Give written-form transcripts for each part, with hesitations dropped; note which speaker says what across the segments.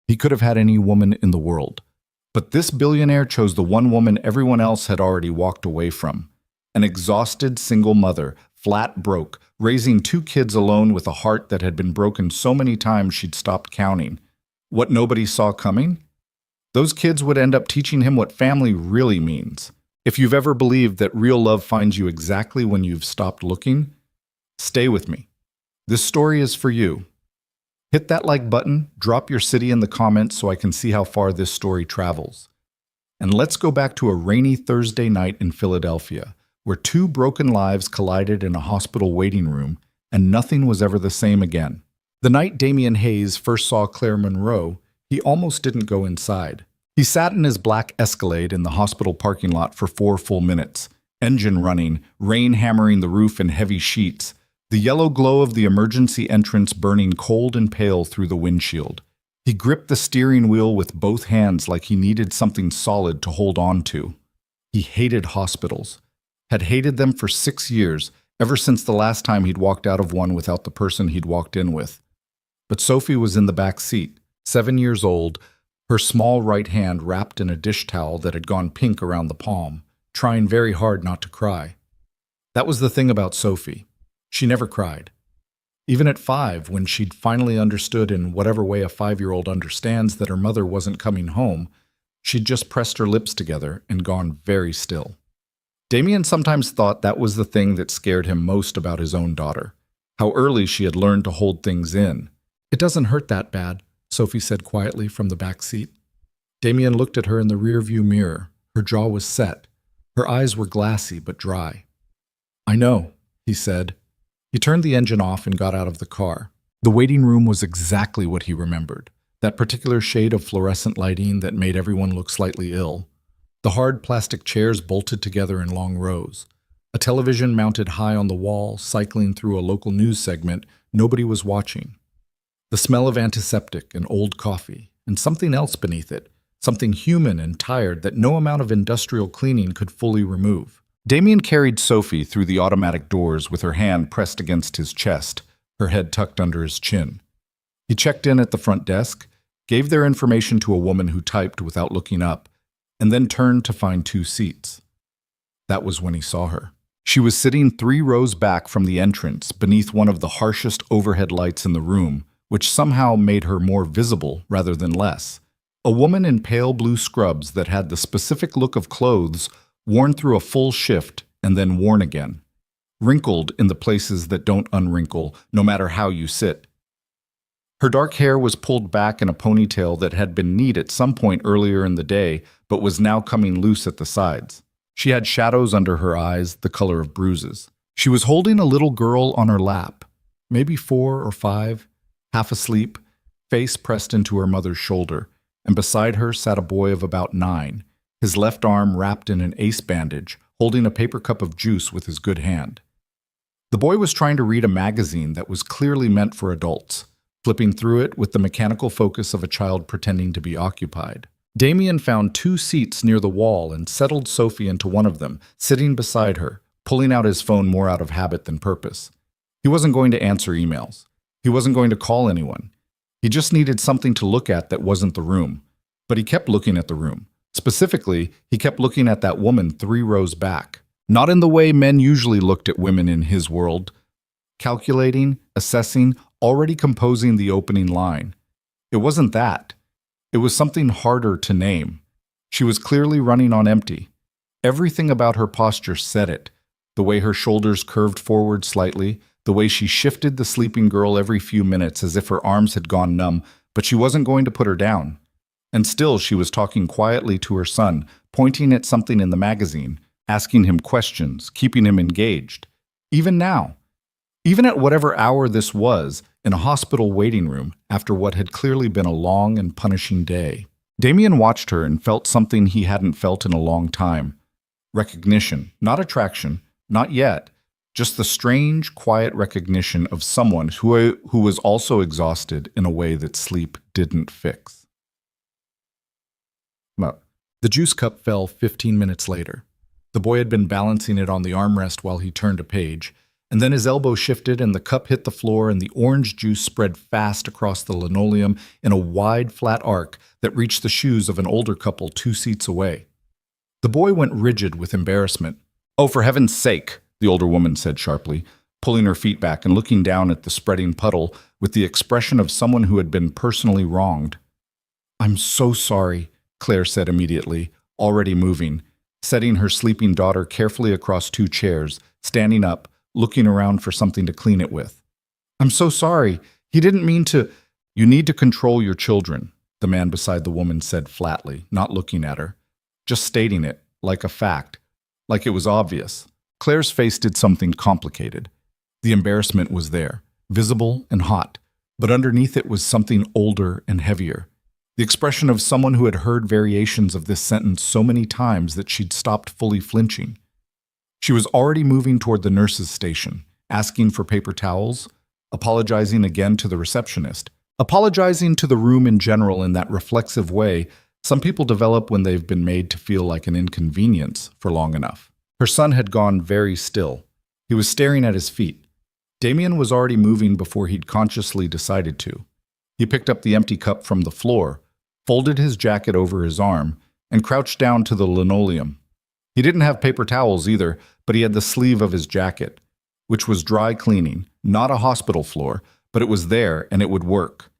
Speaker 1: He could have had any woman in the world. But this billionaire chose the one woman everyone else had already walked away from. An exhausted single mother, flat broke, raising 2 kids alone with a heart that had been broken so many times she'd stopped counting. What nobody saw coming? Those kids would end up teaching him what family really means. If you've ever believed that real love finds you exactly when you've stopped looking, stay with me. This story is for you. Hit that like button, drop your city in the comments so I can see how far this story travels. And let's go back to a rainy Thursday night in Philadelphia, where 2 broken lives collided in a hospital waiting room, and nothing was ever the same again. The night Damian Hayes first saw Claire Monroe, he almost didn't go inside. He sat in his black Escalade in the hospital parking lot for 4 full minutes, engine running, rain hammering the roof in heavy sheets, the yellow glow of the emergency entrance burning cold and pale through the windshield. He gripped the steering wheel with both hands like he needed something solid to hold on to. He hated hospitals, had hated them for 6 years, ever since the last time he'd walked out of one without the person he'd walked in with. But Sophie was in the back seat, 7 years old, her small right hand wrapped in a dish towel that had gone pink around the palm, trying very hard not to cry. That was the thing about Sophie. She never cried. Even at 5, when she'd finally understood in whatever way a 5-year-old understands that her mother wasn't coming home, she'd just pressed her lips together and gone very still. Damian sometimes thought that was the thing that scared him most about his own daughter, how early she had learned to hold things in. "It doesn't hurt that bad," Sophie said quietly from the back seat. Damian looked at her in the rearview mirror. Her jaw was set. Her eyes were glassy but dry. "I know," he said. He turned the engine off and got out of the car. The waiting room was exactly what he remembered, that particular shade of fluorescent lighting that made everyone look slightly ill. The hard plastic chairs bolted together in long rows. A television mounted high on the wall, cycling through a local news segment. Nobody was watching. The smell of antiseptic and old coffee, and something else beneath it, something human and tired that no amount of industrial cleaning could fully remove. Damian carried Sophie through the automatic doors with her hand pressed against his chest, her head tucked under his chin. He checked in at the front desk, gave their information to a woman who typed without looking up, and then turned to find 2 seats. That was when he saw her. She was sitting 3 rows back from the entrance, beneath one of the harshest overhead lights in the room, which somehow made her more visible rather than less. A woman in pale blue scrubs that had the specific look of clothes worn through a full shift and then worn again, wrinkled in the places that don't unwrinkle, no matter how you sit. Her dark hair was pulled back in a ponytail that had been neat at some point earlier in the day, but was now coming loose at the sides. She had shadows under her eyes, the color of bruises. She was holding a little girl on her lap, maybe 4 or 5, half asleep, face pressed into her mother's shoulder, and beside her sat a boy of about 9, his left arm wrapped in an ace bandage, holding a paper cup of juice with his good hand. The boy was trying to read a magazine that was clearly meant for adults, flipping through it with the mechanical focus of a child pretending to be occupied. Damian found 2 seats near the wall and settled Sophie into one of them, sitting beside her, pulling out his phone more out of habit than purpose. He wasn't going to answer emails. He wasn't going to call anyone. He just needed something to look at that wasn't the room. But he kept looking at the room. Specifically, he kept looking at that woman 3 rows back. Not in the way men usually looked at women in his world. Calculating, assessing, already composing the opening line. It wasn't that. It was something harder to name. She was clearly running on empty. Everything about her posture said it. The way her shoulders curved forward slightly, the way she shifted the sleeping girl every few minutes as if her arms had gone numb, but she wasn't going to put her down. And still she was talking quietly to her son, pointing at something in the magazine, asking him questions, keeping him engaged. Even now. Even at whatever hour this was, in a hospital waiting room, after what had clearly been a long and punishing day. Damian watched her and felt something he hadn't felt in a long time. Recognition, not attraction, not yet. Just the strange, quiet recognition of someone who was also exhausted in a way that sleep didn't fix. Well, the juice cup fell 15 minutes later. The boy had been balancing it on the armrest while he turned a page, And then his elbow shifted and the cup hit the floor and the orange juice spread fast across the linoleum in a wide, flat arc that reached the shoes of an older couple 2 seats away. The boy went rigid with embarrassment. "Oh, for heaven's sake," the older woman said sharply, pulling her feet back and looking down at the spreading puddle with the expression of someone who had been personally wronged. "I'm so sorry," Claire said immediately, already moving, setting her sleeping daughter carefully across 2 chairs, standing up, looking around for something to clean it with. "I'm so sorry. He didn't mean to—" "You need to control your children," the man beside the woman said flatly, not looking at her, just stating it, like a fact, like it was obvious. Claire's face did something complicated. The embarrassment was there, visible and hot, but underneath it was something older and heavier. The expression of someone who had heard variations of this sentence so many times that she'd stopped fully flinching. She was already moving toward the nurse's station, asking for paper towels, apologizing again to the receptionist, apologizing to the room in general in that reflexive way some people develop when they've been made to feel like an inconvenience for long enough. Her son had gone very still. He was staring at his feet. Damien was already moving before he'd consciously decided to. He picked up the empty cup from the floor, folded his jacket over his arm, and crouched down to the linoleum. He didn't have paper towels either, but he had the sleeve of his jacket, which was dry cleaning, not a hospital floor, but it was there and it would work.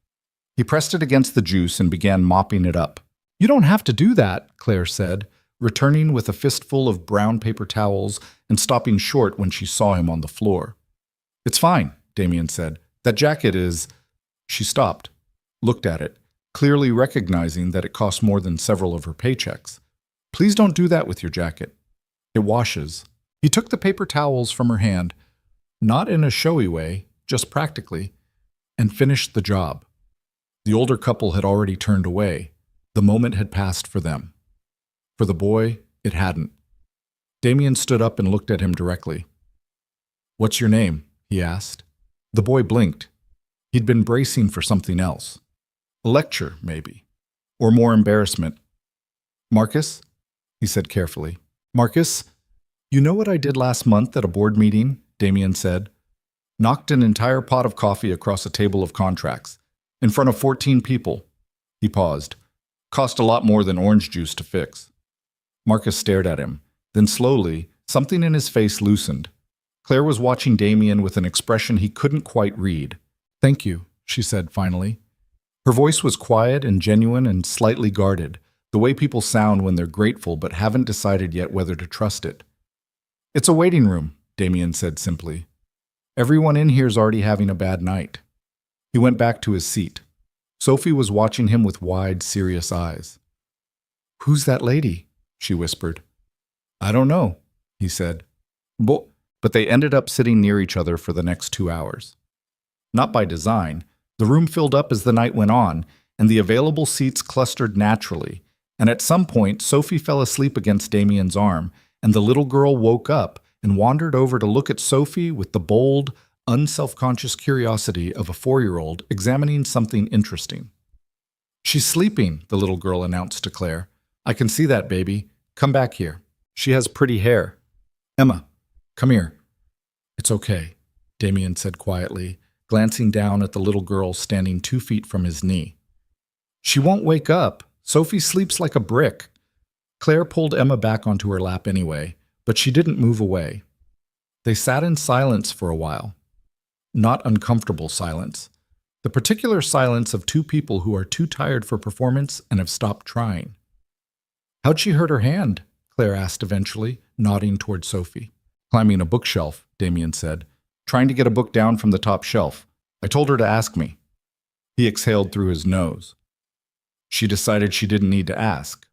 Speaker 1: He pressed it against the juice and began mopping it up. "You don't have to do that," Claire said, returning with a fistful of brown paper towels and stopping short when she saw him on the floor. "It's fine," Damien said. "That jacket is—" She stopped, looked at it, clearly recognizing that it cost more than several of her paychecks. "Please don't do that with your jacket. It washes." He took the paper towels from her hand, not in a showy way, just practically, and finished the job. The older couple had already turned away. The moment had passed for them. For the boy, it hadn't. Damien stood up and looked at him directly. "What's your name?" he asked. The boy blinked. He'd been bracing for something else. A lecture, maybe. Or more embarrassment. "Marcus?" he said carefully. "Marcus, you know what I did last month at a board meeting?" Damien said. "Knocked an entire pot of coffee across a table of contracts. In front of 14 people." He paused. "Cost a lot more than orange juice to fix." Marcus stared at him. Then slowly, something in his face loosened. Claire was watching Damien with an expression he couldn't quite read. "Thank you," she said finally. Her voice was quiet and genuine and slightly guarded, the way people sound when they're grateful but haven't decided yet whether to trust it. "It's a waiting room," Damien said simply. "Everyone in here's already having a bad night." He went back to his seat. Sophie was watching him with wide, serious eyes. "Who's that lady?" she whispered. "I don't know," he said. But they ended up sitting near each other for the next 2 hours. Not by design. The room filled up as the night went on, and the available seats clustered naturally, and at some point Sophie fell asleep against Damien's arm, and the little girl woke up and wandered over to look at Sophie with the bold, unself-conscious curiosity of a 4-year-old examining something interesting. "She's sleeping," the little girl announced to Claire. "I can see that, baby. Come back here. She has pretty hair. Emma, come here." "It's okay," Damien said quietly, glancing down at the little girl standing 2 feet from his knee. "She won't wake up. Sophie sleeps like a brick." Claire pulled Emma back onto her lap anyway, but she didn't move away. They sat in silence for a while. Not uncomfortable silence. The particular silence of 2 people who are too tired for performance and have stopped trying. "How'd she hurt her hand?" Claire asked eventually, nodding toward Sophie. "Climbing a bookshelf," Damien said. "Trying to get a book down from the top shelf. I told her to ask me." He exhaled through his nose. She decided she didn't need to ask.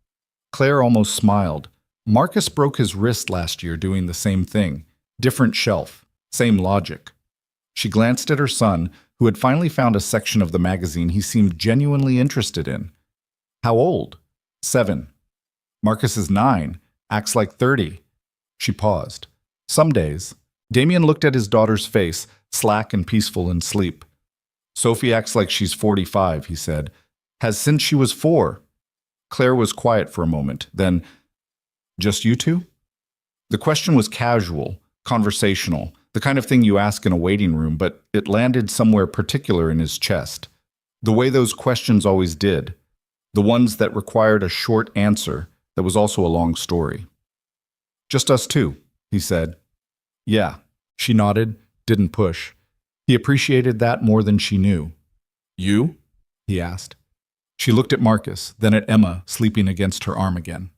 Speaker 1: Claire almost smiled. Marcus broke his wrist last year doing the same thing. Different shelf. Same logic. She glanced at her son, who had finally found a section of the magazine he seemed genuinely interested in. "How old?" 7. "Marcus is 9. Acts like 30. She paused. "Some days." Damien looked at his daughter's face, slack and peaceful in sleep. "Sophie acts like she's 45, he said. "Has since she was 4. Claire was quiet for a moment. Then, "Just you two?" The question was casual, conversational, The kind of thing you ask in a waiting room, but it landed somewhere particular in his chest. The way those questions always did. The ones that required a short answer that was also a long story. "Just us two," he said. "Yeah." She nodded, didn't push. He appreciated that more than she knew. "You?" he asked. She looked at Marcus, then at Emma, sleeping against her arm again.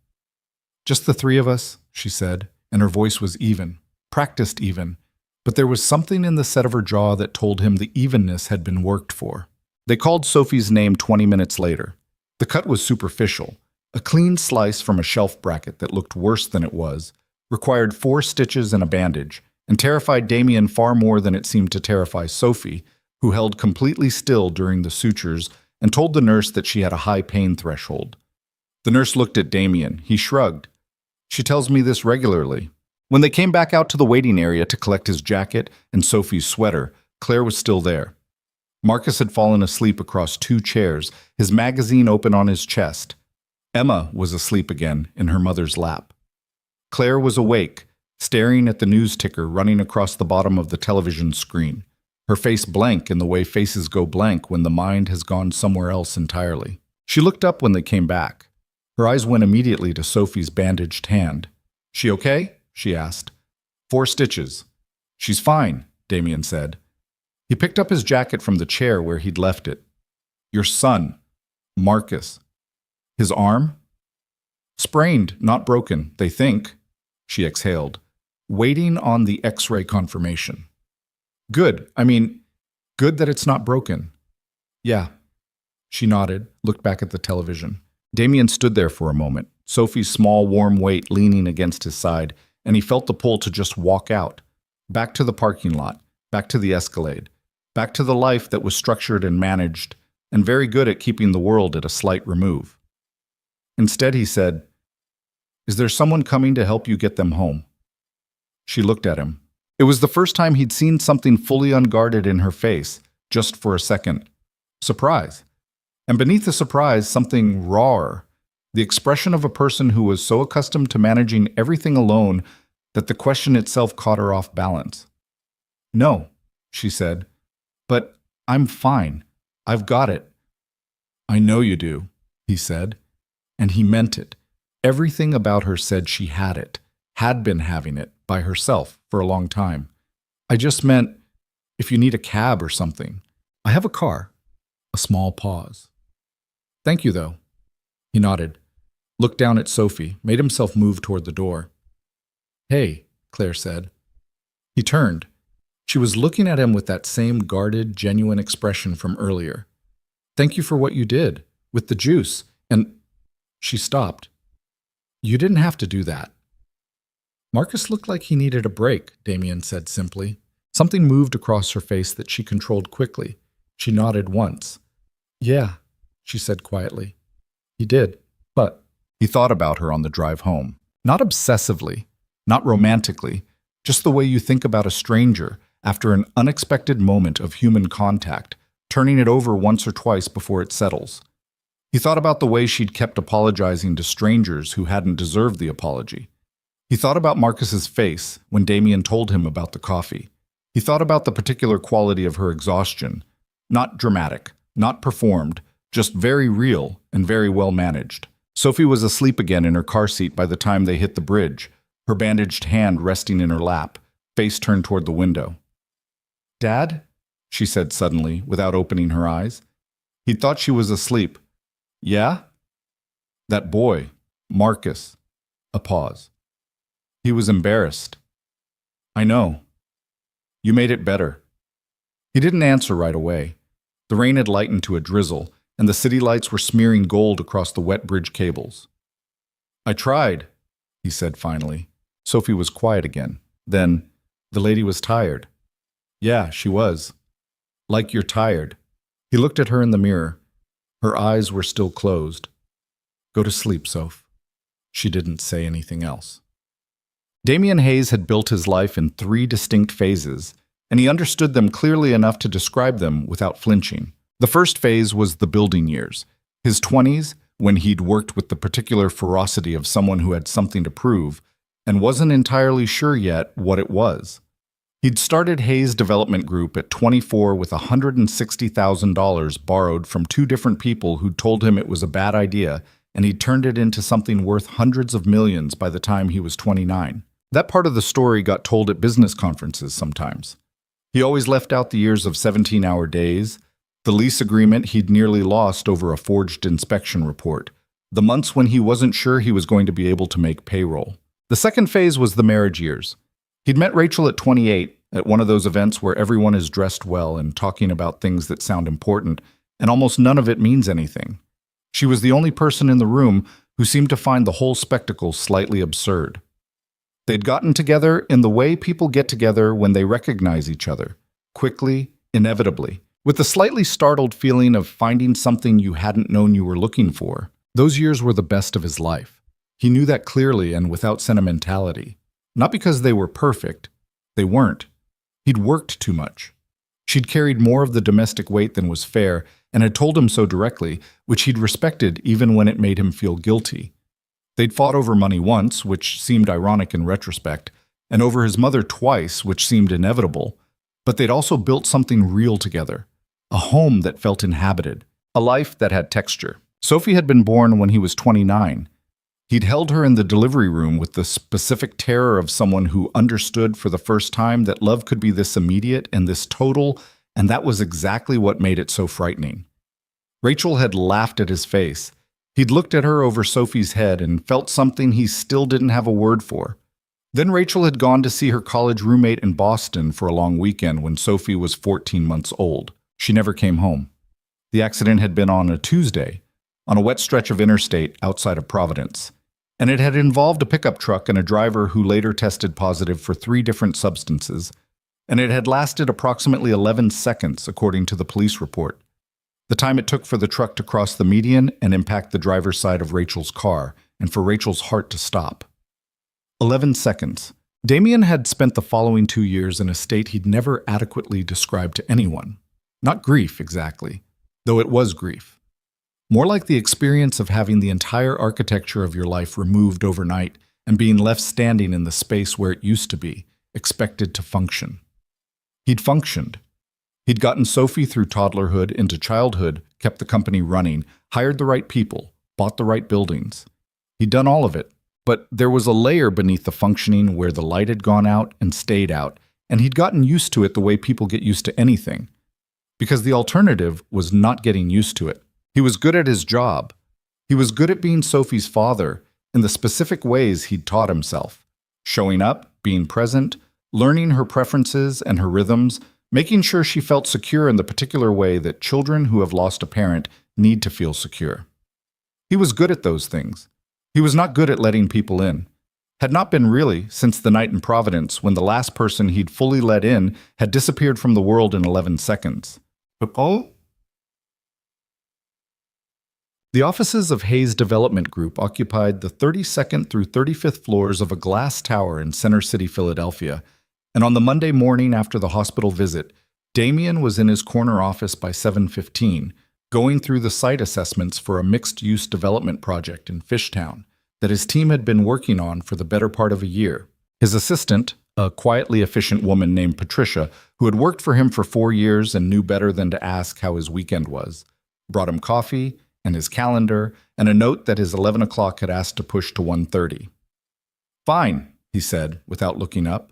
Speaker 1: "Just the three of us," she said, and her voice was even, practiced even, but there was something in the set of her jaw that told him the evenness had been worked for. They called Sophie's name 20 minutes later. The cut was superficial, a clean slice from a shelf bracket that looked worse than it was, required 4 stitches and a bandage, and terrified Damien far more than it seemed to terrify Sophie, who held completely still during the sutures and told the nurse that she had a high pain threshold. The nurse looked at Damien. He shrugged. "She tells me this regularly." When they came back out to the waiting area to collect his jacket and Sophie's sweater, Claire was still there. Marcus had fallen asleep across 2 chairs, his magazine open on his chest. Emma was asleep again in her mother's lap. Claire was awake, staring at the news ticker running across the bottom of the television screen, her face blank in the way faces go blank when the mind has gone somewhere else entirely. She looked up when they came back. Her eyes went immediately to Sophie's bandaged hand. "She okay?" she asked. 4 stitches. "She's fine," Damien said. He picked up his jacket from the chair where he'd left it. "Your son, Marcus. His arm?" "Sprained, not broken, they think," she exhaled, waiting on the X-ray confirmation. "Good. Good that it's not broken." "Yeah." She nodded, looked back at the television. Damien stood there for a moment, Sophie's small, warm weight leaning against his side, and he felt the pull to just walk out. Back to the parking lot, back to the Escalade, back to the life that was structured and managed, and very good at keeping the world at a slight remove. Instead, he said, "Is there someone coming to help you get them home?" She looked at him. It was the first time he'd seen something fully unguarded in her face, just for a second. Surprise. And beneath the surprise, something rawer, the expression of a person who was so accustomed to managing everything alone that the question itself caught her off balance. "No," she said, "but I'm fine. I've got it." "I know you do," he said, and he meant it. Everything about her said she had it, had been having it, by herself for a long time. "I just meant, if you need a cab or something. I have a car." A small pause. "Thank you, though." He nodded, looked down at Sophie, made himself move toward the door. "Hey," Claire said. He turned. She was looking at him with that same guarded, genuine expression from earlier. "Thank you for what you did, with the juice, and—" She stopped. "You didn't have to do that." Marcus looked like he needed a break, Damien said simply. Something moved across her face that she controlled quickly. She nodded once. "Yeah," she said quietly. "He did, but—" He thought about her on the drive home. Not obsessively, not romantically, just the way you think about a stranger after an unexpected moment of human contact, turning it over once or twice before it settles. He thought about the way she'd kept apologizing to strangers who hadn't deserved the apology. He thought about Marcus's face when Damien told him about the coffee. He thought about the particular quality of her exhaustion. Not dramatic, not performed, just very real and very well managed. Sophie was asleep again in her car seat by the time they hit the bridge, her bandaged hand resting in her lap, face turned toward the window. "Dad?" she said suddenly, without opening her eyes. He thought she was asleep. "Yeah?" "That boy, Marcus." A pause. He was embarrassed. "I know. You made it better." He didn't answer right away. The rain had lightened to a drizzle, and the city lights were smearing gold across the wet bridge cables. "I tried," he said finally. Sophie was quiet again. Then, "The lady was tired." "Yeah, she was. Like you're tired." He looked at her in the mirror. Her eyes were still closed. "Go to sleep, Soph." She didn't say anything else. Damien Hayes had built his life in 3 distinct phases, and he understood them clearly enough to describe them without flinching. The first phase was the building years, his 20s, when he'd worked with the particular ferocity of someone who had something to prove and wasn't entirely sure yet what it was. He'd started Hayes Development Group at 24 with $160,000 borrowed from two different people who'd told him it was a bad idea, and he'd turned it into something worth hundreds of millions by the time he was 29. That part of the story got told at business conferences sometimes. He always left out the years of 17-hour days, the lease agreement he'd nearly lost over a forged inspection report, the months when he wasn't sure he was going to be able to make payroll. The second phase was the marriage years. He'd met Rachel at 28 at one of those events where everyone is dressed well and talking about things that sound important, and almost none of it means anything. She was the only person in the room who seemed to find the whole spectacle slightly absurd. They'd gotten together in the way people get together when they recognize each other, quickly, inevitably, with the slightly startled feeling of finding something you hadn't known you were looking for. Those years were the best of his life. He knew that clearly and without sentimentality. Not because they were perfect. They weren't. He'd worked too much. She'd carried more of the domestic weight than was fair and had told him so directly, which he'd respected even when it made him feel guilty. They'd fought over money once, which seemed ironic in retrospect, and over his mother twice, which seemed inevitable. But they'd also built something real together, a home that felt inhabited, a life that had texture. Sophie had been born when he was 29. He'd held her in the delivery room with the specific terror of someone who understood for the first time that love could be this immediate and this total, and that was exactly what made it so frightening. Rachel had laughed at his face. He'd looked at her over Sophie's head and felt something he still didn't have a word for. Then Rachel had gone to see her college roommate in Boston for a long weekend when Sophie was 14 months old. She never came home. The accident had been on a Tuesday, on a wet stretch of interstate outside of Providence, and it had involved a pickup truck and a driver who later tested positive for 3 different substances, and it had lasted approximately 11 seconds, according to the police report. The time it took for the truck to cross the median and impact the driver's side of Rachel's car, and for Rachel's heart to stop. 11 seconds. Damien had spent the following 2 years in a state he'd never adequately described to anyone. Not grief, exactly, though it was grief. More like the experience of having the entire architecture of your life removed overnight and being left standing in the space where it used to be, expected to function. He'd functioned. He'd gotten Sophie through toddlerhood into childhood, kept the company running, hired the right people, bought the right buildings. He'd done all of it, but there was a layer beneath the functioning where the light had gone out and stayed out, and he'd gotten used to it the way people get used to anything. Because the alternative was not getting used to it. He was good at his job. He was good at being Sophie's father in the specific ways he'd taught himself. Showing up, being present, learning her preferences and her rhythms, making sure she felt secure in the particular way that children who have lost a parent need to feel secure. He was good at those things. He was not good at letting people in. Had not been really since the night in Providence when the last person he'd fully let in had disappeared from the world in 11 seconds. The offices of Hayes Development Group occupied the 32nd through 35th floors of a glass tower in Center City, Philadelphia, and on the Monday morning after the hospital visit, Damien was in his corner office by 7:15, going through the site assessments for a mixed-use development project in Fishtown that his team had been working on for the better part of a year. His assistant, a quietly efficient woman named Patricia, who had worked for him for 4 years and knew better than to ask how his weekend was, brought him coffee and his calendar and a note that his 11 o'clock had asked to push to 1:30. "Fine," he said, without looking up.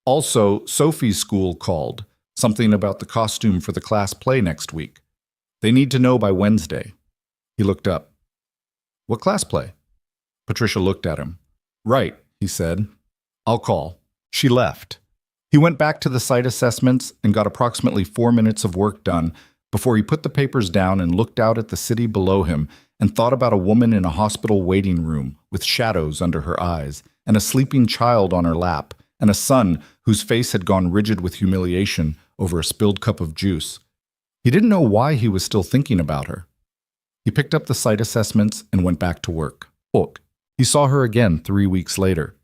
Speaker 1: Also, Sophie's school called, something about the costume for the class play next week. They need to know by Wednesday. He looked up. "What class play?" Patricia looked at him. "Right," he said. "I'll call." She left. He went back to the site assessments and got approximately 4 minutes of work done before he put the papers down and looked out at the city below him and thought about a woman in a hospital waiting room with shadows under her eyes and a sleeping child on her lap and a son whose face had gone rigid with humiliation over a spilled cup of juice. He didn't know why he was still thinking about her. He picked up the site assessments and went back to work. He saw her again 3 weeks later.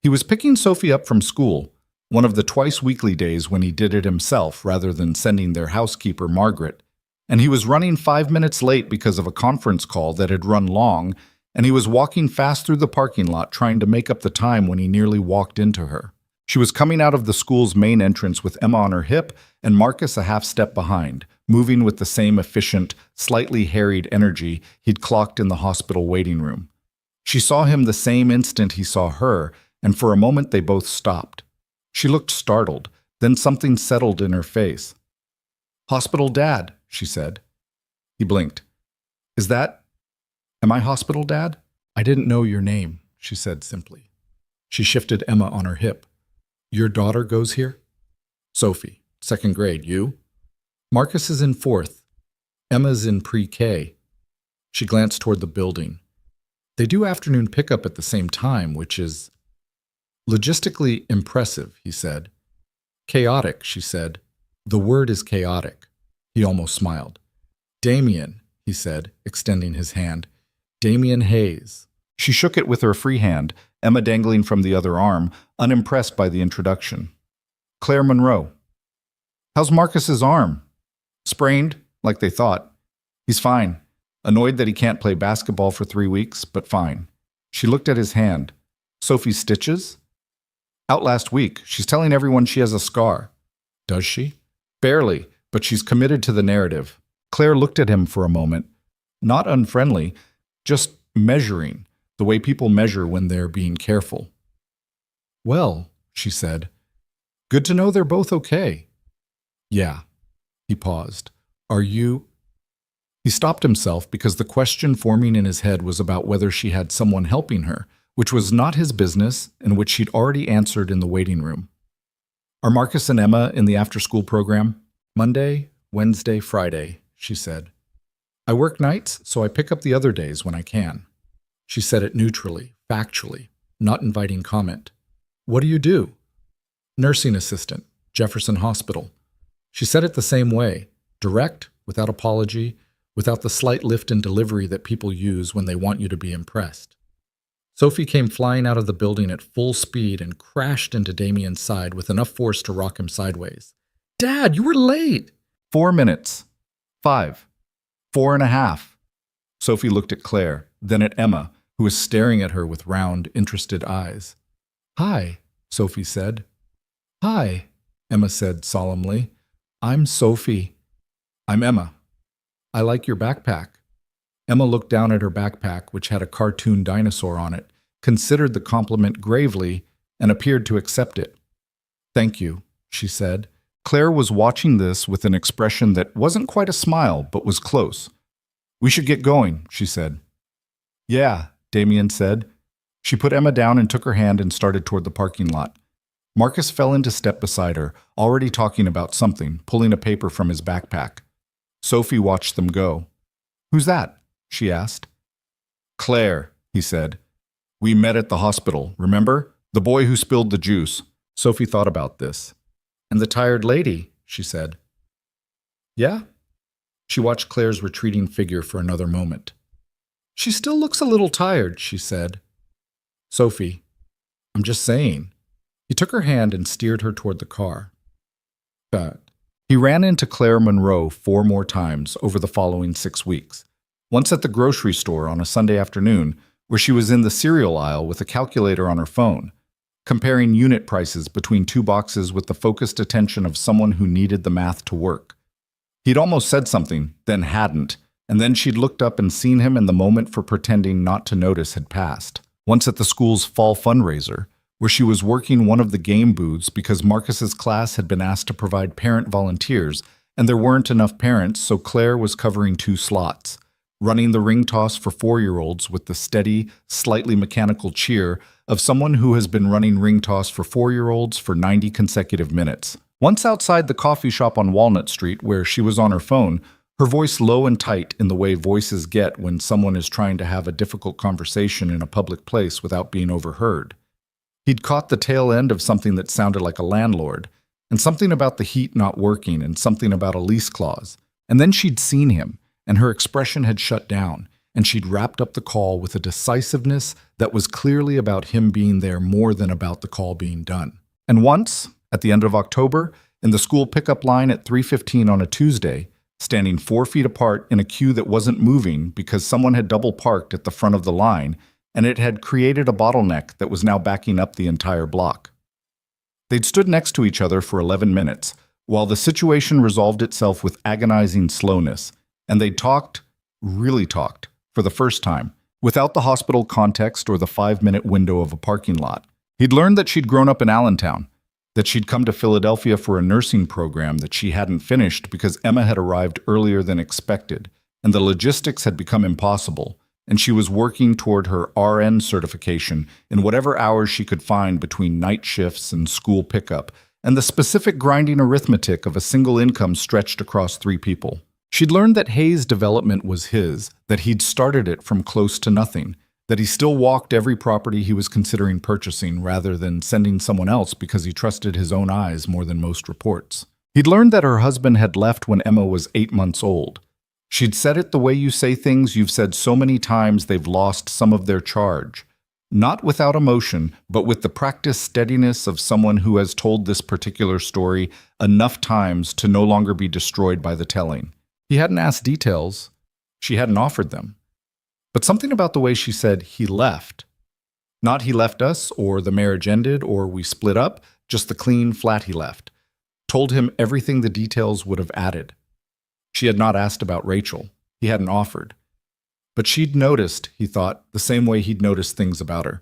Speaker 1: He was picking Sophie up from school, one of the twice-weekly days when he did it himself rather than sending their housekeeper, Margaret, and he was running 5 minutes late because of a conference call that had run long, and he was walking fast through the parking lot trying to make up the time when he nearly walked into her. She was coming out of the school's main entrance with Emma on her hip and Marcus a half step behind, moving with the same efficient, slightly harried energy he'd clocked in the hospital waiting room. She saw him the same instant he saw her, and for a moment they both stopped. She looked startled, then something settled in her face. "Hospital Dad," she said. He blinked. Am I Hospital Dad?" "I didn't know your name," she said simply. She shifted Emma on her hip. "Your daughter goes here?" "Sophie, 2nd grade. You?" "Marcus is in 4th. Emma's in pre-K." She glanced toward the building. "They do afternoon pickup at the same time, which is logistically impressive," he said. "Chaotic," she said. "The word is chaotic." He almost smiled. "Damien," he said, extending his hand. "Damien Hayes." She shook it with her free hand, Emma dangling from the other arm, unimpressed by the introduction. "Claire Monroe." "How's Marcus's arm?" "Sprained, like they thought. He's fine. Annoyed that he can't play basketball for 3 weeks, but fine." She looked at his hand. "Sophie's stitches?" "Out last week. She's telling everyone she has a scar." "Does she?" "Barely, but she's committed to the narrative." Claire looked at him for a moment. Not unfriendly, just measuring, the way people measure when they're being careful. "Well," she said, "good to know they're both okay." "Yeah." He paused. "Are you—" He stopped himself because the question forming in his head was about whether she had someone helping her, which was not his business and which she'd already answered in the waiting room. "Are Marcus and Emma in the after-school program?" "Monday, Wednesday, Friday," she said. "I work nights, so I pick up the other days when I can." She said it neutrally, factually, not inviting comment. "What do you do?" "Nursing assistant, Jefferson Hospital." She said it the same way, direct, without apology, without the slight lift in delivery that people use when they want you to be impressed. Sophie came flying out of the building at full speed and crashed into Damien's side with enough force to rock him sideways. "Dad, you were late!" 4 minutes. 5. 4.5. Sophie looked at Claire, then at Emma, who was staring at her with round, interested eyes. "Hi," Sophie said. "Hi," Emma said solemnly. "I'm Sophie." "I'm Emma." "I like your backpack." Emma looked down at her backpack, which had a cartoon dinosaur on it, considered the compliment gravely, and appeared to accept it. "Thank you," she said. Claire was watching this with an expression that wasn't quite a smile, but was close. "We should get going," she said. "Yeah," Damien said. She put Emma down and took her hand and started toward the parking lot. Marcus fell into step beside her, already talking about something, pulling a paper from his backpack. Sophie watched them go. "Who's that?" she asked. "Claire," he said. "We met at the hospital, remember? The boy who spilled the juice." Sophie thought about this. "And the tired lady," she said. "Yeah?" She watched Claire's retreating figure for another moment. "She still looks a little tired," she said. "Sophie, I'm just saying." He took her hand and steered her toward the car. He ran into Claire Monroe 4 more times over the following 6 weeks. Once at the grocery store on a Sunday afternoon, where she was in the cereal aisle with a calculator on her phone, comparing unit prices between 2 boxes with the focused attention of someone who needed the math to work. He'd almost said something, then hadn't, and then she'd looked up and seen him, and the moment for pretending not to notice had passed. Once at the school's fall fundraiser, where she was working one of the game booths because Marcus's class had been asked to provide parent volunteers, and there weren't enough parents, so Claire was covering 2 slots, running the ring toss for 4-year-olds with the steady, slightly mechanical cheer of someone who has been running ring toss for 4-year-olds for 90 consecutive minutes. Once outside the coffee shop on Walnut Street, where she was on her phone, her voice low and tight in the way voices get when someone is trying to have a difficult conversation in a public place without being overheard. He'd caught the tail end of something that sounded like a landlord, and something about the heat not working, and something about a lease clause. And then she'd seen him, and her expression had shut down, and she'd wrapped up the call with a decisiveness that was clearly about him being there more than about the call being done. And once, at the end of October, in the school pickup line at 3:15 on a Tuesday, standing 4 feet apart in a queue that wasn't moving because someone had double parked at the front of the line, and it had created a bottleneck that was now backing up the entire block. They'd stood next to each other for 11 minutes, while the situation resolved itself with agonizing slowness, and they'd talked, really talked, for the first time, without the hospital context or the 5-minute window of a parking lot. He'd learned that she'd grown up in Allentown, that she'd come to Philadelphia for a nursing program that she hadn't finished because Emma had arrived earlier than expected, and the logistics had become impossible, and she was working toward her RN certification in whatever hours she could find between night shifts and school pickup, and the specific grinding arithmetic of a single income stretched across 3 people. She'd learned that Hayes' development was his, that he'd started it from close to nothing, that he still walked every property he was considering purchasing rather than sending someone else because he trusted his own eyes more than most reports. He'd learned that her husband had left when Emma was 8 months old. She'd said it the way you say things you've said so many times they've lost some of their charge. Not without emotion, but with the practiced steadiness of someone who has told this particular story enough times to no longer be destroyed by the telling. He hadn't asked details. She hadn't offered them. But something about the way she said, he left. Not he left us, or the marriage ended, or we split up, just the clean, flat he left. Told him everything the details would have added. She had not asked about Rachel. He hadn't offered. But she'd noticed, he thought, the same way he'd noticed things about her.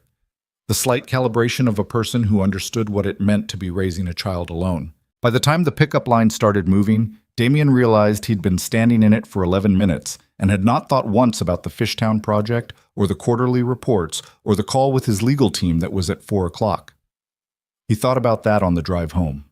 Speaker 1: The slight calibration of a person who understood what it meant to be raising a child alone. By the time the pickup line started moving, Damien realized he'd been standing in it for 11 minutes and had not thought once about the Fishtown project or the quarterly reports or the call with his legal team that was at 4 o'clock. He thought about that on the drive home.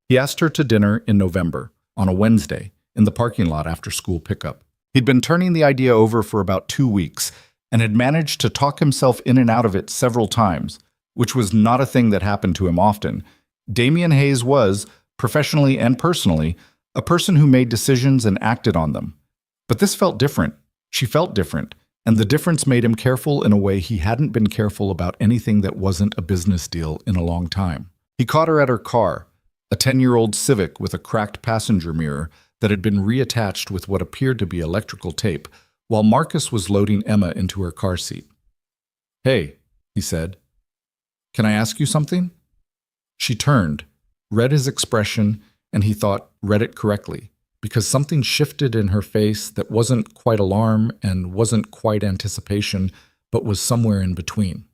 Speaker 1: He asked her to dinner in November, on a Wednesday, in the parking lot after school pickup. He'd been turning the idea over for about 2 weeks and had managed to talk himself in and out of it several times, which was not a thing that happened to him often. Damien Hayes was, professionally and personally, a person who made decisions and acted on them. But this felt different. She felt different, and the difference made him careful in a way he hadn't been careful about anything that wasn't a business deal in a long time. He caught her at her car, a 10-year-old Civic with a cracked passenger mirror that had been reattached with what appeared to be electrical tape, while Marcus was loading Emma into her car seat. "Hey," he said, "can I ask you something?" She turned, read his expression, and he thought read it correctly, because something shifted in her face that wasn't quite alarm and wasn't quite anticipation, but was somewhere in between.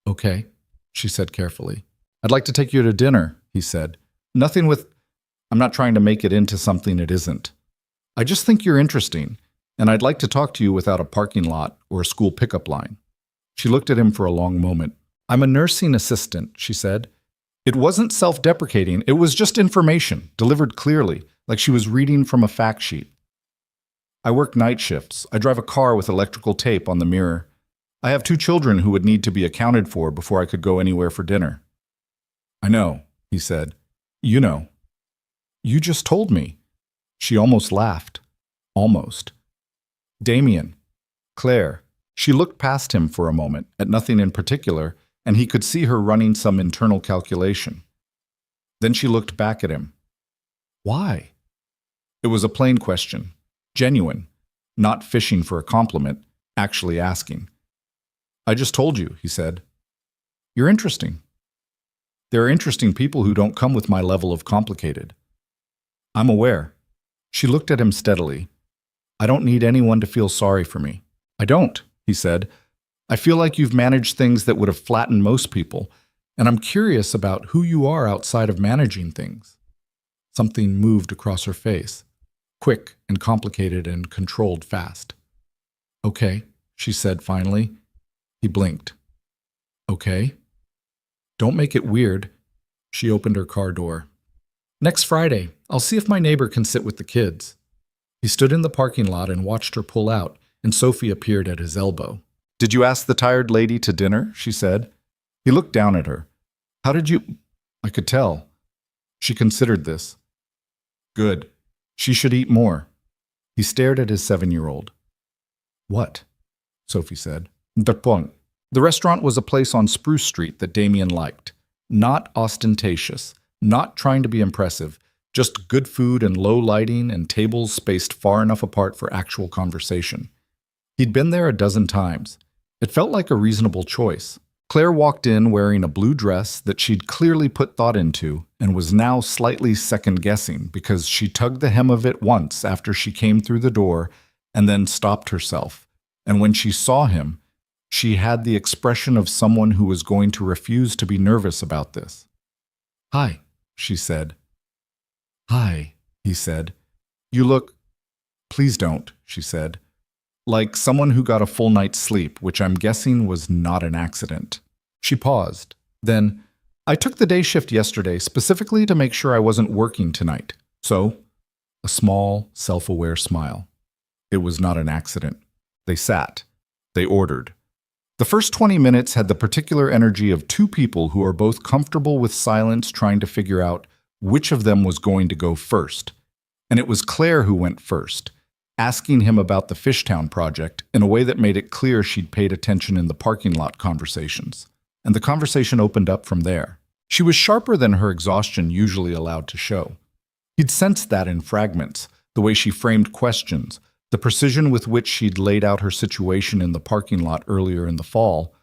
Speaker 1: "Okay," she said carefully. "I'd like to take you to dinner," he said. "Nothing with... I'm not trying to make it into something it isn't. I just think you're interesting, and I'd like to talk to you without a parking lot or a school pickup line." She looked at him for a long moment. "I'm a nursing assistant," she said. It wasn't self-deprecating, it was just information, delivered clearly, like she was reading from a fact sheet. "I work night shifts. I drive a car with electrical tape on the mirror. I have 2 children who would need to be accounted for before I could go anywhere for dinner." "I know," he said. "You know." "You just told me." She almost laughed. Almost. "Damien. Claire." She looked past him for a moment, at nothing in particular, and he could see her running some internal calculation. Then she looked back at him. "Why?" It was a plain question, genuine, not fishing for a compliment, actually asking. "I just told you," he said. "You're interesting. There are interesting people who don't come with my level of complicated." "I'm aware." She looked at him steadily. "I don't need anyone to feel sorry for me." "I don't," he said. "I feel like you've managed things that would have flattened most people, and I'm curious about who you are outside of managing things." Something moved across her face, quick and complicated and controlled fast. "Okay," she said finally. He blinked. "Okay." "Don't make it weird." She opened her car door. "Next Friday, I'll see if my neighbor can sit with the kids." He stood in the parking lot and watched her pull out, and Sophie appeared at his elbow. "Did you ask the tired lady to dinner?" she said. He looked down at her. "How did you—" "I could tell." She considered this. "Good. She should eat more." He stared at his 7-year-old. "What?" Sophie said. "The restaurant was a place on Spruce Street that Damien liked. Not ostentatious, not trying to be impressive, just good food and low lighting and tables spaced far enough apart for actual conversation. He'd been there a dozen times. It felt like a reasonable choice. Claire walked in wearing a blue dress that she'd clearly put thought into and was now slightly second-guessing because she tugged the hem of it once after she came through the door and then stopped herself. And when she saw him, she had the expression of someone who was going to refuse to be nervous about this. "Hi," she said. "Hi," he said. "You look—" "Please don't," she said. "Like someone who got a full night's sleep, which I'm guessing was not an accident." She paused. Then, "I took the day shift yesterday specifically to make sure I wasn't working tonight. So," a small, self-aware smile. "It was not an accident." They sat. They ordered. The first 20 minutes had the particular energy of two people who are both comfortable with silence trying to figure out which of them was going to go first. And it was Claire who went first, asking him about the Fishtown project in a way that made it clear she'd paid attention in the parking lot conversations. And the conversation opened up from there. She was sharper than her exhaustion usually allowed to show. He'd sensed that in fragments, the way she framed questions, the precision with which she'd laid out her situation in the parking lot earlier in the fall.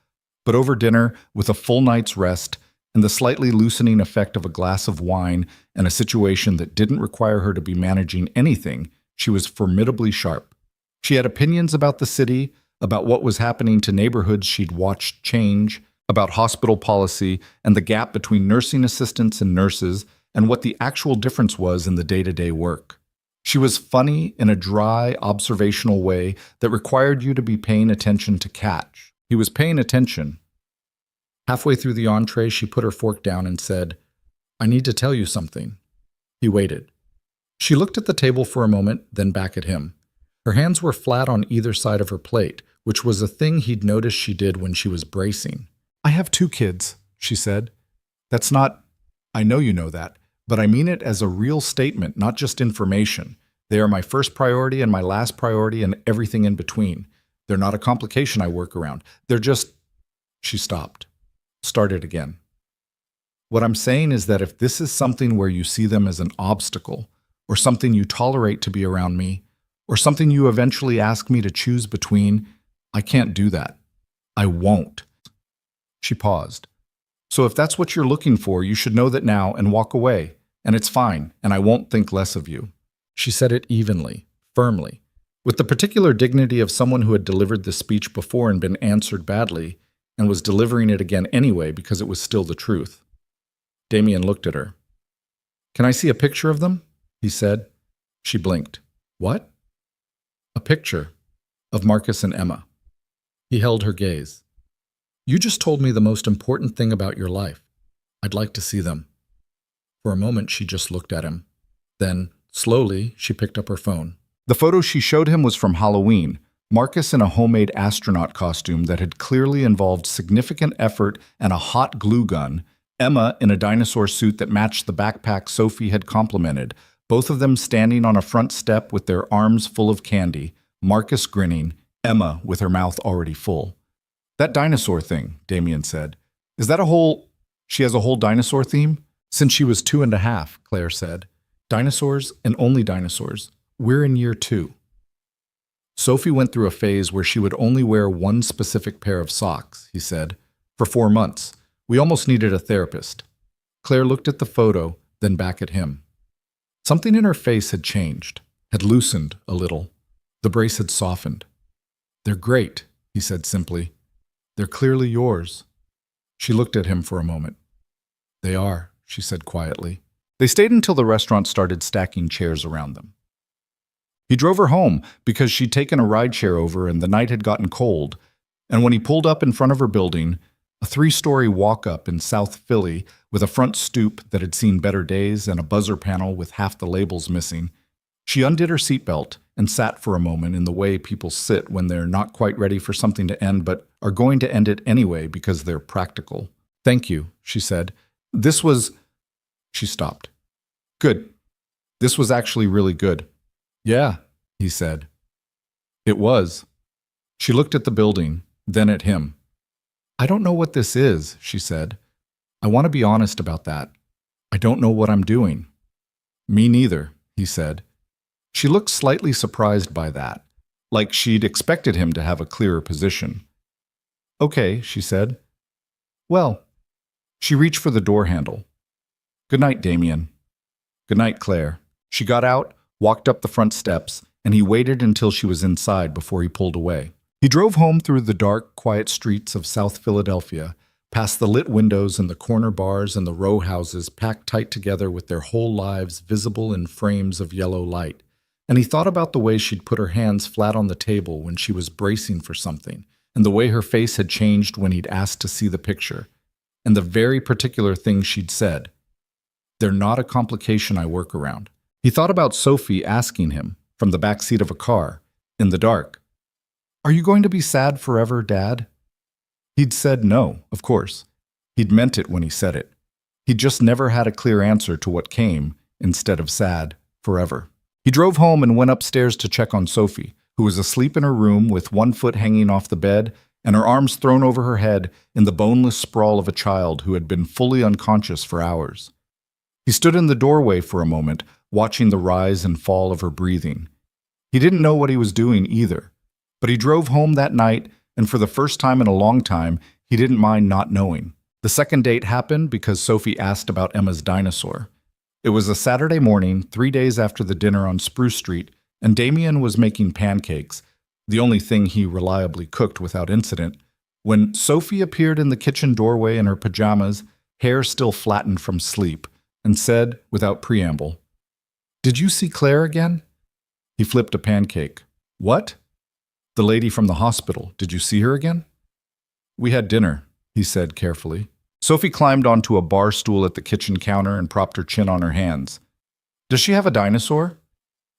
Speaker 1: But over dinner, with a full night's rest, and the slightly loosening effect of a glass of wine and a situation that didn't require her to be managing anything, she was formidably sharp. She had opinions about the city, about what was happening to neighborhoods she'd watched change, about hospital policy and the gap between nursing assistants and nurses, and what the actual difference was in the day-to-day work. She was funny in a dry, observational way that required you to be paying attention to catch. He was paying attention. Halfway through the entree, she put her fork down and said, "I need to tell you something." He waited. She looked at the table for a moment, then back at him. Her hands were flat on either side of her plate, which was a thing he'd noticed she did when she was bracing. "I have 2 kids, she said. "That's not— I know you know that, but I mean it as a real statement, not just information. They are my first priority and my last priority and everything in between. They're not a complication I work around. They're just—" She stopped. Started again. "What I'm saying is that if this is something where you see them as an obstacle, or something you tolerate to be around me, or something you eventually ask me to choose between, I can't do that. I won't." She paused. "So if that's what you're looking for, you should know that now and walk away, and it's fine, and I won't think less of you." She said it evenly, firmly, with the particular dignity of someone who had delivered the speech before and been answered badly, and was delivering it again anyway because it was still the truth. Damien looked at her. "Can I see a picture of them?" he said. She blinked. "What?" "A picture of Marcus and Emma." He held her gaze. "You just told me the most important thing about your life. I'd like to see them." For a moment, she just looked at him. Then, slowly, she picked up her phone. The photo she showed him was from Halloween, Marcus in a homemade astronaut costume that had clearly involved significant effort and a hot glue gun, Emma in a dinosaur suit that matched the backpack Sophie had complimented, both of them standing on a front step with their arms full of candy, Marcus grinning, Emma with her mouth already full. "That dinosaur thing," Damien said. "Is that a whole— She has a whole dinosaur theme?" "Since she was 2.5, Claire said. "Dinosaurs and only dinosaurs. We're in year 2. "Sophie went through a phase where she would only wear one specific pair of socks," he said. "For 4 months. We almost needed a therapist." Claire looked at the photo, then back at him. Something in her face had changed, had loosened a little. The brace had softened. "They're great," he said simply. "They're clearly yours." She looked at him for a moment. "They are," she said quietly. They stayed until the restaurant started stacking chairs around them. He drove her home because she'd taken a rideshare over and the night had gotten cold, and when he pulled up in front of her building, a 3-story walk-up in South Philly with a front stoop that had seen better days and a buzzer panel with half the labels missing, she undid her seatbelt and sat for a moment in the way people sit when they're not quite ready for something to end but are going to end it anyway because they're practical. "Thank you," she said. "This was—" She stopped. "Good. This was actually really good." "Yeah," he said. "It was." She looked at the building, then at him. "I don't know what this is," she said. "I want to be honest about that. I don't know what I'm doing." "Me neither," he said. She looked slightly surprised by that, like she'd expected him to have a clearer position. "Okay," she said. Well, she reached for the door handle. Good night, Damien. Good night, Claire. She got out, walked up the front steps, and he waited until she was inside before he pulled away. He drove home through the dark, quiet streets of South Philadelphia, past the lit windows and the corner bars and the row houses packed tight together with their whole lives visible in frames of yellow light. And he thought about the way she'd put her hands flat on the table when she was bracing for something, and the way her face had changed when he'd asked to see the picture, and the very particular things she'd said. They're not a complication I work around. He thought about Sophie asking him, from the back seat of a car, in the dark, "Are you going to be sad forever, Dad?" He'd said no, of course. He'd meant it when he said it. He'd just never had a clear answer to what came instead of sad forever. He drove home and went upstairs to check on Sophie, who was asleep in her room with one foot hanging off the bed and her arms thrown over her head in the boneless sprawl of a child who had been fully unconscious for hours. He stood in the doorway for a moment, watching the rise and fall of her breathing. He didn't know what he was doing either, but he drove home that night, and for the first time in a long time, he didn't mind not knowing. The second date happened because Sophie asked about Emma's dinosaur. It was a Saturday morning, 3 days after the dinner on Spruce Street, and Damien was making pancakes, the only thing he reliably cooked without incident, when Sophie appeared in the kitchen doorway in her pajamas, hair still flattened from sleep, and said, without preamble, "Did you see Claire again?" He flipped a pancake. "What?" "The lady from the hospital. Did you see her again?" "We had dinner," he said carefully. Sophie climbed onto a bar stool at the kitchen counter and propped her chin on her hands. "Does she have a dinosaur?"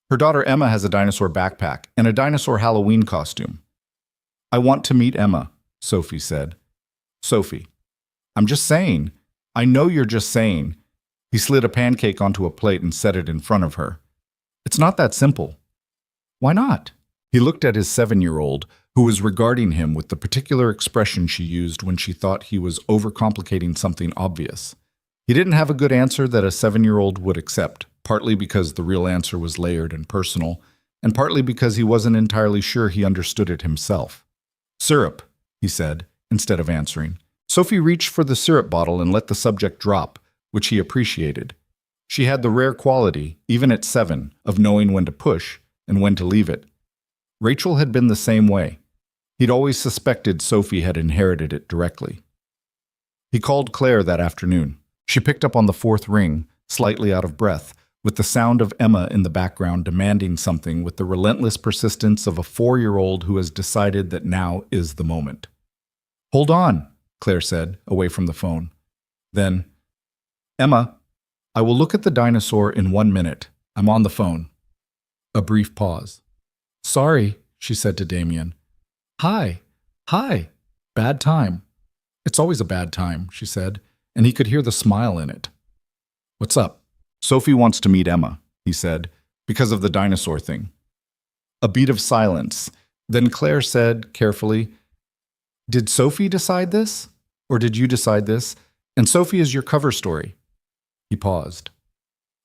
Speaker 1: "Her daughter Emma has a dinosaur backpack and a dinosaur Halloween costume." "I want to meet Emma," Sophie said. "Sophie, I'm just saying. I know you're just saying." He slid a pancake onto a plate and set it in front of her. "It's not that simple." "Why not?" He looked at his 7-year-old, who was regarding him with the particular expression she used when she thought he was overcomplicating something obvious. He didn't have a good answer that a 7-year-old would accept, partly because the real answer was layered and personal, and partly because he wasn't entirely sure he understood it himself. "Syrup," he said, instead of answering. Sophie reached for the syrup bottle and let the subject drop, which he appreciated. She had the rare quality, even at 7, of knowing when to push and when to leave it. Rachel had been the same way. He'd always suspected Sophie had inherited it directly. He called Claire that afternoon. She picked up on the 4th ring, slightly out of breath, with the sound of Emma in the background demanding something with the relentless persistence of a 4-year-old who has decided that now is the moment. "Hold on," Claire said, away from the phone. Then, "Emma, I will look at the dinosaur in 1 minute. I'm on the phone." A brief pause. "Sorry," she said to Damien. Hi. Bad time." "It's always a bad time," she said, and he could hear the smile in it. "What's up?" "Sophie wants to meet Emma," he said, "because of the dinosaur thing." A beat of silence. Then Claire said, carefully, "Did Sophie decide this? Or did you decide this? And Sophie is your cover story." He paused.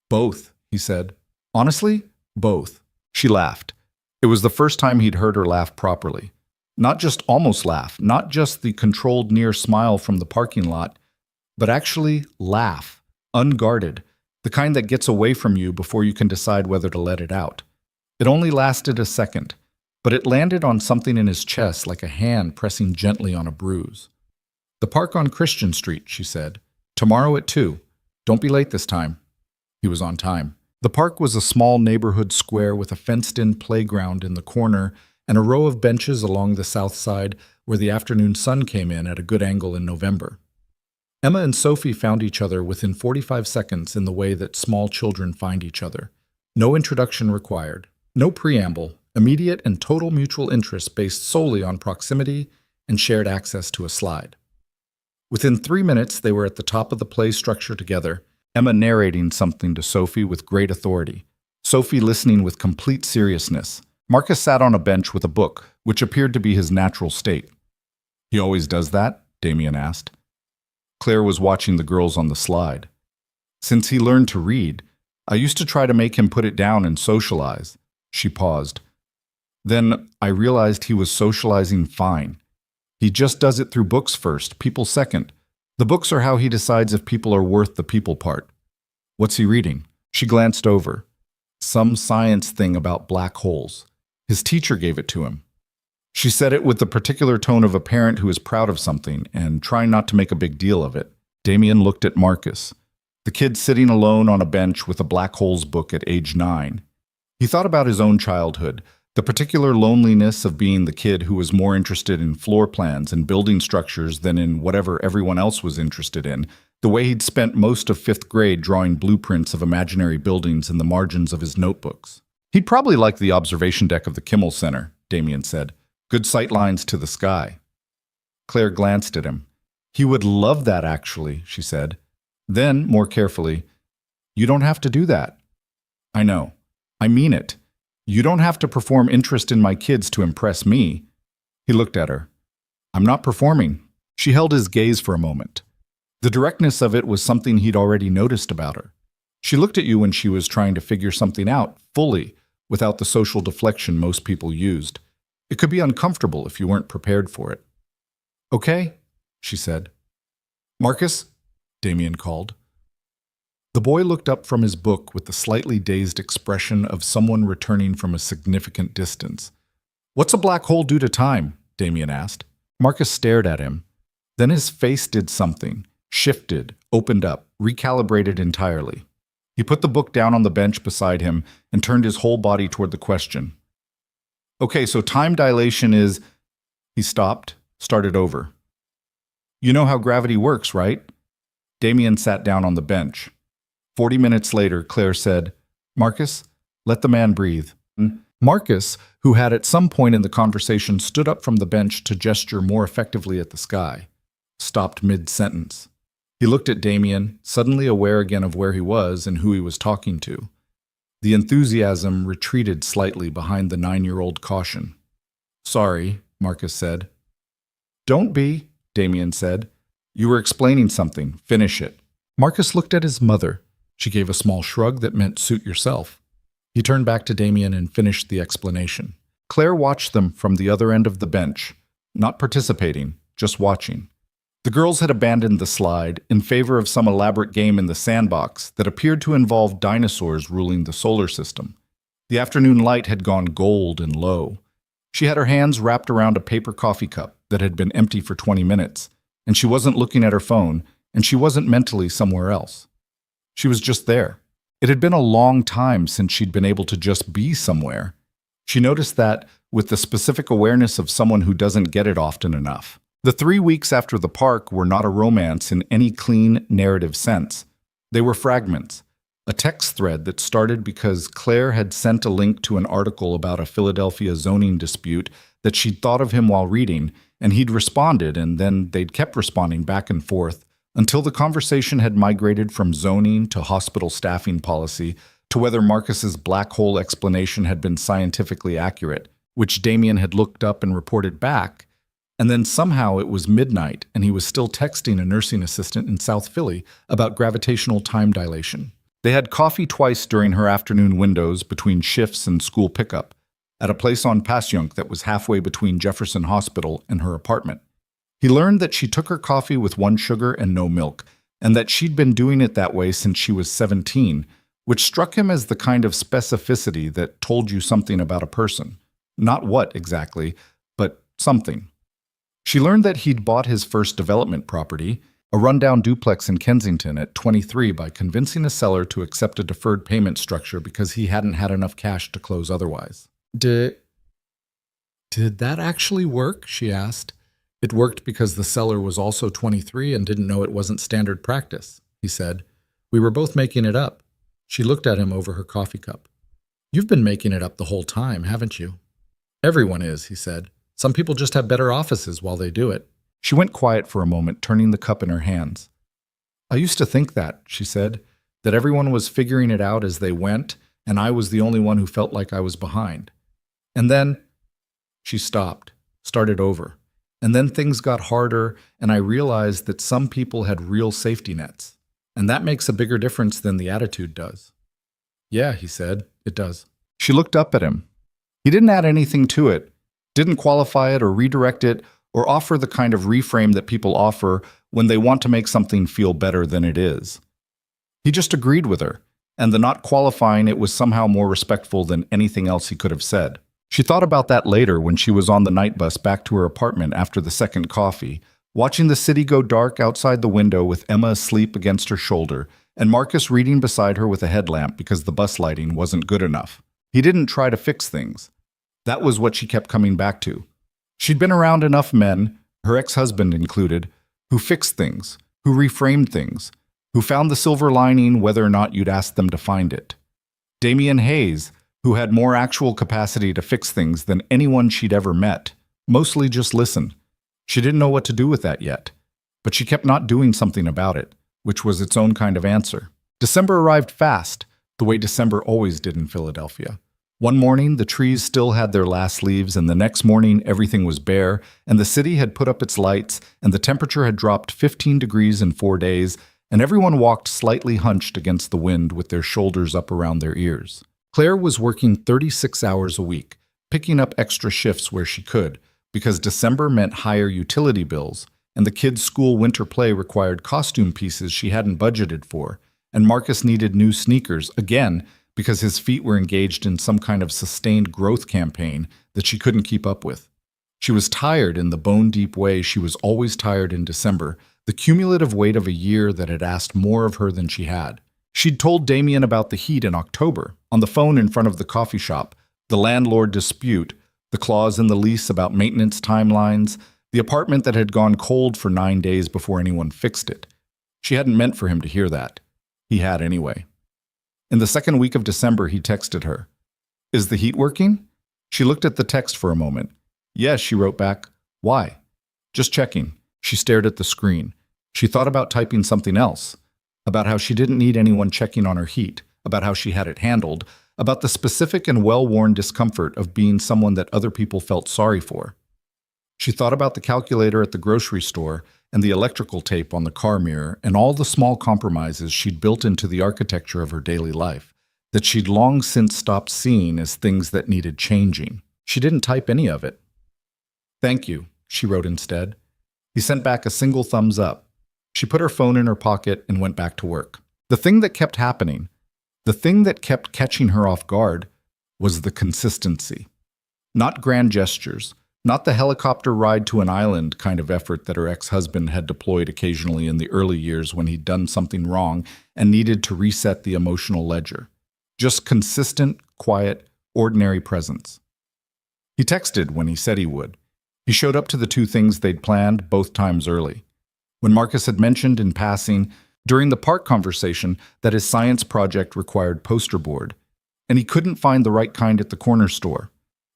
Speaker 1: "Both," he said. "Honestly, both." She laughed. It was the first time he'd heard her laugh properly. Not just almost laugh, not just the controlled near smile from the parking lot, but actually laugh, unguarded, the kind that gets away from you before you can decide whether to let it out. It only lasted a second, but it landed on something in his chest like a hand pressing gently on a bruise. "The park on Christian Street," she said. "Tomorrow at 2. Don't be late this time." He was on time. The park was a small neighborhood square with a fenced-in playground in the corner and a row of benches along the south side where the afternoon sun came in at a good angle in November. Emma and Sophie found each other within 45 seconds in the way that small children find each other. No introduction required, no preamble, immediate and total mutual interest based solely on proximity and shared access to a slide. Within 3 minutes, they were at the top of the play structure together, Emma narrating something to Sophie with great authority, Sophie listening with complete seriousness. Marcus sat on a bench with a book, which appeared to be his natural state. "He always does that?" Damien asked. Claire was watching the girls on the slide. "Since he learned to read, I used to try to make him put it down and socialize." She paused. "Then I realized he was socializing fine. He just does it through books first, people second. The books are how he decides if people are worth the people part. What's he reading? She glanced over. Some science thing about black holes. His teacher gave it to him. She said it with the particular tone of a parent who is proud of something and trying not to make a big deal of it. Damien looked at Marcus, the kid sitting alone on a bench with a black holes book at age 9. He thought about his own childhood, the particular loneliness of being the kid who was more interested in floor plans and building structures than in whatever everyone else was interested in, the way he'd spent most of 5th grade drawing blueprints of imaginary buildings in the margins of his notebooks. He'd probably like the observation deck of the Kimmel Center, Damien said. Good sight lines to the sky. Claire glanced at him. He would love that, actually, she said. Then, more carefully, you don't have to do that. I know. I mean it. You don't have to perform interest in my kids to impress me. He looked at her. I'm not performing. She held his gaze for a moment. The directness of it was something he'd already noticed about her. She looked at you when she was trying to figure something out, fully, without the social deflection most people used. It could be uncomfortable if you weren't prepared for it. Okay, she said. Marcus, Damien called. The boy looked up from his book with the slightly dazed expression of someone returning from a significant distance. What's a black hole do to time? Damien asked. Marcus stared at him. Then his face did something, shifted, opened up, recalibrated entirely. He put the book down on the bench beside him and turned his whole body toward the question. Okay, so time dilation is... He stopped, started over. You know how gravity works, right? Damien sat down on the bench. 40 minutes later, Claire said, Marcus, let the man breathe. Marcus, who had at some point in the conversation stood up from the bench to gesture more effectively at the sky, stopped mid-sentence. He looked at Damien, suddenly aware again of where he was and who he was talking to. The enthusiasm retreated slightly behind the 9-year-old caution. Sorry, Marcus said. Don't be, Damien said. You were explaining something. Finish it. Marcus looked at his mother. She gave a small shrug that meant suit yourself. He turned back to Damien and finished the explanation. Claire watched them from the other end of the bench, not participating, just watching. The girls had abandoned the slide in favor of some elaborate game in the sandbox that appeared to involve dinosaurs ruling the solar system. The afternoon light had gone gold and low. She had her hands wrapped around a paper coffee cup that had been empty for 20 minutes, and she wasn't looking at her phone, and she wasn't mentally somewhere else. She was just there. It had been a long time since she'd been able to just be somewhere. She noticed that with the specific awareness of someone who doesn't get it often enough. The 3 weeks after the park were not a romance in any clean narrative sense. They were fragments. A text thread that started because Claire had sent a link to an article about a Philadelphia zoning dispute that she'd thought of him while reading, and he'd responded, and then they'd kept responding back and forth until the conversation had migrated from zoning to hospital staffing policy to whether Marcus's black hole explanation had been scientifically accurate, which Damien had looked up and reported back. And then somehow it was midnight and he was still texting a nursing assistant in South Philly about gravitational time dilation. They had coffee twice during her afternoon windows between shifts and school pickup, at a place on Passyunk that was halfway between Jefferson Hospital and her apartment. He learned that she took her coffee with 1 sugar and no milk, and that she'd been doing it that way since she was 17, which struck him as the kind of specificity that told you something about a person. Not what exactly, but something. She learned that he'd bought his first development property, a rundown duplex in Kensington, at 23 by convincing a seller to accept a deferred payment structure because he hadn't had enough cash to close otherwise. Did that actually work? She asked. It worked because the seller was also 23 and didn't know it wasn't standard practice, he said. We were both making it up. She looked at him over her coffee cup. You've been making it up the whole time, haven't you? Everyone is, he said. Some people just have better offices while they do it. She went quiet for a moment, turning the cup in her hands. I used to think that, she said, that everyone was figuring it out as they went, and I was the only one who felt like I was behind. And then she stopped, started over. And then things got harder, and I realized that some people had real safety nets. And that makes a bigger difference than the attitude does. Yeah, he said, it does. She looked up at him. He didn't add anything to it, didn't qualify it or redirect it or offer the kind of reframe that people offer when they want to make something feel better than it is. He just agreed with her, and the not qualifying it was somehow more respectful than anything else he could have said. She thought about that later when she was on the night bus back to her apartment after the second coffee, watching the city go dark outside the window with Emma asleep against her shoulder and Marcus reading beside her with a headlamp because the bus lighting wasn't good enough. He didn't try to fix things. That was what she kept coming back to. She'd been around enough men, her ex-husband included, who fixed things, who reframed things, who found the silver lining whether or not you'd ask them to find it. Damian Hayes, who had more actual capacity to fix things than anyone she'd ever met, mostly just listen. She didn't know what to do with that yet, but she kept not doing something about it, which was its own kind of answer. December arrived fast, the way December always did in Philadelphia. One morning, the trees still had their last leaves, and the next morning, everything was bare, and the city had put up its lights, and the temperature had dropped 15 degrees in 4 days, and everyone walked slightly hunched against the wind with their shoulders up around their ears. Claire was working 36 hours a week, picking up extra shifts where she could, because December meant higher utility bills, and the kids' school winter play required costume pieces she hadn't budgeted for, and Marcus needed new sneakers, again, because his feet were engaged in some kind of sustained growth campaign that she couldn't keep up with. She was tired in the bone-deep way she was always tired in December, the cumulative weight of a year that had asked more of her than she had. She'd told Damien about the heat in October, on the phone in front of the coffee shop, the landlord dispute, the clause in the lease about maintenance timelines, the apartment that had gone cold for 9 days before anyone fixed it. She hadn't meant for him to hear that. He had anyway. In the second week of December, he texted her. "Is the heat working?" She looked at the text for a moment. "Yes," she wrote back. "Why?" "Just checking." She stared at the screen. She thought about typing something else, about how she didn't need anyone checking on her heat, about how she had it handled, about the specific and well-worn discomfort of being someone that other people felt sorry for. She thought about the calculator at the grocery store and the electrical tape on the car mirror and all the small compromises she'd built into the architecture of her daily life that she'd long since stopped seeing as things that needed changing. She didn't type any of it. "Thank you," she wrote instead. He sent back a single thumbs up. She put her phone in her pocket and went back to work. The thing that kept happening, the thing that kept catching her off guard, was the consistency. Not grand gestures, not the helicopter ride to an island kind of effort that her ex-husband had deployed occasionally in the early years when he'd done something wrong and needed to reset the emotional ledger. Just consistent, quiet, ordinary presence. He texted when he said he would. He showed up to the 2 things they'd planned, both times early. When Marcus had mentioned in passing, during the park conversation, that his science project required poster board, and he couldn't find the right kind at the corner store.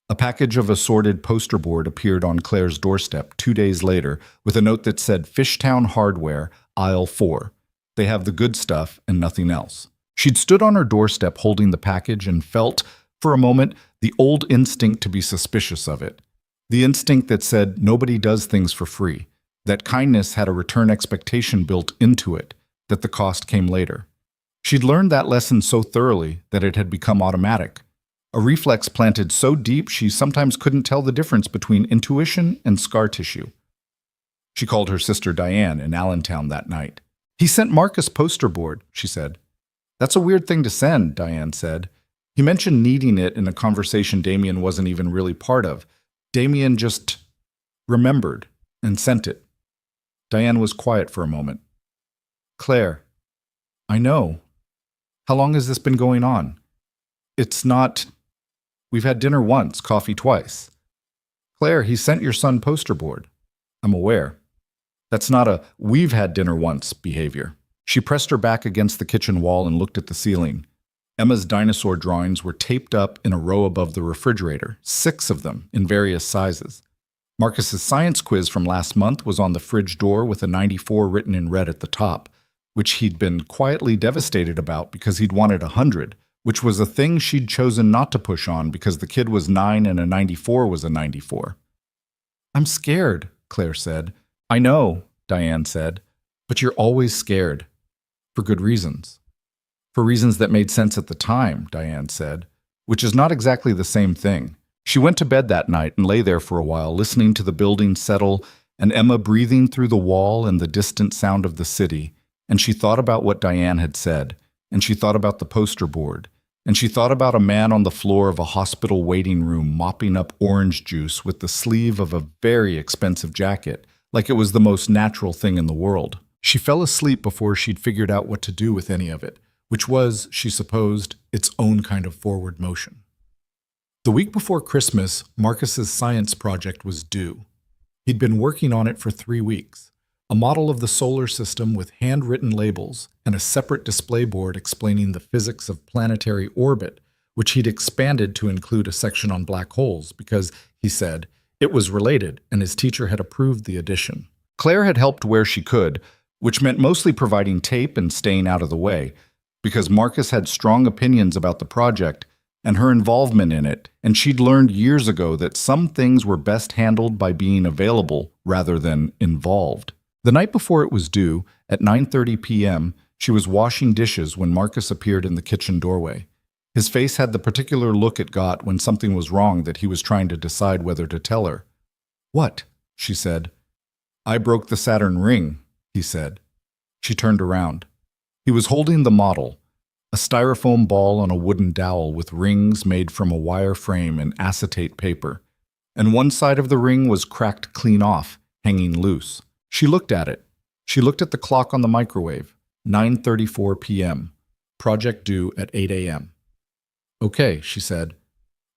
Speaker 1: A package of assorted poster board appeared on Claire's doorstep 2 days later with a note that said Fishtown Hardware, Aisle 4. They have the good stuff and nothing else. She'd stood on her doorstep holding the package and felt, for a moment, the old instinct to be suspicious of it. The instinct that said nobody does things for free, that kindness had a return expectation built into it, that the cost came later. She'd learned that lesson so thoroughly that it had become automatic. A reflex planted so deep she sometimes couldn't tell the difference between intuition and scar tissue. She called her sister Diane in Allentown that night. "He sent Marcus poster board," she said. "That's a weird thing to send," Diane said. "He mentioned needing it in a conversation Damien wasn't even really part of. Damien just remembered and sent it." Diane was quiet for a moment. "Claire, I know. How long has this been going on? It's not... We've had dinner once, coffee twice. Claire, he sent your son poster board. I'm aware. That's not a we've had dinner once behavior." She pressed her back against the kitchen wall and looked at the ceiling. Emma's dinosaur drawings were taped up in a row above the refrigerator, 6 of them in various sizes. Marcus's science quiz from last month was on the fridge door with a 94 written in red at the top, which he'd been quietly devastated about because he'd wanted 100, which was a thing she'd chosen not to push on because the kid was 9 and a 94 was a 94. "I'm scared," Claire said. "I know," Diane said, "but you're always scared. For good reasons." "For reasons that made sense at the time," Diane said, which is not exactly the same thing. She went to bed that night and lay there for a while, listening to the building settle and Emma breathing through the wall and the distant sound of the city. And she thought about what Diane had said, and she thought about the poster board, and she thought about a man on the floor of a hospital waiting room mopping up orange juice with the sleeve of a very expensive jacket, like it was the most natural thing in the world. She fell asleep before she'd figured out what to do with any of it, which was, she supposed, its own kind of forward motion. The week before Christmas, Marcus's science project was due. He'd been working on it for 3 weeks. A model of the solar system with handwritten labels and a separate display board explaining the physics of planetary orbit, which he'd expanded to include a section on black holes because, he said, it was related and his teacher had approved the addition. Claire had helped where she could, which meant mostly providing tape and staying out of the way, because Marcus had strong opinions about the project and her involvement in it, and she'd learned years ago that some things were best handled by being available rather than involved. The night before it was due, at 9:30 p.m., she was washing dishes when Marcus appeared in the kitchen doorway. His face had the particular look it got when something was wrong that he was trying to decide whether to tell her. "What?" she said. "I broke the Saturn ring," he said. She turned around. He was holding the model, a styrofoam ball on a wooden dowel with rings made from a wire frame and acetate paper, and one side of the ring was cracked clean off, hanging loose. She looked at it. She looked at the clock on the microwave, 9:34 p.m., project due at 8 a.m. "Okay," she said.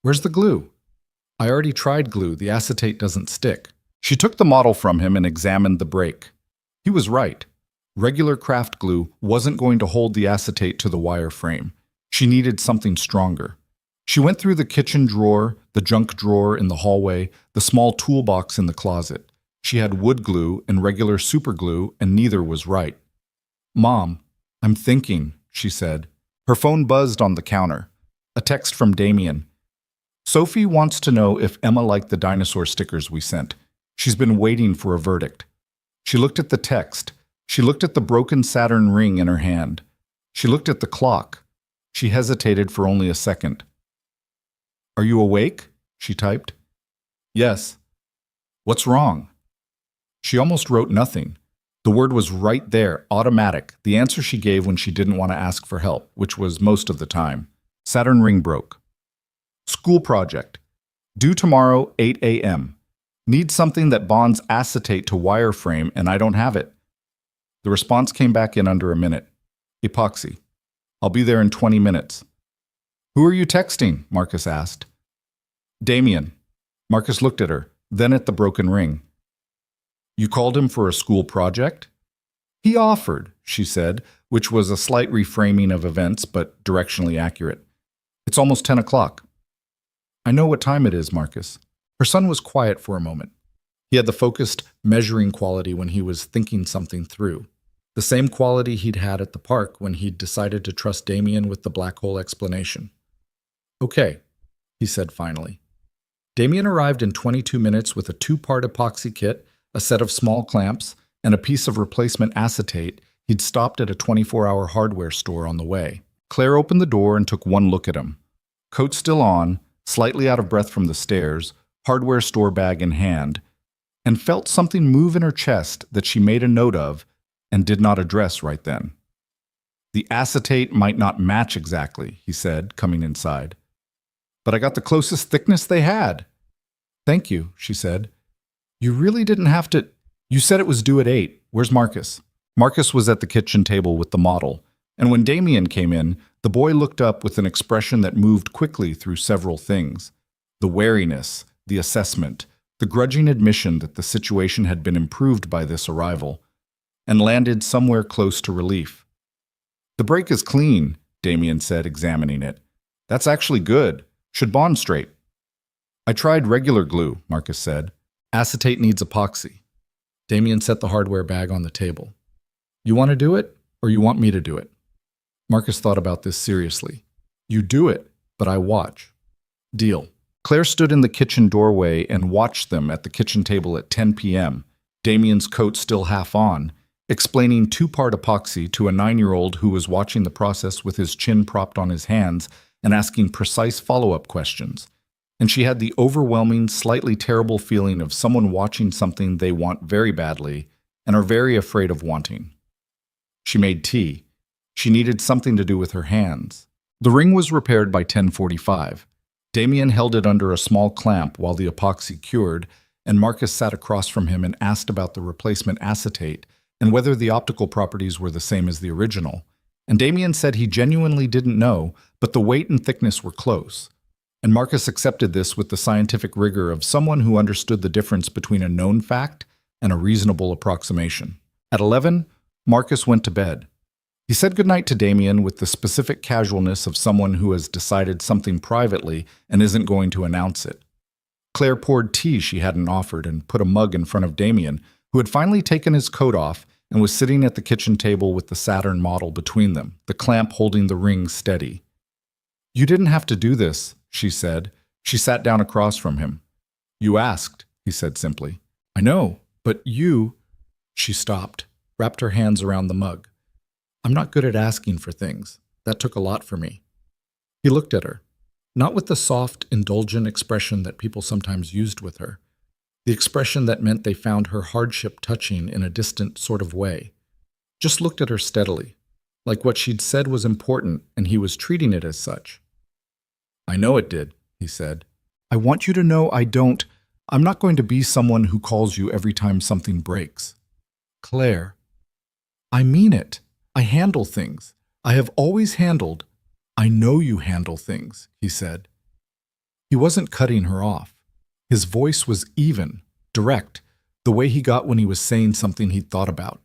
Speaker 1: "Where's the glue?" "I already tried glue. The acetate doesn't stick." She took the model from him and examined the break. He was right. Regular craft glue wasn't going to hold the acetate to the wire frame. She needed something stronger. She went through the kitchen drawer, the junk drawer in the hallway, the small toolbox in the closet. She had wood glue and regular super glue, and neither was right. "Mom, I'm thinking," she said. Her phone buzzed on the counter. A text from Damien. "Sophie wants to know if Emma liked the dinosaur stickers we sent. She's been waiting for a verdict." She looked at the text. She looked at the broken Saturn ring in her hand. She looked at the clock. She hesitated for only a second. "Are you awake?" she typed. "Yes." "What's wrong?" She almost wrote nothing. The word was right there, automatic, the answer she gave when she didn't want to ask for help, which was most of the time. Saturn ring broke. School project. Due tomorrow, 8 a.m. Need something that bonds acetate to wireframe, and I don't have it. The response came back in under a minute. Epoxy. I'll be there in 20 minutes. "Who are you texting?" Marcus asked. "Damien." Marcus looked at her, then at the broken ring. "You called him for a school project?" "He offered," she said, which was a slight reframing of events, but directionally accurate. "It's almost 10 o'clock. "I know what time it is, Marcus." Her son was quiet for a moment. He had the focused, measuring quality when he was thinking something through. The same quality he'd had at the park when he'd decided to trust Damien with the black hole explanation. "Okay," he said finally. Damien arrived in 22 minutes with a 2-part epoxy kit, a set of small clamps, and a piece of replacement acetate. He'd stopped at a 24-hour hardware store on the way. Claire opened the door and took one look at him. Coat still on, slightly out of breath from the stairs, hardware store bag in hand, and felt something move in her chest that she made a note of and did not address right then. "The acetate might not match exactly," he said, coming inside. "But I got the closest thickness they had." "Thank you," she said. "You really didn't have to—" "You said it was due at 8. Where's Marcus?" Marcus was at the kitchen table with the model, and when Damien came in, the boy looked up with an expression that moved quickly through several things. The wariness, the assessment, the grudging admission that the situation had been improved by this arrival, and landed somewhere close to relief. "The break is clean," Damien said, examining it. "That's actually good. Should bond straight." "I tried regular glue," Marcus said. "Acetate needs epoxy." Damien set the hardware bag on the table. "You want to do it, or you want me to do it?" Marcus thought about this seriously. "You do it, but I watch." "Deal." Claire stood in the kitchen doorway and watched them at the kitchen table at 10 p.m., Damien's coat still half on, explaining 2-part epoxy to a 9-year-old who was watching the process with his chin propped on his hands and asking precise follow-up questions. and she had the overwhelming, slightly terrible feeling of someone watching something they want very badly and are very afraid of wanting. She made tea. She needed something to do with her hands. The ring was repaired by 10:45. Damien held it under a small clamp while the epoxy cured, and Marcus sat across from him and asked about the replacement acetate and whether the optical properties were the same as the original. And Damien said he genuinely didn't know, but the weight and thickness were close. And Marcus accepted this with the scientific rigor of someone who understood the difference between a known fact and a reasonable approximation. At 11, Marcus went to bed. He said goodnight to Damien with the specific casualness of someone who has decided something privately and isn't going to announce it. Claire poured tea she hadn't offered and put a mug in front of Damien, who had finally taken his coat off and was sitting at the kitchen table with the Saturn model between them, the clamp holding the ring steady. "You didn't have to do this," she said. She sat down across from him. "You asked," he said simply. "I know, but you—" She stopped, wrapped her hands around the mug. "I'm not good at asking for things. That took a lot for me." He looked at her, not with the soft, indulgent expression that people sometimes used with her, the expression that meant they found her hardship touching in a distant sort of way. Just looked at her steadily, like what she'd said was important and he was treating it as such. "I know it did," he said. "I want you to know I'm not going to be someone who calls you every time something breaks." "Claire, I mean it. I handle things. I have always handled. I know you handle things," he said. He wasn't cutting her off. His voice was even, direct, the way he got when he was saying something he'd thought about.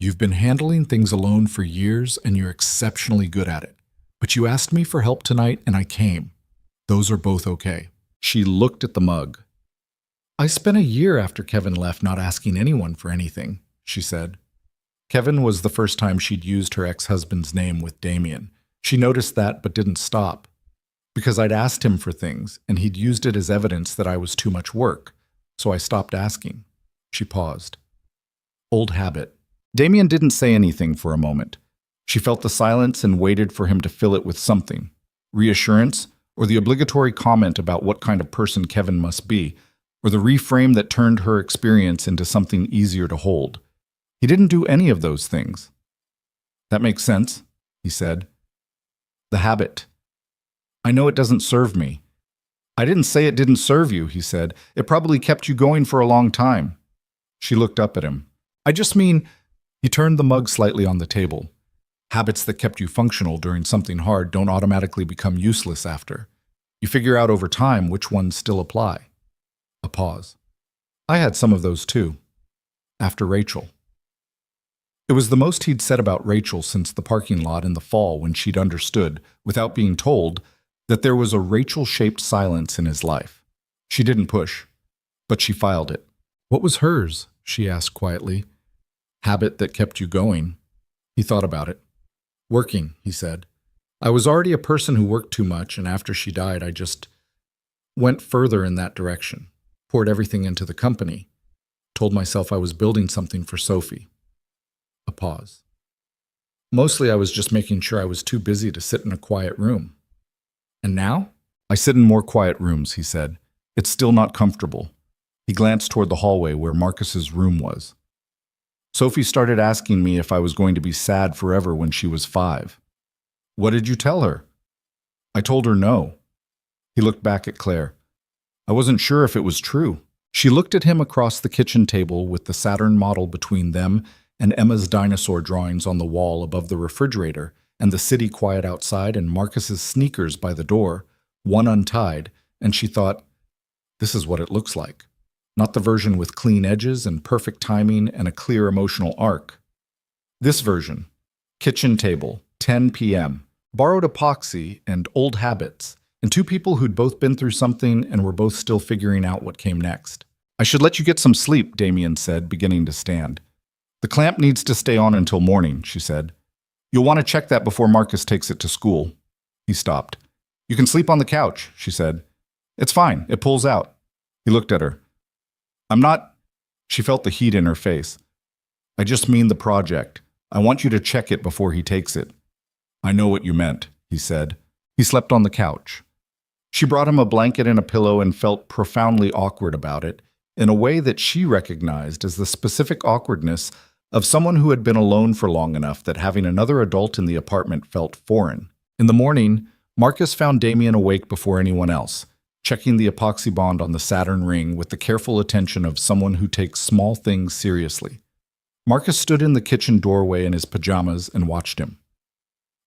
Speaker 1: "You've been handling things alone for years and you're exceptionally good at it. But you asked me for help tonight and I came. Those are both okay." She looked at the mug. "I spent a year after Kevin left not asking anyone for anything," she said. Kevin was the first time she'd used her ex-husband's name with Damien. She noticed that but didn't stop. "Because I'd asked him for things, and he'd used it as evidence that I was too much work. So I stopped asking." She paused. Old habit. Damien didn't say anything for a moment. She felt the silence and waited for him to fill it with something. Reassurance, or the obligatory comment about what kind of person Kevin must be, or the reframe that turned her experience into something easier to hold. He didn't do any of those things. "That makes sense," he said. "The habit. I know it doesn't serve me." "I didn't say it didn't serve you," he said. "It probably kept you going for a long time." She looked up at him. "I just mean—" He turned the mug slightly on the table. "Habits that kept you functional during something hard don't automatically become useless after. You figure out over time which ones still apply." A pause. "I had some of those too. After Rachel." It was the most he'd said about Rachel since the parking lot in the fall when she'd understood, without being told, that there was a Rachel-shaped silence in his life. She didn't push, but she filed it. "What was hers?" she asked quietly. "Habit that kept you going." He thought about it. "Working," he said. "I was already a person who worked too much, and after she died, I just went further in that direction, poured everything into the company, told myself I was building something for Sophie." A pause. "Mostly I was just making sure I was too busy to sit in a quiet room. And now? I sit in more quiet rooms," he said. "It's still not comfortable." He glanced toward the hallway where Marcus's room was. "Sophie started asking me if I was going to be sad forever when she was 5. "What did you tell her?" "I told her no." He looked back at Claire. "I wasn't sure if it was true." She looked at him across the kitchen table with the Saturn model between them and Emma's dinosaur drawings on the wall above the refrigerator, and the city quiet outside and Marcus's sneakers by the door, one untied, and she thought, this is what it looks like. Not the version with clean edges and perfect timing and a clear emotional arc. This version, kitchen table, 10 p.m., borrowed epoxy and old habits, and 2 people who'd both been through something and were both still figuring out what came next. "I should let you get some sleep," Damien said, beginning to stand. "The clamp needs to stay on until morning," she said. "You'll want to check that before Marcus takes it to school." He stopped. "You can sleep on the couch," she said. "It's fine. It pulls out." He looked at her. "I'm not—" She felt the heat in her face. "I just mean the project. I want you to check it before he takes it." "I know what you meant," he said. He slept on the couch. She brought him a blanket and a pillow and felt profoundly awkward about it, in a way that she recognized as the specific awkwardness of someone who had been alone for long enough that having another adult in the apartment felt foreign. In the morning, Marcus found Damien awake before anyone else, checking the epoxy bond on the Saturn ring with the careful attention of someone who takes small things seriously. Marcus stood in the kitchen doorway in his pajamas and watched him.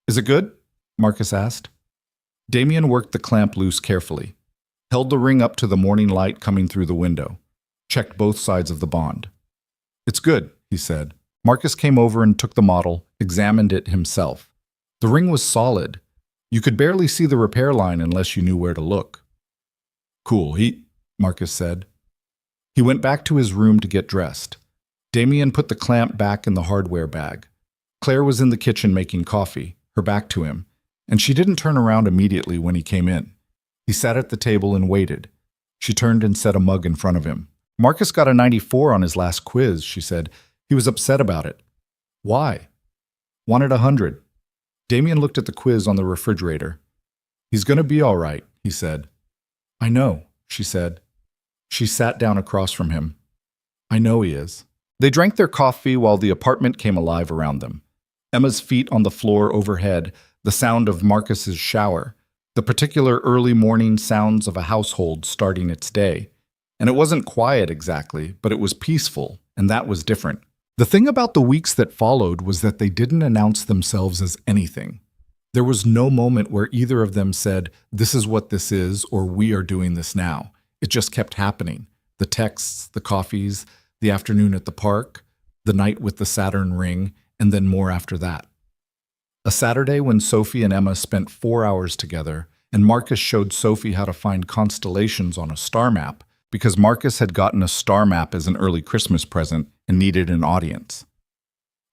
Speaker 1: "Is it good?" Marcus asked. Damien worked the clamp loose carefully, held the ring up to the morning light coming through the window, checked both sides of the bond. "It's good," he said. Marcus came over and took the model, examined it himself. The ring was solid. You could barely see the repair line unless you knew where to look. "Cool, Marcus said. He went back to his room to get dressed. Damien put the clamp back in the hardware bag. Claire was in the kitchen making coffee, her back to him, and she didn't turn around immediately when he came in. He sat at the table and waited. She turned and set a mug in front of him. "Marcus got a 94 on his last quiz," she said. "He was upset about it." "Why?" "Wanted 100. Damien looked at the quiz on the refrigerator. "He's going to be all right," he said. "I know," she said. She sat down across from him. "I know he is." They drank their coffee while the apartment came alive around them. Emma's feet on the floor overhead, the sound of Marcus's shower, the particular early morning sounds of a household starting its day. And it wasn't quiet exactly, but it was peaceful, and that was different. The thing about the weeks that followed was that they didn't announce themselves as anything. There was no moment where either of them said, "This is what this is," or "We are doing this now." It just kept happening. The texts, the coffees, the afternoon at the park, the night with the Saturn ring, and then more after that. A Saturday when Sophie and Emma spent 4 hours together, and Marcus showed Sophie how to find constellations on a star map, because Marcus had gotten a star map as an early Christmas present and needed an audience.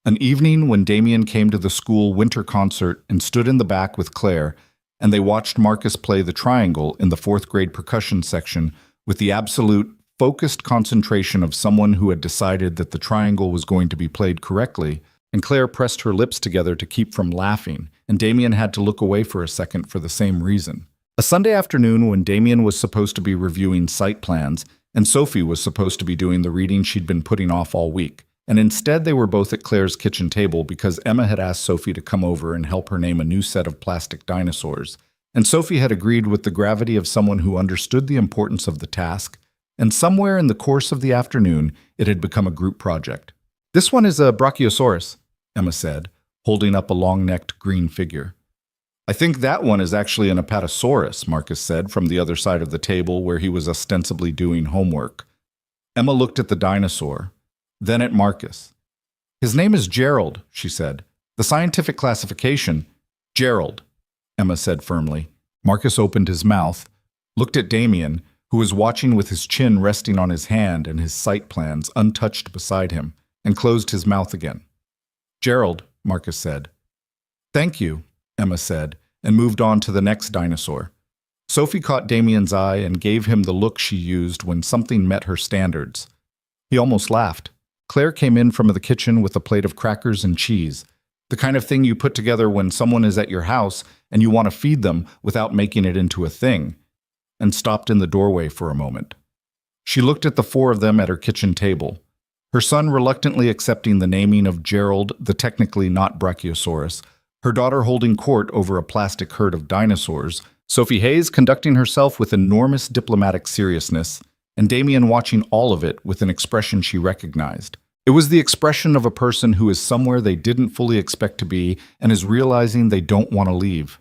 Speaker 1: An evening when Damien came to the school winter concert and stood in the back with Claire, and they watched Marcus play the triangle in the 4th grade percussion section with the absolute, focused concentration of someone who had decided that the triangle was going to be played correctly, and Claire pressed her lips together to keep from laughing, and Damien had to look away for a second for the same reason. A Sunday afternoon when Damien was supposed to be reviewing site plans, and Sophie was supposed to be doing the reading she'd been putting off all week. And instead they were both at Claire's kitchen table because Emma had asked Sophie to come over and help her name a new set of plastic dinosaurs. And Sophie had agreed with the gravity of someone who understood the importance of the task, and somewhere in the course of the afternoon it had become a group project. "This one is a Brachiosaurus," Emma said, holding up a long-necked green figure. "I think that one is actually an Apatosaurus," Marcus said from the other side of the table where he was ostensibly doing homework. Emma looked at the dinosaur, then at Marcus. "His name is Gerald," she said. "The scientific classification—" "Gerald," Emma said firmly. Marcus opened his mouth, looked at Damien, who was watching with his chin resting on his hand and his site plans untouched beside him, and closed his mouth again. "Gerald," Marcus said. "Thank you," Emma said, and moved on to the next dinosaur. Sophie caught Damien's eye and gave him the look she used when something met her standards. He almost laughed. Claire came in from the kitchen with a plate of crackers and cheese, the kind of thing you put together when someone is at your house and you want to feed them without making it into a thing, and stopped in the doorway for a moment. She looked at the 4 of them at her kitchen table, her son reluctantly accepting the naming of Gerald, the technically not Brachiosaurus, her daughter holding court over a plastic herd of dinosaurs, Sophie Hayes conducting herself with enormous diplomatic seriousness, and Damien watching all of it with an expression she recognized. It was the expression of a person who is somewhere they didn't fully expect to be and is realizing they don't want to leave.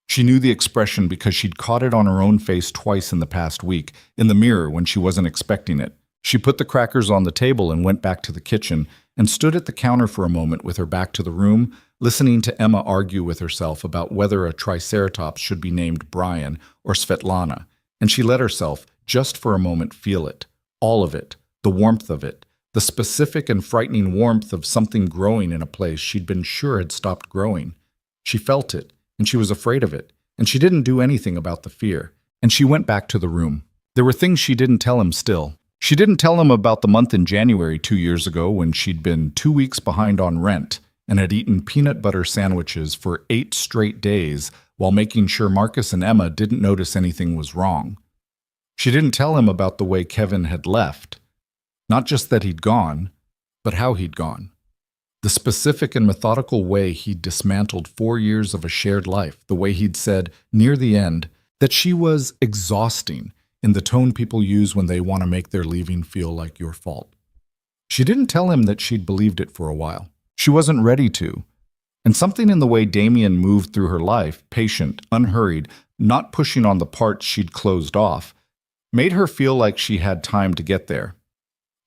Speaker 1: She knew the expression because she'd caught it on her own face twice in the past week, in the mirror when she wasn't expecting it. She put the crackers on the table and went back to the kitchen and stood at the counter for a moment with her back to the room, listening to Emma argue with herself about whether a triceratops should be named Brian or Svetlana, and she let herself, just for a moment, feel it, all of it, the warmth of it, the specific and frightening warmth of something growing in a place she'd been sure had stopped growing. She felt it, and she was afraid of it, and she didn't do anything about the fear, and she went back to the room. There were things she didn't tell him still. She didn't tell him about the month in January 2 years ago when she'd been 2 weeks behind on rent and had eaten peanut butter sandwiches for 8 straight days while making sure Marcus and Emma didn't notice anything was wrong. She didn't tell him about the way Kevin had left. Not just that he'd gone, but how he'd gone. The specific and methodical way he'd dismantled 4 years of a shared life, the way he'd said, near the end, that she was exhausting in the tone people use when they want to make their leaving feel like your fault. She didn't tell him that she'd believed it for a while. She wasn't ready to. And something in the way Damien moved through her life, patient, unhurried, not pushing on the parts she'd closed off, made her feel like she had time to get there.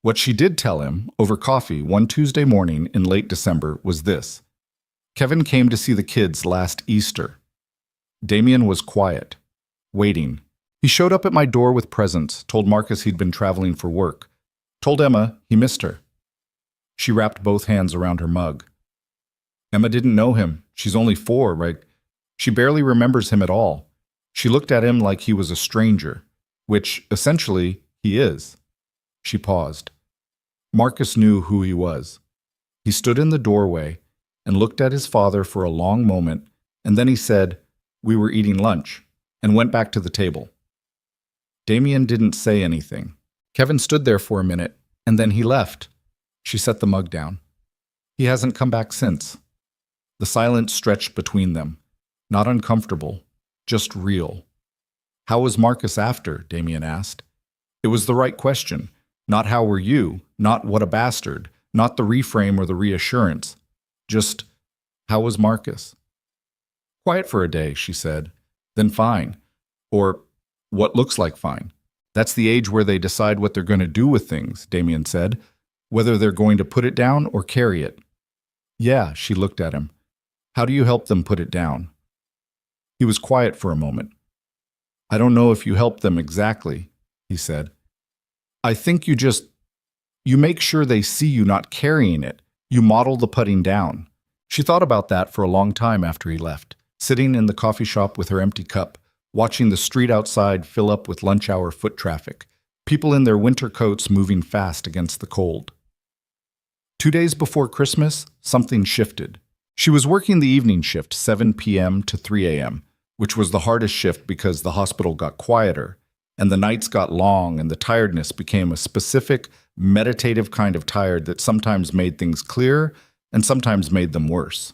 Speaker 1: What she did tell him, over coffee one Tuesday morning in late December, was this. Kevin came to see the kids last Easter. Damien was quiet, waiting. He showed up at my door with presents, told Marcus he'd been traveling for work, told Emma he missed her. She wrapped both hands around her mug. Emma didn't know him. She's only 4, right? She barely remembers him at all. She looked at him like he was a stranger, which, essentially, he is. She paused. Marcus knew who he was. He stood in the doorway and looked at his father for a long moment, and then he said, "We were eating lunch," and went back to the table. Damien didn't say anything. Kevin stood there for a minute, and then he left. She set the mug down. He hasn't come back since. The silence stretched between them. Not uncomfortable, just real. How was Marcus after? Damien asked. It was the right question. Not how were you, not what a bastard, not the reframe or the reassurance. Just, how was Marcus? Quiet for a day, she said. Then fine. Or, what looks like fine. That's the age where they decide what they're going to do with things, Damien said. Whether they're going to put it down or carry it. Yeah, she looked at him. How do you help them put it down? He was quiet for a moment. I don't know if you help them exactly, he said. I think you make sure they see you not carrying it. You model the putting down. She thought about that for a long time after he left, sitting in the coffee shop with her empty cup, watching the street outside fill up with lunch hour foot traffic, people in their winter coats moving fast against the cold. 2 days before Christmas, something shifted. She was working the evening shift, 7 p.m. to 3 a.m., which was the hardest shift because the hospital got quieter, and the nights got long, and the tiredness became a specific, meditative kind of tired that sometimes made things clear and sometimes made them worse.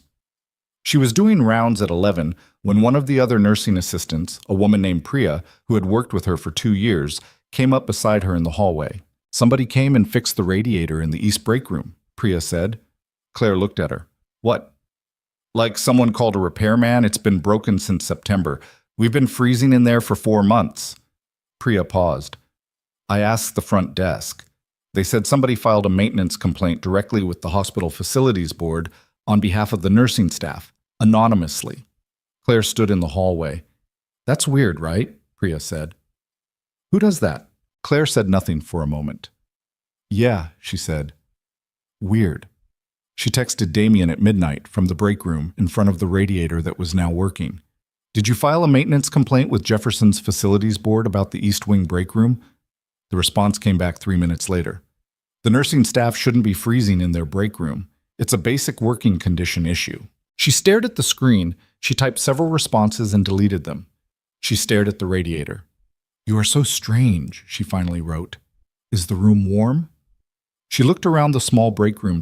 Speaker 1: She was doing rounds at 11 when one of the other nursing assistants, a woman named Priya, who had worked with her for 2 years, came up beside her in the hallway. Somebody came and fixed the radiator in the east break room, Priya said. Claire looked at her. What? Like someone called a repairman? It's been broken since September. We've been freezing in there for 4 months. Priya paused. I asked the front desk. They said somebody filed a maintenance complaint directly with the hospital facilities board on behalf of the nursing staff, anonymously. Claire stood in the hallway. That's weird, right? Priya said. Who does that? Claire said nothing for a moment. Yeah, she said. Weird. She texted Damien at midnight from the break room in front of the radiator that was now working. Did you file a maintenance complaint with Jefferson's facilities board about the East Wing break room? The response came back 3 minutes later. The nursing staff shouldn't be freezing in their break room. It's a basic working condition issue. She stared at the screen. She typed several responses and deleted them. She stared at the radiator. You are so strange, she finally wrote. Is the room warm? She looked around the small break room,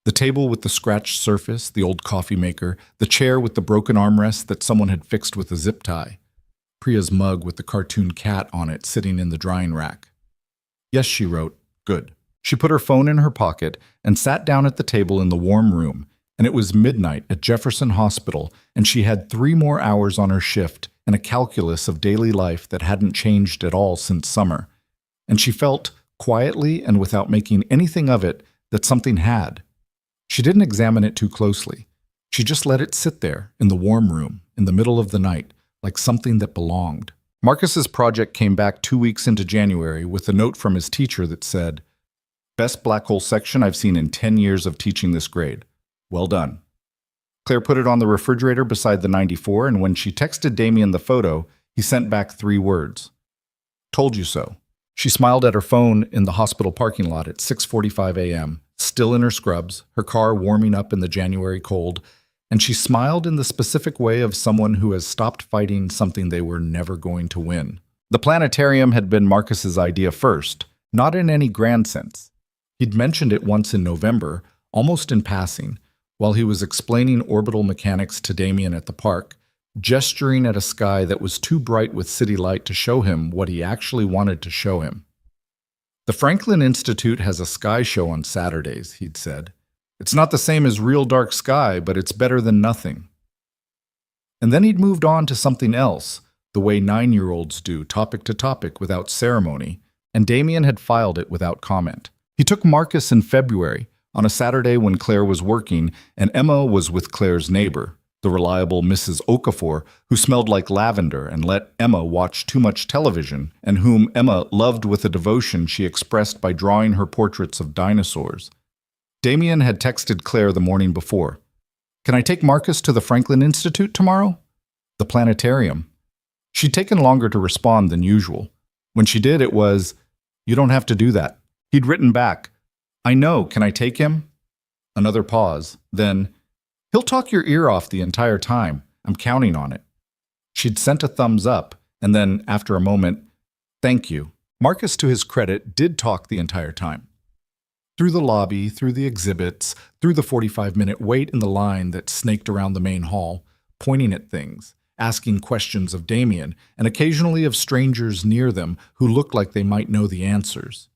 Speaker 1: the table with the scratched surface, the old coffee maker, the chair with the broken armrest that someone had fixed with a zip tie, Priya's mug with the cartoon cat on it sitting in the drying rack. Yes, she wrote. Good. She put her phone in her pocket and sat down at the table in the warm room, and it was midnight at Jefferson Hospital, and she had 3 more hours on her shift and a calculus of daily life that hadn't changed at all since summer. And she felt, quietly and without making anything of it, that something had. She didn't examine it too closely. She just let it sit there in the warm room in the middle of the night, like something that belonged. Marcus's project came back 2 weeks into January with a note from his teacher that said, Best black hole section I've seen in 10 years of teaching this grade. Well done. Claire put it on the refrigerator beside the 94, and when she texted Damien the photo, he sent back 3 words. Told you so. She smiled at her phone in the hospital parking lot at 6:45 a.m., still in her scrubs, her car warming up in the January cold, and she smiled in the specific way of someone who has stopped fighting something they were never going to win. The planetarium had been Marcus's idea first, not in any grand sense. He'd mentioned it once in November, almost in passing, while he was explaining orbital mechanics to Damien at the park, gesturing at a sky that was too bright with city light to show him what he actually wanted to show him. The Franklin Institute has a sky show on Saturdays, he'd said. It's not the same as real dark sky, but it's better than nothing. And then he'd moved on to something else, the way 9-year-olds do, topic to topic, without ceremony, and Damien had filed it without comment. He took Marcus in February, on a Saturday when Claire was working, and Emma was with Claire's neighbor, the reliable Mrs. Okafor, who smelled like lavender and let Emma watch too much television, and whom Emma loved with a devotion she expressed by drawing her portraits of dinosaurs. Damien had texted Claire the morning before. "Can I take Marcus to the Franklin Institute tomorrow?" "The planetarium." She'd taken longer to respond than usual. When she did, it was, "You don't have to do that." He'd written back, "I know, can I take him?" Another pause. Then, "He'll talk your ear off the entire time. I'm counting on it." She'd sent a thumbs up, and then, after a moment, "Thank you." Marcus, to his credit, did talk the entire time. Through the lobby, through the exhibits, through the 45-minute wait in the line that snaked around the main hall, pointing at things, asking questions of Damien, and occasionally of strangers near them who looked like they might know the answers.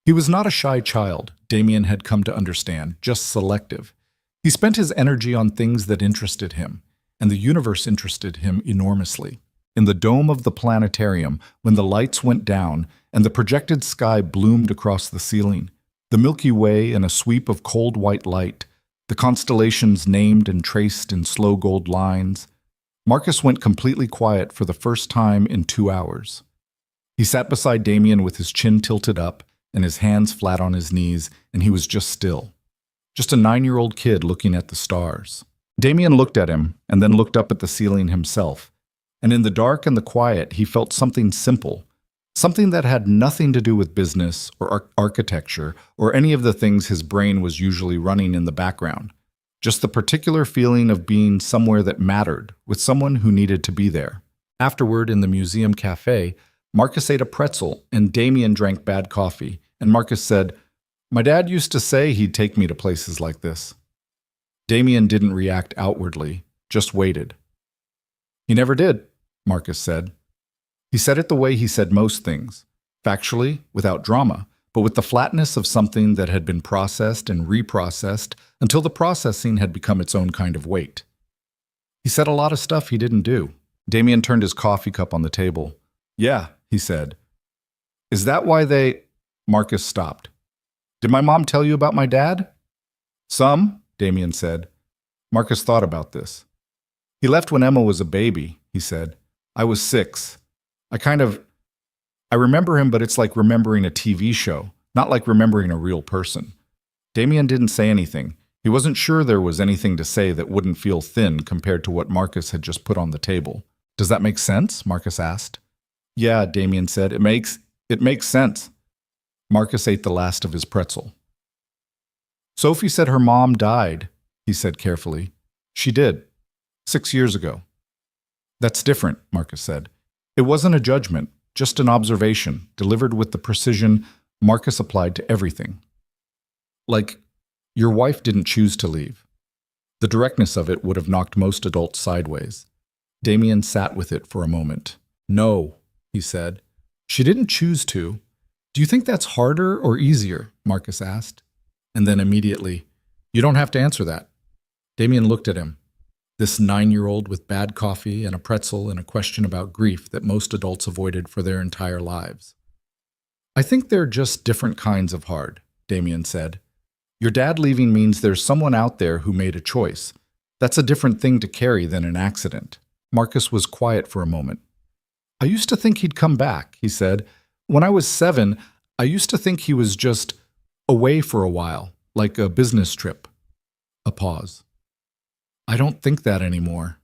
Speaker 1: He was not a shy child, Damien had come to understand, just selective. He spent his energy on things that interested him, and the universe interested him enormously. In the dome of the planetarium, when the lights went down and the projected sky bloomed across the ceiling, the Milky Way in a sweep of cold white light, the constellations named and traced in slow gold lines, Marcus went completely quiet for the first time in 2 hours. He sat beside Damien with his chin tilted up and his hands flat on his knees, and he was just still. Just a 9-year-old kid looking at the stars. Damien looked at him and then looked up at the ceiling himself, and in the dark and the quiet he felt something simple, something that had nothing to do with business or architecture or any of the things his brain was usually running in the background. Just the particular feeling of being somewhere that mattered, with someone who needed to be there. Afterward, in the museum cafe, Marcus ate a pretzel and Damien drank bad coffee, and Marcus said, "My dad used to say he'd take me to places like this." Damien didn't react outwardly, just waited. "He never did," Marcus said. He said it the way he said most things, factually, without drama, but with the flatness of something that had been processed and reprocessed until the processing had become its own kind of weight. He said a lot of stuff he didn't do. Damien turned his coffee cup on the table. "Yeah," he said. "Is that why they—" Marcus stopped. "Did my mom tell you about my dad?" "Some," Damien said. Marcus thought about this. "He left when Emma was a baby," he said. "I was 6. I remember him, but it's like remembering a TV show, not like remembering a real person." Damien didn't say anything. He wasn't sure there was anything to say that wouldn't feel thin compared to what Marcus had just put on the table. "Does that make sense?" Marcus asked. "Yeah," Damien said. It makes sense." Marcus ate the last of his pretzel. "Sophie said her mom died," he said carefully. "She did. 6 years ago." "That's different," Marcus said. It wasn't a judgment, just an observation, delivered with the precision Marcus applied to everything. Like, your wife didn't choose to leave. The directness of it would have knocked most adults sideways. Damien sat with it for a moment. "No," he said. "She didn't choose to." "Do you think that's harder or easier?" Marcus asked. And then immediately, "You don't have to answer that." Damien looked at him. This 9-year-old with bad coffee and a pretzel and a question about grief that most adults avoided for their entire lives. "I think they're just different kinds of hard," Damien said. "Your dad leaving means there's someone out there who made a choice. That's a different thing to carry than an accident." Marcus was quiet for a moment. "I used to think he'd come back," he said. "When I was 7, I used to think he was just away for a while, like a business trip." A pause. "I don't think that anymore."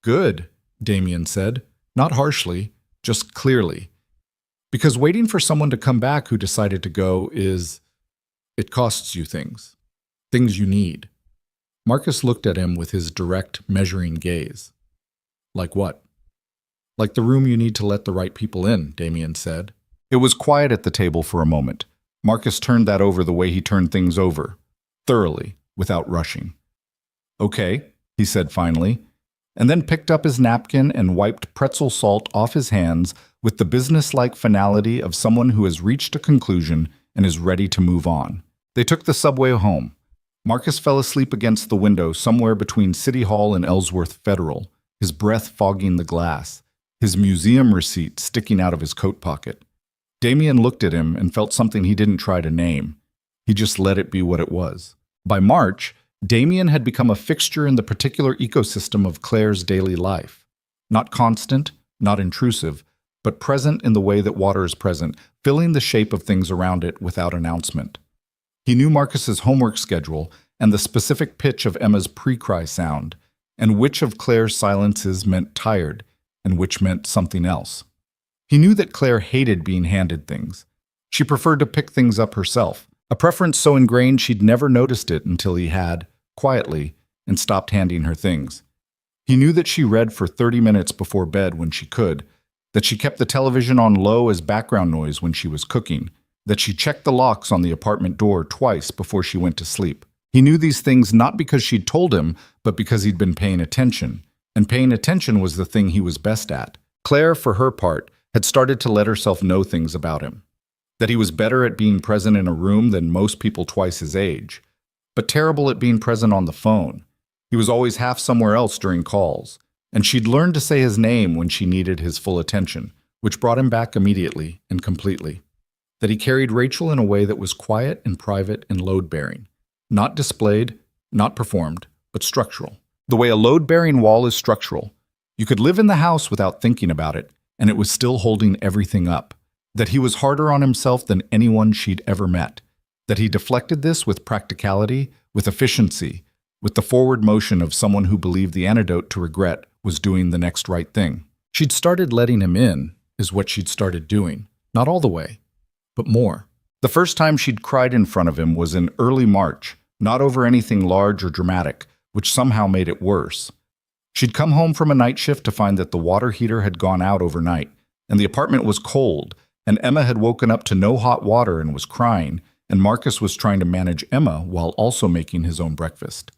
Speaker 1: "Good," Damien said, not harshly, just clearly. "Because waiting for someone to come back who decided to go it costs you things you need." Marcus looked at him with his direct, measuring gaze. Like what? Like the room you need to let the right people in, Damien said. It was quiet at the table for a moment. Marcus turned that over the way he turned things over, thoroughly, without rushing. Okay, he said finally, and then picked up his napkin and wiped pretzel salt off his hands with the businesslike finality of someone who has reached a conclusion and is ready to move on. They took the subway home. Marcus fell asleep against the window somewhere between City Hall and Ellsworth Federal, his breath fogging the glass, his museum receipt sticking out of his coat pocket. Damien looked at him and felt something he didn't try to name. He just let it be what it was. By March, Damien had become a fixture in the particular ecosystem of Claire's daily life. Not constant, not intrusive, but present in the way that water is present, filling the shape of things around it without announcement. He knew Marcus's homework schedule and the specific pitch of Emma's pre-cry sound, and which of Claire's silences meant tired and which meant something else. He knew that Claire hated being handed things. She preferred to pick things up herself, a preference so ingrained she'd never noticed it until he had, quietly, and stopped handing her things. He knew that she read for 30 minutes before bed when she could, that she kept the television on low as background noise when she was cooking, that she checked the locks on the apartment door twice before she went to sleep. He knew these things not because she'd told him, but because he'd been paying attention, and paying attention was the thing he was best at. Claire, for her part, had started to let herself know things about him. That he was better at being present in a room than most people twice his age, but terrible at being present on the phone. He was always half somewhere else during calls, and she'd learned to say his name when she needed his full attention, which brought him back immediately and completely. That he carried Rachel in a way that was quiet and private and load-bearing. Not displayed, not performed, but structural. The way a load-bearing wall is structural. You could live in the house without thinking about it, and it was still holding everything up. That he was harder on himself than anyone she'd ever met. That he deflected this with practicality, with efficiency, with the forward motion of someone who believed the antidote to regret was doing the next right thing. She'd started letting him in, is what she'd started doing. Not all the way, but more. The first time she'd cried in front of him was in early March, not over anything large or dramatic, which somehow made it worse. She'd come home from a night shift to find that the water heater had gone out overnight, and the apartment was cold, and Emma had woken up to no hot water and was crying, and Marcus was trying to manage Emma while also making his own breakfast.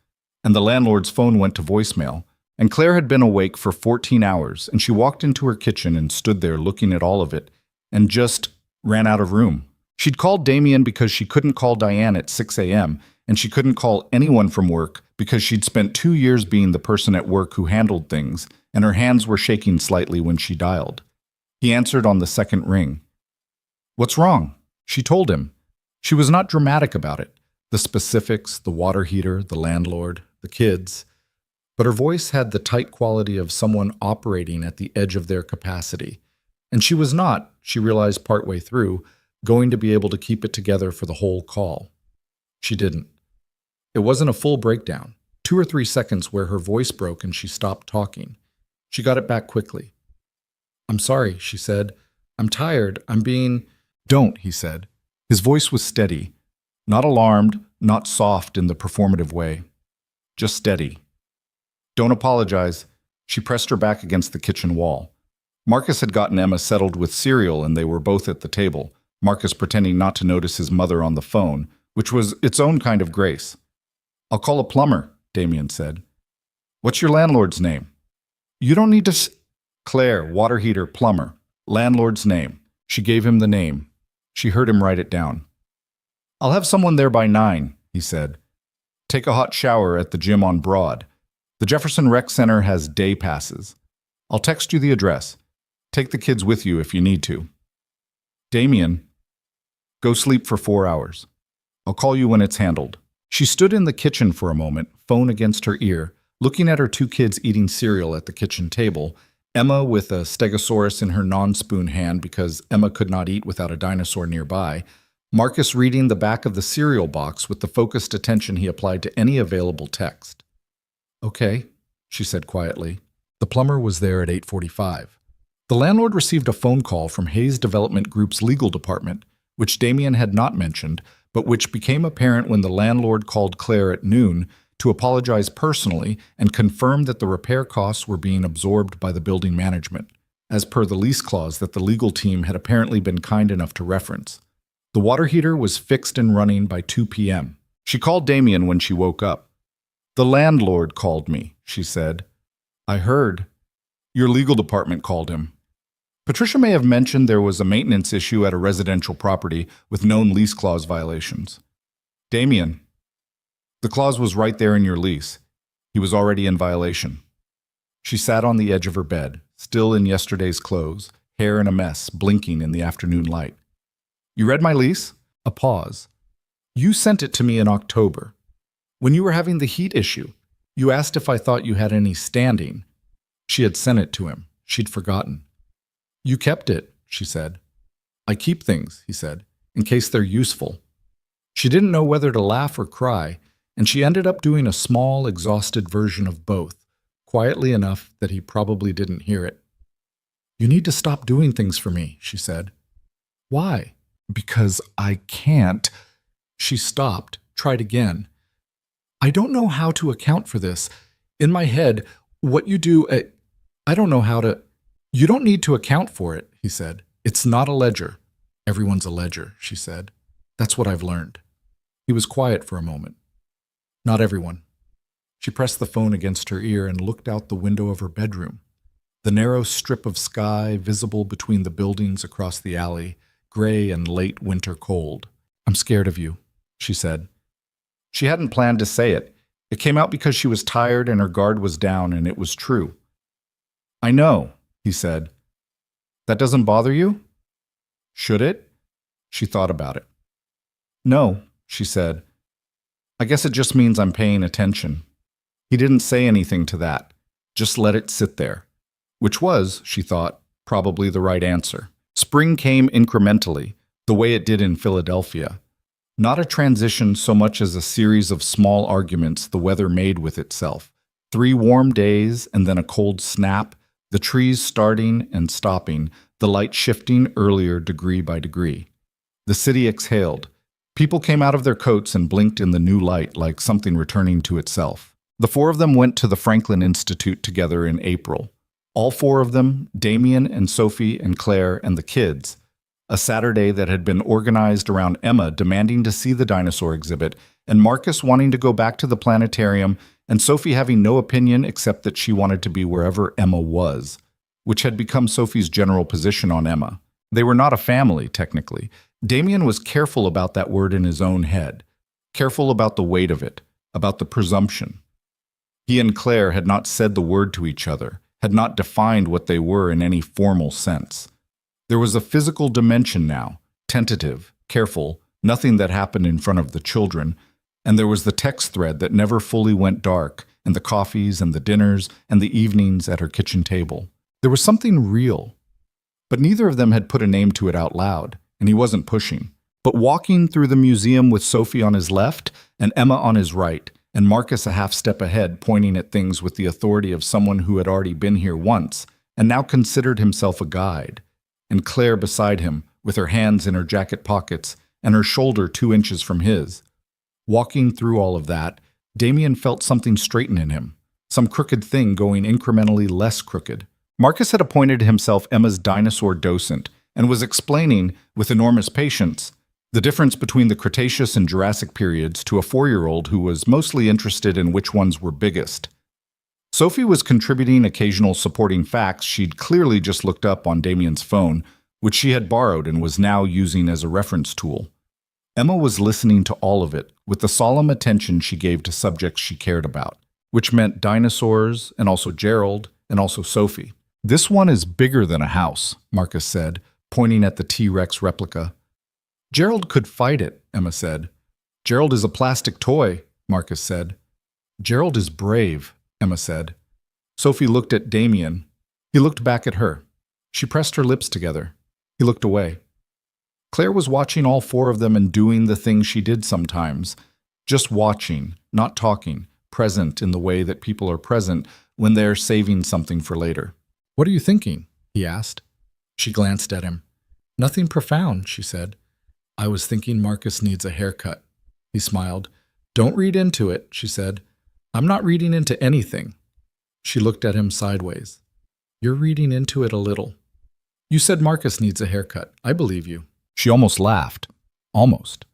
Speaker 1: And the landlord's phone went to voicemail, and Claire had been awake for 14 hours, and she walked into her kitchen and stood there looking at all of it, and just ran out of room. She'd called Damien because she couldn't call Diane at 6 a.m., and she couldn't call anyone from work because she'd spent 2 years being the person at work who handled things, and her hands were shaking slightly when she dialed. He answered on the second ring. What's wrong? She told him. She was not dramatic about it. The specifics, the water heater, the landlord, the kids. But her voice had the tight quality of someone operating at the edge of their capacity. And she was not, she realized partway through, going to be able to keep it together for the whole call. She didn't. It wasn't a full breakdown. 2 or 3 seconds where her voice broke and she stopped talking. She got it back quickly. I'm sorry, she said. I'm tired. I'm being... Don't, he said. His voice was steady. Not alarmed, not soft in the performative way. Just steady. Don't apologize. She pressed her back against the kitchen wall. Marcus had gotten Emma settled with cereal and they were both at the table, Marcus pretending not to notice his mother on the phone, which was its own kind of grace. I'll call a plumber, Damien said. What's your landlord's name? You don't need to Claire, water heater, plumber. Landlord's name. She gave him the name. She heard him write it down. I'll have someone there by 9, he said. Take a hot shower at the gym on Broad. The Jefferson Rec Center has day passes. I'll text you the address. Take the kids with you if you need to. Damien, go sleep for 4 hours. I'll call you when it's handled. She stood in the kitchen for a moment, phone against her ear, looking at her 2 kids eating cereal at the kitchen table, Emma with a stegosaurus in her non-spoon hand because Emma could not eat without a dinosaur nearby, Marcus reading the back of the cereal box with the focused attention he applied to any available text. Okay, she said quietly. The plumber was there at 8:45. The landlord received a phone call from Hayes Development Group's legal department, which Damien had not mentioned, but which became apparent when the landlord called Claire at noon to apologize personally and confirm that the repair costs were being absorbed by the building management, as per the lease clause that the legal team had apparently been kind enough to reference. The water heater was fixed and running by 2 p.m. She called Damien when she woke up. "The landlord called me," she said. "I heard. Your legal department called him." Patricia may have mentioned there was a maintenance issue at a residential property with known lease clause violations. "Damien, the clause was right there in your lease. He was already in violation." She sat on the edge of her bed, still in yesterday's clothes, hair in a mess, blinking in the afternoon light. "You read my lease?" A pause. "You sent it to me in October. When you were having the heat issue, you asked if I thought you had any standing." She had sent it to him. She'd forgotten. "You kept it," she said. "I keep things," he said, "in case they're useful." She didn't know whether to laugh or cry, and she ended up doing a small, exhausted version of both, quietly enough that he probably didn't hear it. "You need to stop doing things for me," she said. "Why?" "Because I can't." She stopped, tried again. "I don't know how to account for this. In my head, what you do, I don't know how to—" "You don't need to account for it," he said. "It's not a ledger." "Everyone's a ledger," she said. "That's what I've learned." He was quiet for a moment. "Not everyone." She pressed the phone against her ear and looked out the window of her bedroom. The narrow strip of sky visible between the buildings across the alley, gray and late winter cold. "I'm scared of you," she said. She hadn't planned to say it. It came out because she was tired and her guard was down, and it was true. "I know," he said. "That doesn't bother you?" "Should it?" She thought about it. "No," she said. "I guess it just means I'm paying attention." He didn't say anything to that, just let it sit there, which was, she thought, probably the right answer. Spring came incrementally, the way it did in Philadelphia. Not a transition so much as a series of small arguments the weather made with itself. 3 warm days and then a cold snap, the trees starting and stopping, the light shifting earlier degree by degree. The city exhaled. People came out of their coats and blinked in the new light like something returning to itself. The 4 of them went to the Franklin Institute together in April. All 4 of them, Damien and Sophie and Claire and the kids. A Saturday that had been organized around Emma demanding to see the dinosaur exhibit, and Marcus wanting to go back to the planetarium, and Sophie having no opinion except that she wanted to be wherever Emma was, which had become Sophie's general position on Emma. They were not a family, technically. Damien was careful about that word in his own head, careful about the weight of it, about the presumption. He and Claire had not said the word to each other, had not defined what they were in any formal sense. There was a physical dimension now, tentative, careful, nothing that happened in front of the children, and there was the text thread that never fully went dark, and the coffees and the dinners and the evenings at her kitchen table. There was something real, but neither of them had put a name to it out loud, and he wasn't pushing. But walking through the museum with Sophie on his left and Emma on his right, and Marcus a half step ahead, pointing at things with the authority of someone who had already been here once, and now considered himself a guide, and Claire beside him, with her hands in her jacket pockets and her shoulder 2 inches from his. Walking through all of that, Damien felt something straighten in him, some crooked thing going incrementally less crooked. Marcus had appointed himself Emma's dinosaur docent and was explaining, with enormous patience, the difference between the Cretaceous and Jurassic periods to a 4-year-old who was mostly interested in which ones were biggest. Sophie was contributing occasional supporting facts she'd clearly just looked up on Damien's phone, which she had borrowed and was now using as a reference tool. Emma was listening to all of it with the solemn attention she gave to subjects she cared about, which meant dinosaurs and also Gerald and also Sophie. "This one is bigger than a house," Marcus said, pointing at the T-Rex replica. "Gerald could fight it," Emma said. "Gerald is a plastic toy," Marcus said. "Gerald is brave," Emma said. Sophie looked at Damien. He looked back at her. She pressed her lips together. He looked away. Claire was watching all 4 of them and doing the things she did sometimes. Just watching, not talking, present in the way that people are present when they're saving something for later. "What are you thinking?" he asked. She glanced at him. "Nothing profound," she said. "I was thinking Marcus needs a haircut." He smiled. "Don't read into it," she said. I'm not reading into anything. She looked at him sideways. You're reading into it a little. You said Marcus needs a haircut. I believe you. She almost laughed. Almost.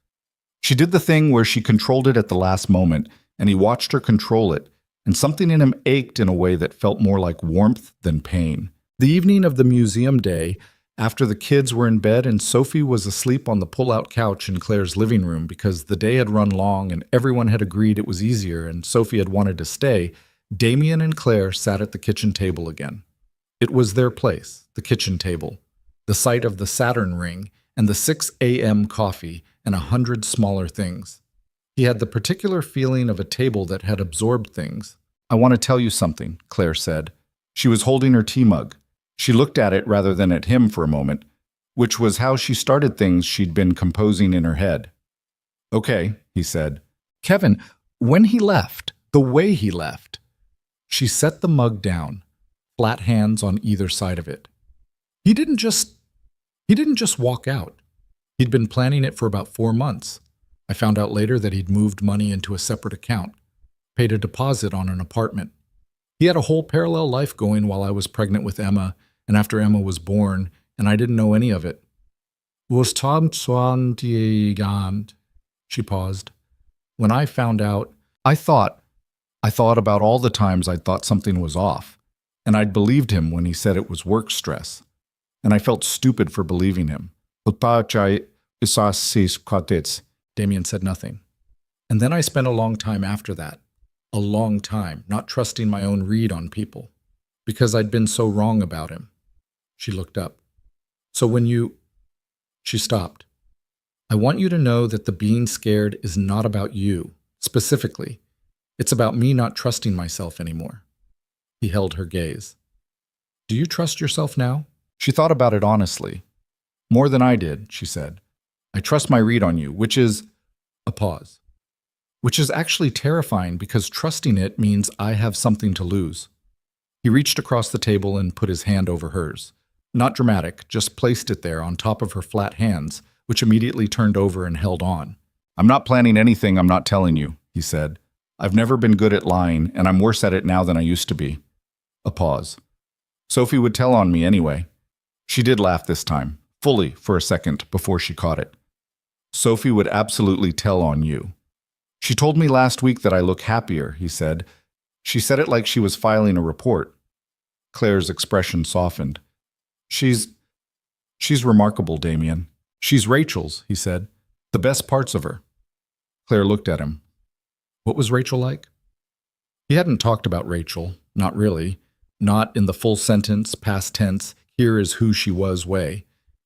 Speaker 1: She did the thing where she controlled it at the last moment, and he watched her control it, and something in him ached in a way that felt more like warmth than pain. The evening of the museum day, after the kids were in bed and Sophie was asleep on the pull-out couch in Claire's living room because the day had run long and everyone had agreed it was easier and Sophie had wanted to stay, Damien and Claire sat at the kitchen table again. It was their place, the kitchen table, the site of the Saturn ring and the 6 a.m. coffee and 100 smaller things. He had the particular feeling of a table that had absorbed things. I want to tell you something, Claire said. She was holding her tea mug. She looked at it rather than at him for a moment, which was how she started things she'd been composing in her head. Okay, he said. Kevin, when he left, the way he left. She set the mug down, flat hands on either side of it. He didn't just walk out. He'd been planning it for about 4 months. I found out later that he'd moved money into a separate account, paid a deposit on an apartment. He had a whole parallel life going while I was pregnant with Emma and after Emma was born, and I didn't know any of it. Was Tom Swantigand? She paused. When I found out, I thought about all the times I'd thought something was off, and I'd believed him when he said it was work stress. And I felt stupid for believing him. Damien said nothing. And then I spent a long time after that. A long time, not trusting my own read on people. Because I'd been so wrong about him. She looked up. So when you... She stopped. I want you to know that the being scared is not about you, specifically. It's about me not trusting myself anymore. He held her gaze. Do you trust yourself now? She thought about it honestly. More than I did, she said. I trust my read on you, which is... A pause. Which is actually terrifying because trusting it means I have something to lose. He reached across the table and put his hand over hers. Not dramatic, just placed it there on top of her flat hands, which immediately turned over and held on. I'm not planning anything I'm not telling you, he said. I've never been good at lying, and I'm worse at it now than I used to be. A pause. Sophie would tell on me anyway. She did laugh this time, fully for a second before she caught it. Sophie would absolutely tell on you. She told me last week that I look happier, he said. She said it like she was filing a report. Claire's expression softened. She's remarkable, Damien. She's Rachel's, he said. The best parts of her. Claire looked at him. What was Rachel like? He hadn't talked about Rachel, not really. Not in the full sentence, past tense, here is who she was way.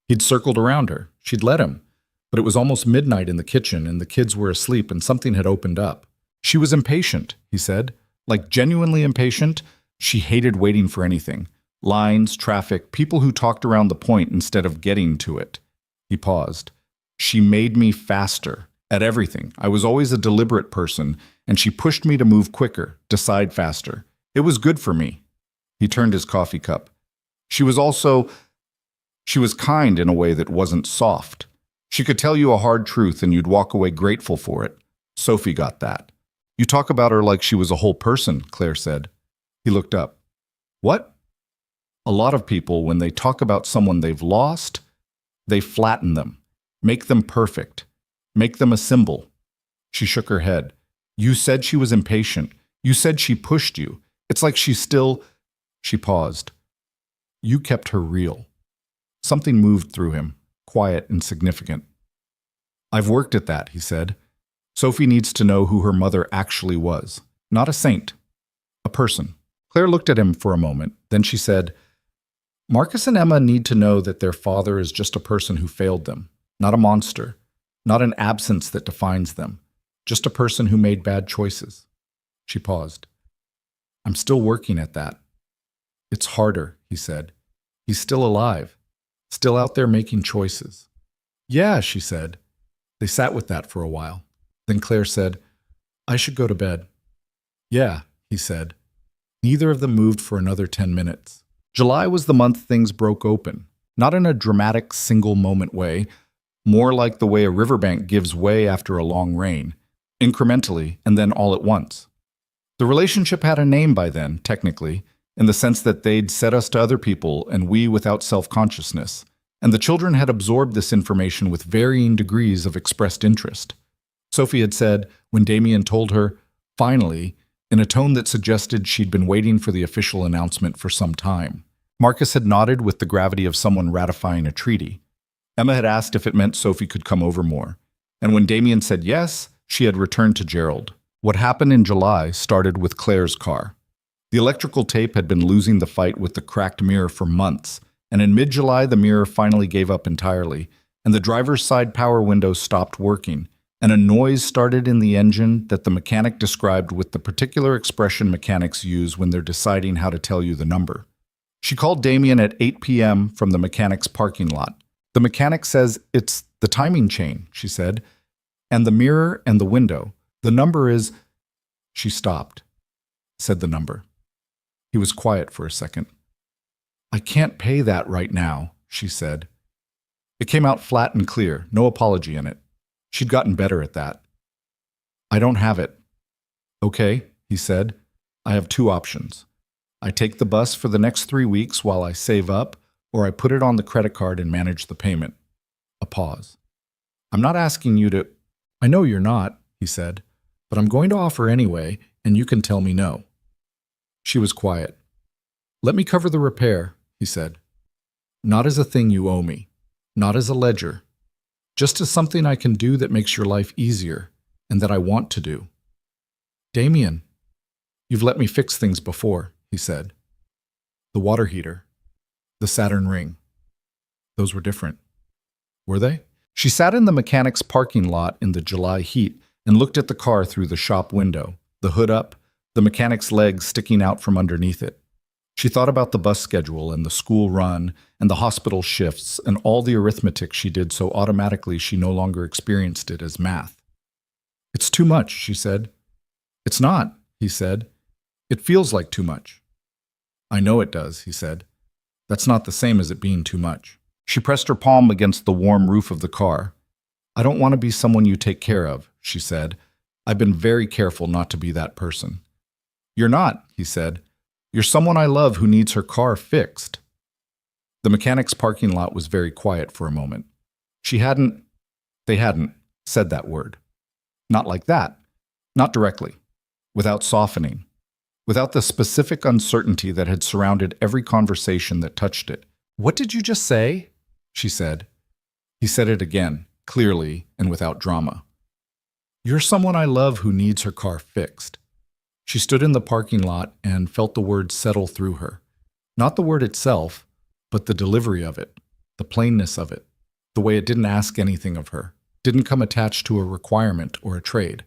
Speaker 1: He'd circled around her. She'd let him. But it was almost midnight in the kitchen, and the kids were asleep, and something had opened up. She was impatient, he said. Like genuinely impatient. She hated waiting for anything. Lines, traffic, people who talked around the point instead of getting to it. He paused. She made me faster at everything. I was always a deliberate person, and she pushed me to move quicker, decide faster. It was good for me. He turned his coffee cup. She was kind in a way that wasn't soft. She could tell you a hard truth and you'd walk away grateful for it. Sophie got that. You talk about her like she was a whole person, Claire said. He looked up. What? A lot of people, when they talk about someone they've lost, they flatten them, make them perfect, make them a symbol. She shook her head. You said she was impatient. You said she pushed you. It's like she's still... She paused. You kept her real. Something moved through him, quiet and significant. I've worked at that, he said. Sophie needs to know who her mother actually was. Not a saint. A person. Claire looked at him for a moment. Then she said, Marcus and Emma need to know that their father is just a person who failed them. Not a monster. Not an absence that defines them. Just a person who made bad choices. She paused. I'm still working at that. It's harder, he said. He's still alive. Still out there making choices. Yeah, she said. They sat with that for a while. Then Claire said, I should go to bed. Yeah, he said. Neither of them moved for another 10 minutes. July was the month things broke open. Not in a dramatic single moment way, more like the way a riverbank gives way after a long rain, incrementally and then all at once. The relationship had a name by then, technically, in the sense that they'd said us to other people and we without self-consciousness. And the children had absorbed this information with varying degrees of expressed interest. Sophie had said, when Damien told her, finally, in a tone that suggested she'd been waiting for the official announcement for some time. Marcus had nodded with the gravity of someone ratifying a treaty. Emma had asked if it meant Sophie could come over more. And when Damien said yes, she had returned to Gerald. What happened in July started with Claire's car. The electrical tape had been losing the fight with the cracked mirror for months, and in mid-July the mirror finally gave up entirely, and the driver's side power window stopped working, and a noise started in the engine that the mechanic described with the particular expression mechanics use when they're deciding how to tell you the number. She called Damien at 8 p.m. from the mechanic's parking lot. The mechanic says it's the timing chain, she said, and the mirror and the window. The number is... She stopped, said the number. He was quiet for a second. I can't pay that right now, she said. It came out flat and clear, no apology in it. She'd gotten better at that. I don't have it. Okay, he said. I have two options. I take the bus for the next 3 weeks while I save up, or I put it on the credit card and manage the payment. A pause. I'm not asking you to... I know you're not, he said, but I'm going to offer anyway, and you can tell me no. She was quiet. Let me cover the repair, he said. Not as a thing you owe me, not as a ledger, just as something I can do that makes your life easier and that I want to do. Damien, you've let me fix things before, he said. The water heater, the Saturn ring. Those were different. Were they? She sat in the mechanic's parking lot in the July heat and looked at the car through the shop window, the hood up, the mechanic's legs sticking out from underneath it. She thought about the bus schedule and the school run and the hospital shifts and all the arithmetic she did so automatically she no longer experienced it as math. It's too much, she said. It's not, he said. It feels like too much. I know it does, he said. That's not the same as it being too much. She pressed her palm against the warm roof of the car. I don't want to be someone you take care of, she said. I've been very careful not to be that person. You're not, he said. You're someone I love who needs her car fixed. The mechanic's parking lot was very quiet for a moment. They hadn't said that word. Not like that. Not directly. Without softening. Without the specific uncertainty that had surrounded every conversation that touched it. What did you just say? She said. He said it again, clearly and without drama. You're someone I love who needs her car fixed. She stood in the parking lot and felt the word settle through her. Not the word itself, but the delivery of it, the plainness of it, the way it didn't ask anything of her, didn't come attached to a requirement or a trade.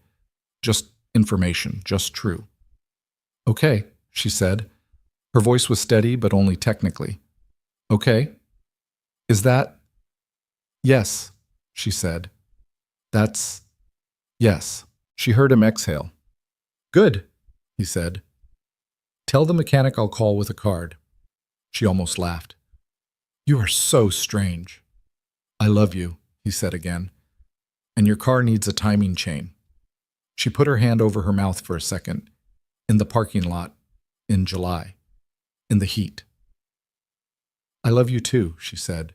Speaker 1: Just information, just true. Okay, she said. Her voice was steady, but only technically. Okay. Is that? Yes, she said. That's... Yes. She heard him exhale. Good, he said. Tell the mechanic I'll call with a card. She almost laughed. You are so strange. I love you, he said again. And your car needs a timing chain. She put her hand over her mouth for a second. In the parking lot. In July. In the heat. I love you too, she said.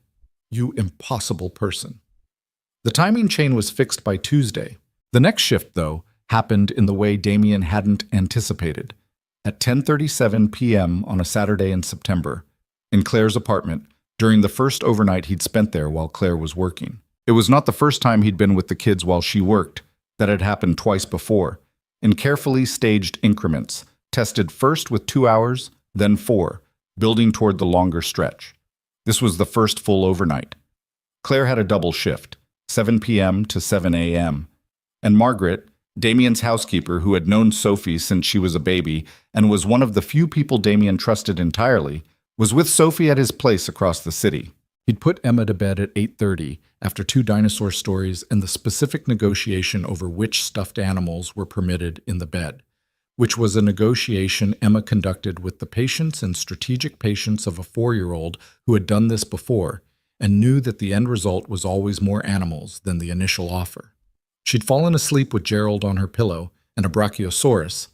Speaker 1: You impossible person. The timing chain was fixed by Tuesday. The next shift, though, happened in the way Damien hadn't anticipated. At 10:37 p.m. on a Saturday in September, in Claire's apartment, during the first overnight he'd spent there while Claire was working. It was not the first time he'd been with the kids while she worked. That had happened twice before, in carefully staged increments, tested first with 2 hours, then 4, building toward the longer stretch. This was the first full overnight. Claire had a double shift, 7 p.m. to 7 a.m., and Margaret, Damien's housekeeper who had known Sophie since she was a baby and was one of the few people Damien trusted entirely, was with Sophie at his place across the city. He'd put Emma to bed at 8:30 after 2 dinosaur stories and the specific negotiation over which stuffed animals were permitted in the bed, which was a negotiation Emma conducted with the patience and strategic patience of a 4-year-old who had done this before and knew that the end result was always more animals than the initial offer. She'd fallen asleep with Gerald on her pillow and a brachiosaurus,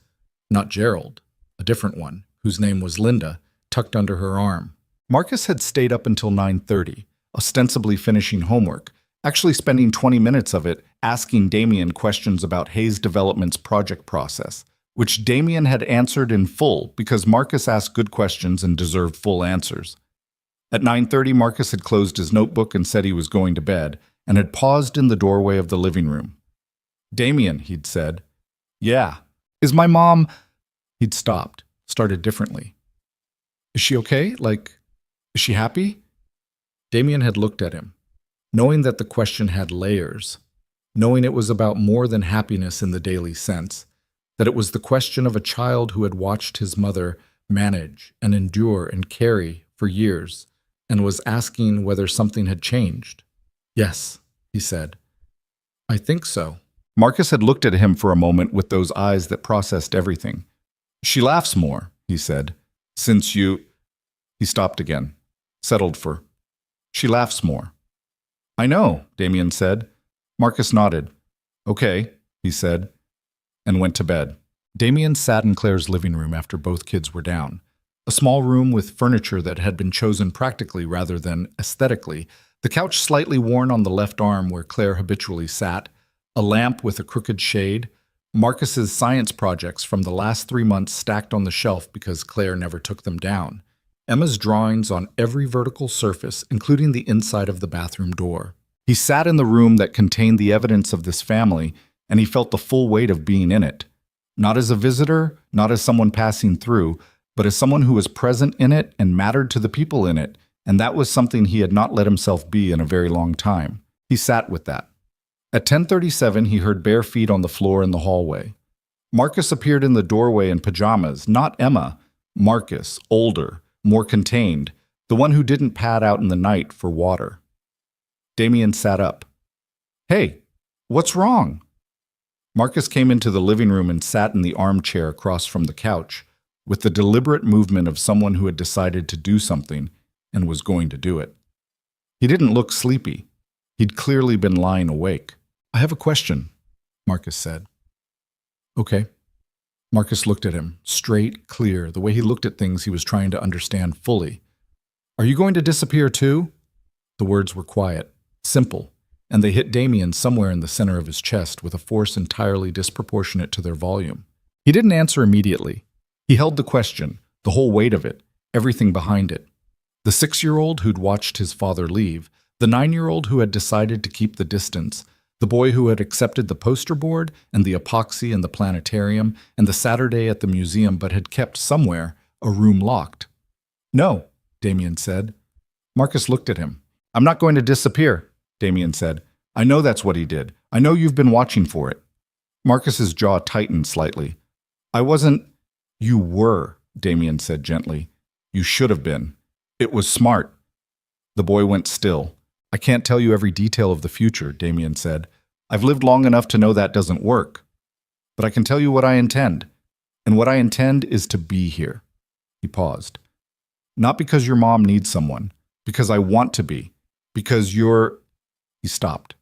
Speaker 1: Not Gerald, a different one, whose name was Linda, tucked under her arm. Marcus had stayed up until 9:30, ostensibly finishing homework, actually spending 20 minutes of it asking Damien questions about Hayes Development's project process, which Damien had answered in full because Marcus asked good questions and deserved full answers. At 9:30, Marcus had closed his notebook and said he was going to bed, and had paused in the doorway of the living room. "Damien," he'd said. "Yeah. Is my mom—" He'd stopped, started differently. "Is she okay? Is she happy?" Damien had looked at him, knowing that the question had layers, knowing it was about more than happiness in the daily sense, that it was the question of a child who had watched his mother manage and endure and carry for years, and was asking whether something had changed. "Yes," he said. "I think so." Marcus had looked at him for a moment with those eyes that processed everything. "She laughs more," he said. "Since you—" He stopped again, settled for, "She laughs more." "I know," Damien said. Marcus nodded. "Okay," he said, and went to bed. Damien sat in Claire's living room after both kids were down. A small room with furniture that had been chosen practically rather than aesthetically, the couch slightly worn on the left arm where Claire habitually sat, a lamp with a crooked shade, Marcus's science projects from the last 3 months stacked on the shelf because Claire never took them down, Emma's drawings on every vertical surface, including the inside of the bathroom door. He sat in the room that contained the evidence of this family, and he felt the full weight of being in it. Not as a visitor, not as someone passing through, but as someone who was present in it and mattered to the people in it, and that was something he had not let himself be in a very long time. He sat with that. At 10:37, he heard bare feet on the floor in the hallway. Marcus appeared in the doorway in pajamas, not Emma. Marcus, older, more contained, the one who didn't pad out in the night for water. Damien sat up. "Hey, what's wrong?" Marcus came into the living room and sat in the armchair across from the couch, with the deliberate movement of someone who had decided to do something and was going to do it. He didn't look sleepy. He'd clearly been lying awake. "I have a question," Marcus said. "Okay." Marcus looked at him, straight, clear, the way he looked at things he was trying to understand fully. "Are you going to disappear too?" The words were quiet, simple, and they hit Damien somewhere in the center of his chest with a force entirely disproportionate to their volume. He didn't answer immediately. He held the question, the whole weight of it, everything behind it. The 6-year-old who'd watched his father leave, the 9-year-old who had decided to keep the distance, the boy who had accepted the poster board and the epoxy and the planetarium and the Saturday at the museum but had kept somewhere a room locked. "No," Damien said. Marcus looked at him. "I'm not going to disappear," Damien said. "I know that's what he did. I know you've been watching for it." Marcus's jaw tightened slightly. "I wasn't—" "You were," Damien said gently. "You should have been. It was smart." The boy went still. "I can't tell you every detail of the future," Damien said. "I've lived long enough to know that doesn't work. But I can tell you what I intend. And what I intend is to be here." He paused. "Not because your mom needs someone. Because I want to be. Because you're—" He stopped,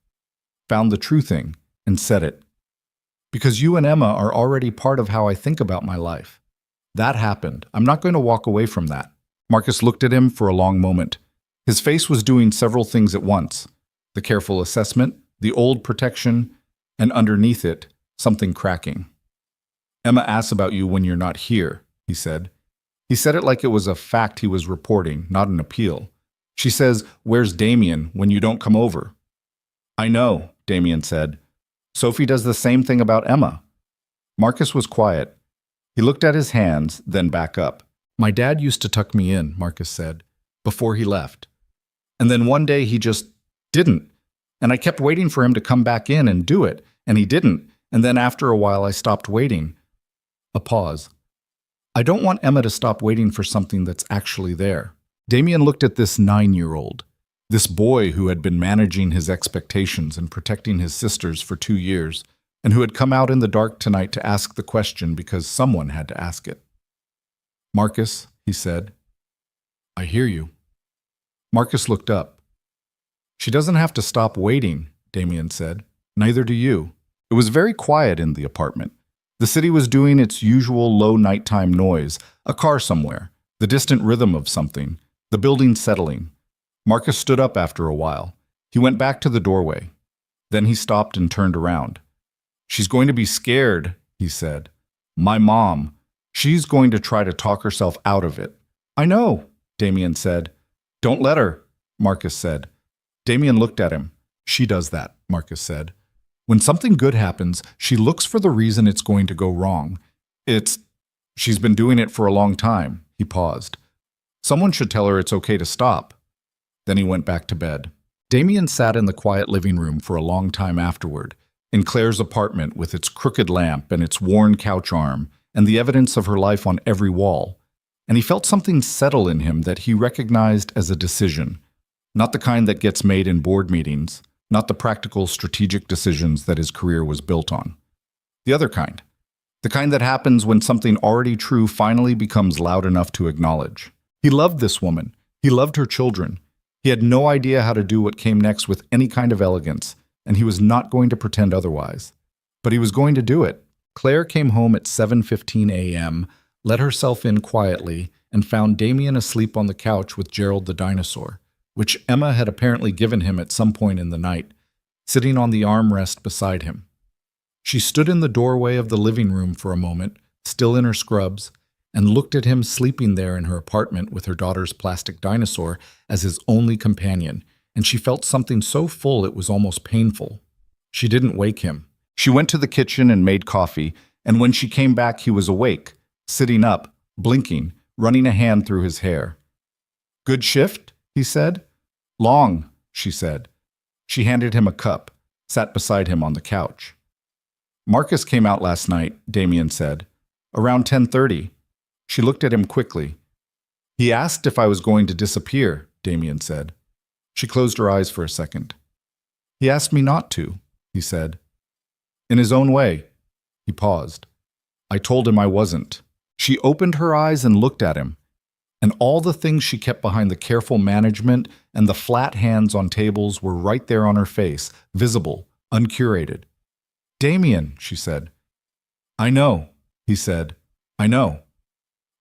Speaker 1: found the true thing, and said it. "Because you and Emma are already part of how I think about my life. That happened. I'm not going to walk away from that." Marcus looked at him for a long moment. His face was doing several things at once. The careful assessment, the old protection, and underneath it, something cracking. "Emma asks about you when you're not here," he said. He said it like it was a fact he was reporting, not an appeal. "She says, 'Where's Damien?' when you don't come over." "I know," Damien said. "Sophie does the same thing about Emma." Marcus was quiet. He looked at his hands, then back up. "My dad used to tuck me in," Marcus said, "before he left. And then one day he just didn't. And I kept waiting for him to come back in and do it, and he didn't. And then after a while I stopped waiting." A pause. "I don't want Emma to stop waiting for something that's actually there." Damien looked at this 9-year-old, this boy who had been managing his expectations and protecting his sisters for 2 years, and who had come out in the dark tonight to ask the question because someone had to ask it. "Marcus," he said, "I hear you." Marcus looked up. "She doesn't have to stop waiting," Damien said. "Neither do you." It was very quiet in the apartment. The city was doing its usual low nighttime noise, a car somewhere, the distant rhythm of something, the building settling. Marcus stood up after a while. He went back to the doorway. Then he stopped and turned around. "She's going to be scared," he said. "My mom. She's going to try to talk herself out of it." "I know," Damien said. "Don't let her," Marcus said. Damien looked at him. "She does that," Marcus said. "When something good happens, she looks for the reason it's going to go wrong. She's been doing it for a long time." He paused. "Someone should tell her it's okay to stop." Then he went back to bed. Damien sat in the quiet living room for a long time afterward, in Claire's apartment with its crooked lamp and its worn couch arm, and the evidence of her life on every wall. And he felt something settle in him that he recognized as a decision. Not the kind that gets made in board meetings, not the practical, strategic decisions that his career was built on. The other kind. The kind that happens when something already true finally becomes loud enough to acknowledge. He loved this woman. He loved her children. He had no idea how to do what came next with any kind of elegance, and he was not going to pretend otherwise. But he was going to do it. Claire came home at 7:15 a.m., let herself in quietly, and found Damien asleep on the couch with Gerald the dinosaur, which Emma had apparently given him at some point in the night, sitting on the armrest beside him. She stood in the doorway of the living room for a moment, still in her scrubs, and looked at him sleeping there in her apartment with her daughter's plastic dinosaur as his only companion, and she felt something so full it was almost painful. She didn't wake him. She went to the kitchen and made coffee, and when she came back he was awake, sitting up, blinking, running a hand through his hair. "Good shift?" he said. "Long," she said. She handed him a cup, sat beside him on the couch. "Marcus came out last night," Damien said. "Around 10:30. She looked at him quickly. "He asked if I was going to disappear," Damien said. She closed her eyes for a second. "He asked me not to," he said. "In his own way." He paused. "I told him I wasn't." She opened her eyes and looked at him, and all the things she kept behind the careful management and the flat hands on tables were right there on her face, visible, uncurated. "Damien," she said. "I know," he said. "I know."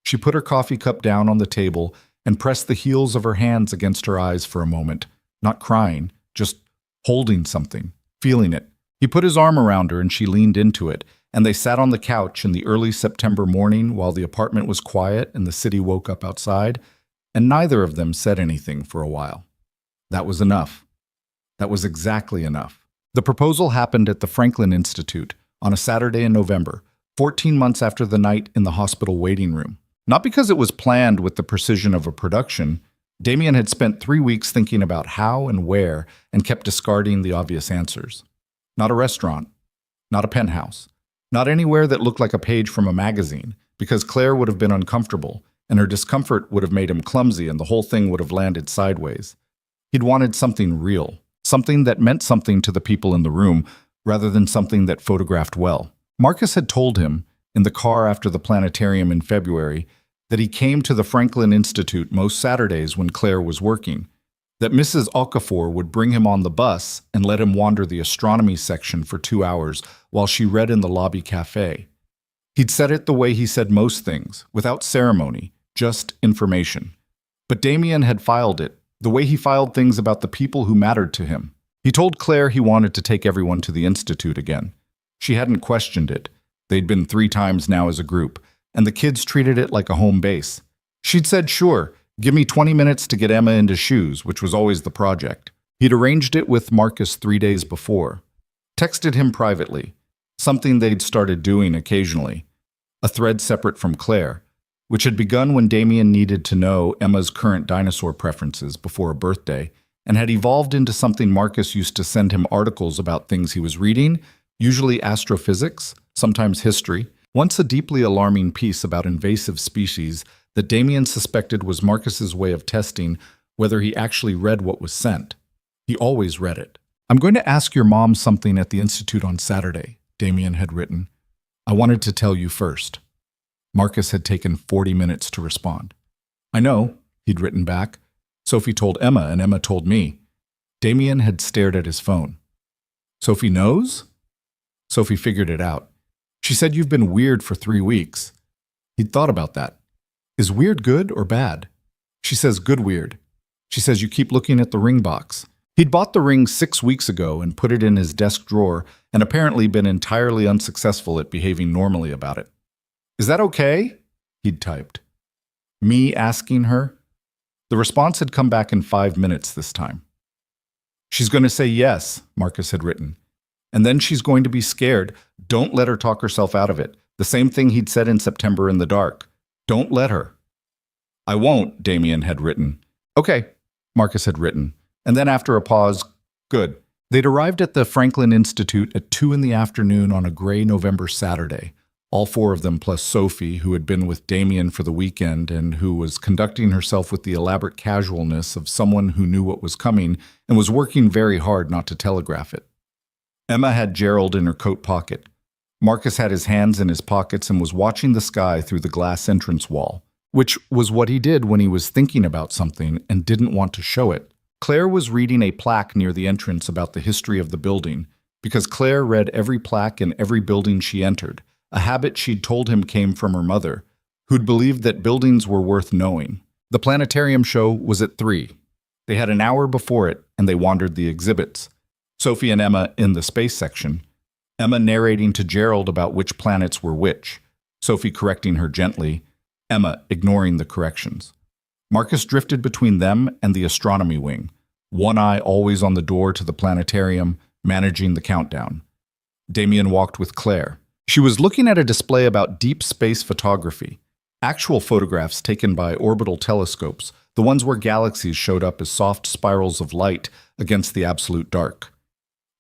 Speaker 1: She put her coffee cup down on the table and pressed the heels of her hands against her eyes for a moment, not crying, just holding something, feeling it. He put his arm around her and she leaned into it, and they sat on the couch in the early September morning while the apartment was quiet and the city woke up outside, and neither of them said anything for a while. That was enough. That was exactly enough. The proposal happened at the Franklin Institute on a Saturday in November, 14 months after the night in the hospital waiting room. Not because it was planned with the precision of a production. Damien had spent 3 weeks thinking about how and where and kept discarding the obvious answers. Not a restaurant. Not a penthouse. Not anywhere that looked like a page from a magazine, because Claire would have been uncomfortable, and her discomfort would have made him clumsy and the whole thing would have landed sideways. He'd wanted something real, something that meant something to the people in the room, rather than something that photographed well. Marcus had told him, in the car after the planetarium in February, that he came to the Franklin Institute most Saturdays when Claire was working, that Mrs. Okafor would bring him on the bus and let him wander the astronomy section for 2 hours while she read in the lobby cafe. He'd said it the way he said most things, without ceremony, just information. But Damien had filed it, the way he filed things about the people who mattered to him. He told Claire he wanted to take everyone to the Institute again. She hadn't questioned it. They'd been 3 times now as a group, and the kids treated it like a home base. She'd said, "Sure, give me 20 minutes to get Emma into shoes," which was always the project. He'd arranged it with Marcus 3 days before. Texted him privately, something they'd started doing occasionally. A thread separate from Claire, which had begun when Damien needed to know Emma's current dinosaur preferences before a birthday, and had evolved into something Marcus used to send him articles about things he was reading, usually astrophysics, sometimes history. Once a deeply alarming piece about invasive species that Damien suspected was Marcus's way of testing whether he actually read what was sent. He always read it. "I'm going to ask your mom something at the Institute on Saturday," Damien had written. "I wanted to tell you first." Marcus had taken 40 minutes to respond. "I know," he'd written back. "Sophie told Emma and Emma told me." Damien had stared at his phone. "Sophie knows?" Sophie figured it out. She said you've been weird for 3 weeks. He'd thought about that. Is weird good or bad? She says good weird. She says you keep looking at the ring box. He'd bought the ring 6 weeks ago and put it in his desk drawer and apparently been entirely unsuccessful at behaving normally about it. Is that okay? He'd typed. Me asking her? The response had come back in 5 minutes this time. She's going to say yes, Marcus had written. And then she's going to be scared. Don't let her talk herself out of it. The same thing he'd said in September in the dark. Don't let her. I won't, Damien had written. Okay, Marcus had written. And then after a pause, good. They'd arrived at the Franklin Institute at 2 in the afternoon on a gray November Saturday. All 4 of them plus Sophie, who had been with Damien for the weekend and who was conducting herself with the elaborate casualness of someone who knew what was coming and was working very hard not to telegraph it. Emma had Gerald in her coat pocket. Marcus had his hands in his pockets and was watching the sky through the glass entrance wall, which was what he did when he was thinking about something and didn't want to show it. Claire was reading a plaque near the entrance about the history of the building, because Claire read every plaque in every building she entered, a habit she'd told him came from her mother, who'd believed that buildings were worth knowing. The planetarium show was at 3. They had an hour before it, and they wandered the exhibits. Sophie and Emma in the space section, Emma narrating to Gerald about which planets were which, Sophie correcting her gently, Emma ignoring the corrections. Marcus drifted between them and the astronomy wing, one eye always on the door to the planetarium, managing the countdown. Damien walked with Claire. She was looking at a display about deep space photography, actual photographs taken by orbital telescopes, the ones where galaxies showed up as soft spirals of light against the absolute dark.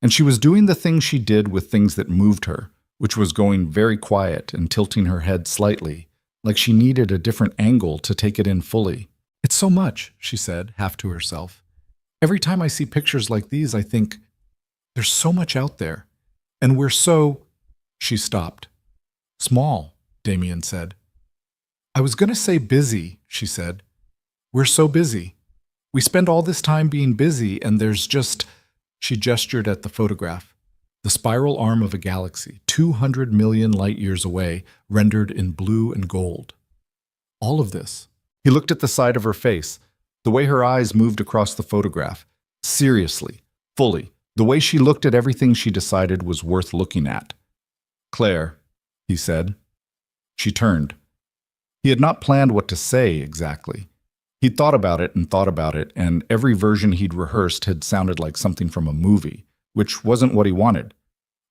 Speaker 1: And she was doing the thing she did with things that moved her, which was going very quiet and tilting her head slightly, like she needed a different angle to take it in fully. It's so much, she said, half to herself. Every time I see pictures like these, I think, there's so much out there. And we're so... She stopped. Small, Damien said. I was going to say busy, she said. We're so busy. We spend all this time being busy, and there's just... She gestured at the photograph. The spiral arm of a galaxy, 200 million light years away, rendered in blue and gold. All of this. He looked at the side of her face, the way her eyes moved across the photograph. Seriously, fully, the way she looked at everything she decided was worth looking at. Claire, he said. She turned. He had not planned what to say exactly. He'd thought about it, and every version he'd rehearsed had sounded like something from a movie, which wasn't what he wanted.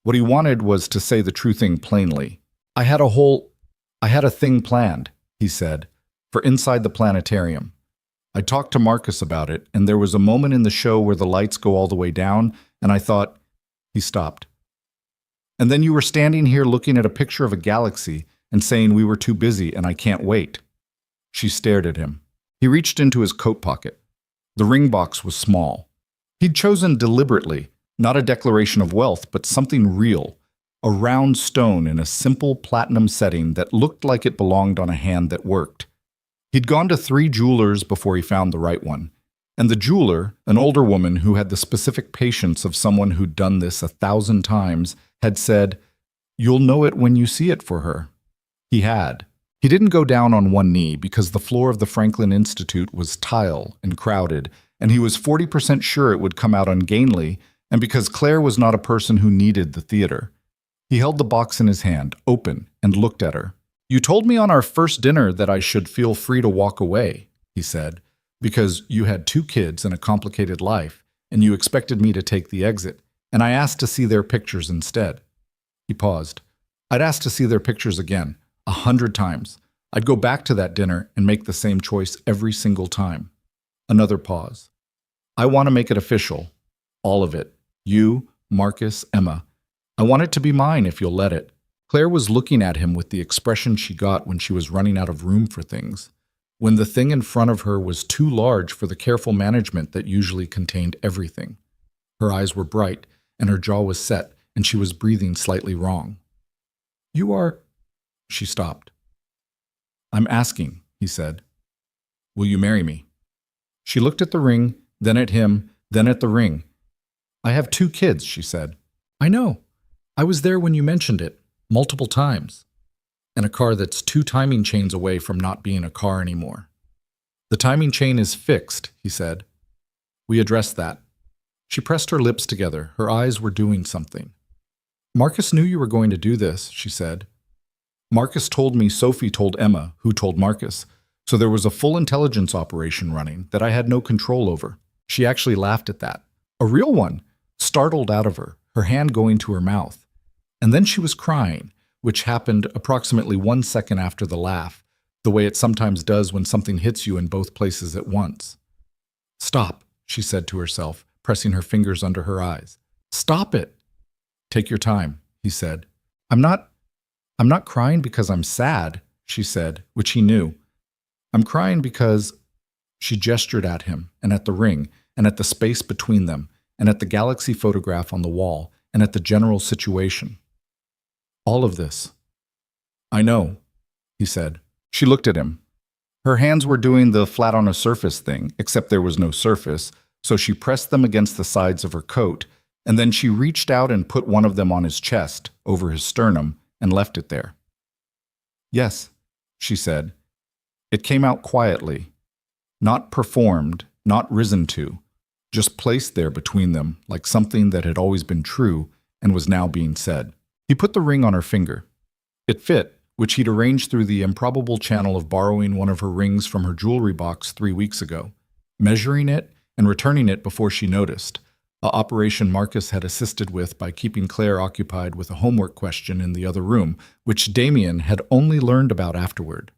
Speaker 1: What he wanted was to say the true thing plainly. I had a thing planned, he said, for inside the planetarium. I talked to Marcus about it, and there was a moment in the show where the lights go all the way down, and I thought... He stopped. And then you were standing here looking at a picture of a galaxy and saying we were too busy and I can't wait. She stared at him. He reached into his coat pocket. The ring box was small. He'd chosen deliberately, not a declaration of wealth, but something real, a round stone in a simple platinum setting that looked like it belonged on a hand that worked. He'd gone to 3 jewelers before he found the right one, and the jeweler, an older woman who had the specific patience of someone who'd done this 1,000 times, had said, "You'll know it when you see it for her." He had. He didn't go down on one knee because the floor of the Franklin Institute was tile and crowded, and he was 40% sure it would come out ungainly, and because Claire was not a person who needed the theater. He held the box in his hand, open, and looked at her. "You told me on our first dinner that I should feel free to walk away," he said, "because you had 2 kids and a complicated life, and you expected me to take the exit, and I asked to see their pictures instead." He paused. "I'd ask to see their pictures again. 100 times. I'd go back to that dinner and make the same choice every single time." Another pause. "I want to make it official. All of it. You, Marcus, Emma. I want it to be mine if you'll let it." Claire was looking at him with the expression she got when she was running out of room for things, when the thing in front of her was too large for the careful management that usually contained everything. Her eyes were bright, and her jaw was set, and she was breathing slightly wrong. "You are..." She stopped. "I'm asking," he said. "Will you marry me?" She looked at the ring, then at him, then at the ring. "I have 2 kids," she said. "I know. I was there when you mentioned it. multiple times, and a car that's 2 timing chains away from not being a car anymore. The timing chain is fixed, he said. We addressed that. She pressed her lips together. Her eyes were doing something. Marcus knew you were going to do this, she said. Marcus told me Sophie told Emma, who told Marcus, so there was a full intelligence operation running that I had no control over. She actually laughed at that. A real one, startled out of her hand going to her mouth. And then she was crying, which happened approximately 1 second after the laugh, the way it sometimes does when something hits you in both places at once. Stop, she said to herself, pressing her fingers under her eyes. Stop it. Take your time, he said. I'm not crying because I'm sad, she said, which he knew. I'm crying because... She gestured at him, and at the ring, and at the space between them, and at the galaxy photograph on the wall, and at the general situation. All of this. I know, he said. She looked at him. Her hands were doing the flat on a surface thing, except there was no surface, so she pressed them against the sides of her coat, and then she reached out and put one of them on his chest, over his sternum, and left it there. Yes, she said. It came out quietly. Not performed, not risen to, just placed there between them like something that had always been true and was now being said. He put the ring on her finger. It fit, which he'd arranged through the improbable channel of borrowing one of her rings from her jewelry box 3 weeks ago, measuring it and returning it before she noticed, a operation Marcus had assisted with by keeping Claire occupied with a homework question in the other room, which Damien had only learned about afterward.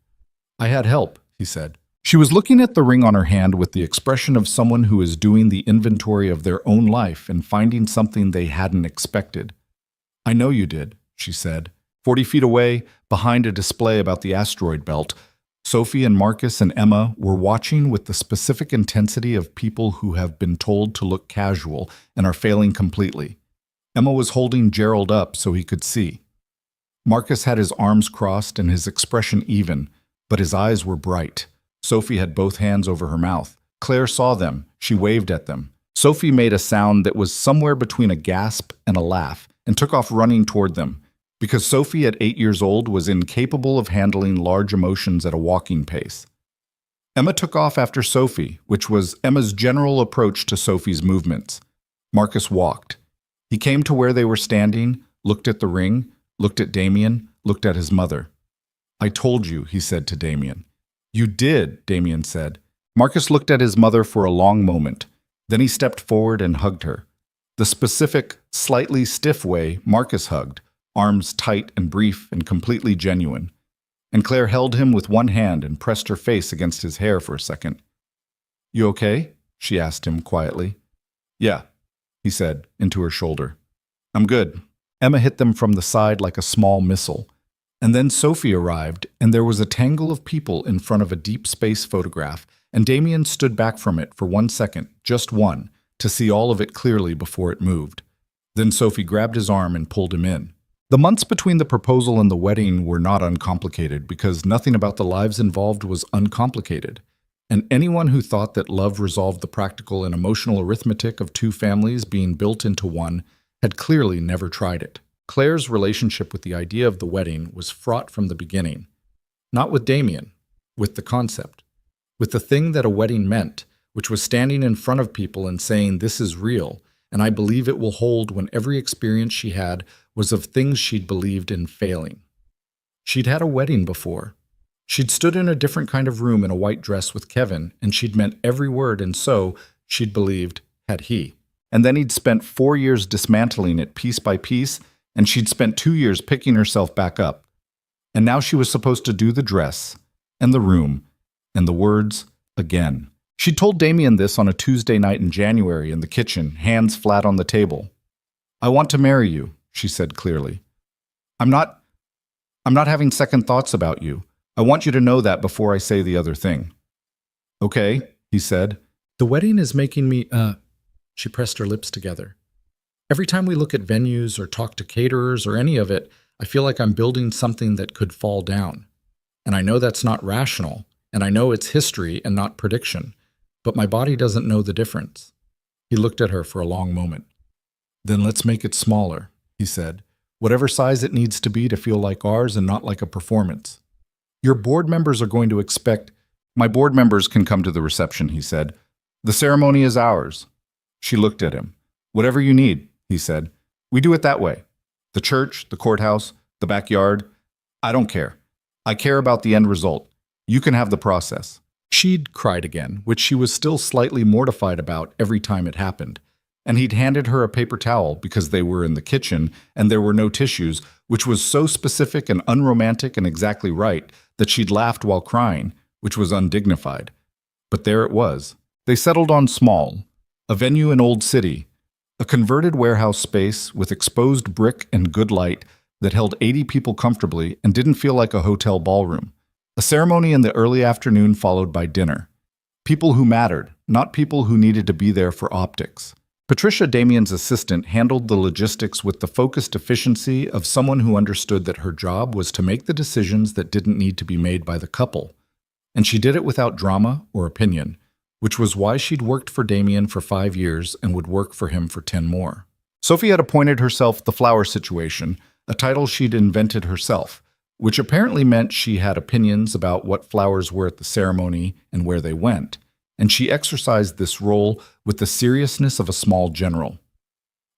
Speaker 1: I had help, he said. She was looking at the ring on her hand with the expression of someone who is doing the inventory of their own life and finding something they hadn't expected. I know you did, she said. 40 feet away, behind a display about the asteroid belt, Sophie and Marcus and Emma were watching with the specific intensity of people who have been told to look casual and are failing completely. Emma was holding Gerald up so he could see. Marcus had his arms crossed and his expression even, but his eyes were bright. Sophie had both hands over her mouth. Claire saw them. She waved at them. Sophie made a sound that was somewhere between a gasp and a laugh and took off running toward them, because Sophie at 8 years old was incapable of handling large emotions at a walking pace. Emma took off after Sophie, which was Emma's general approach to Sophie's movements. Marcus walked. He came to where they were standing, looked at the ring, looked at Damien, looked at his mother. I told you, he said to Damien. You did, Damien said. Marcus looked at his mother for a long moment. Then he stepped forward and hugged her. The specific, slightly stiff way Marcus hugged, arms tight and brief and completely genuine. And Claire held him with one hand and pressed her face against his hair for a second. You okay? She asked him quietly. Yeah, he said, into her shoulder. I'm good. Emma hit them from the side like a small missile. And then Sophie arrived, and there was a tangle of people in front of a deep space photograph, and Damien stood back from it for 1 second, just one, to see all of it clearly before it moved. Then Sophie grabbed his arm and pulled him in. The months between the proposal and the wedding were not uncomplicated because nothing about the lives involved was uncomplicated. And anyone who thought that love resolved the practical and emotional arithmetic of 2 families being built into one had clearly never tried it. Claire's relationship with the idea of the wedding was fraught from the beginning. Not with Damien, with the concept. With the thing that a wedding meant, which was standing in front of people and saying, this is real, and I believe it will hold when every experience she had was of things she'd believed in failing. She'd had a wedding before. She'd stood in a different kind of room in a white dress with Kevin, and she'd meant every word, and so, she'd believed, had he. And then he'd spent 4 years dismantling it piece by piece, and she'd spent 2 years picking herself back up. And now she was supposed to do the dress, and the room, and the words again. She told Damien this on a Tuesday night in January in the kitchen, hands flat on the table. I want to marry you, she said clearly. I'm not having second thoughts about you. I want you to know that before I say the other thing. Okay, he said. The wedding is making me, She pressed her lips together. Every time we look at venues or talk to caterers or any of it, I feel like I'm building something that could fall down. And I know that's not rational, and I know it's history and not prediction, but my body doesn't know the difference. He looked at her for a long moment. Then let's make it smaller, he said. whatever size it needs to be to feel like ours and not like a performance. Your board members are going to expect— My board members can come to the reception, he said. The ceremony is ours. She looked at him. Whatever you need, he said. We do it that way. The church, the courthouse, the backyard. I don't care. I care about the end result. You can have the process. She'd cried again, which she was still slightly mortified about every time it happened. And he'd handed her a paper towel because they were in the kitchen and there were no tissues, which was so specific and unromantic and exactly right that she'd laughed while crying, which was undignified. But there it was. They settled on small, a venue in Old City, a converted warehouse space with exposed brick and good light that held 80 people comfortably and didn't feel like a hotel ballroom. A ceremony in the early afternoon followed by dinner. People who mattered, not people who needed to be there for optics. Patricia, Damien's assistant, handled the logistics with the focused efficiency of someone who understood that her job was to make the decisions that didn't need to be made by the couple. And she did it without drama or opinion, which was why she'd worked for Damien for 5 years and would work for him for 10 more. Sophie had appointed herself the flower situation, a title she'd invented herself, which apparently meant she had opinions about what flowers were at the ceremony and where they went, and she exercised this role with the seriousness of a small general.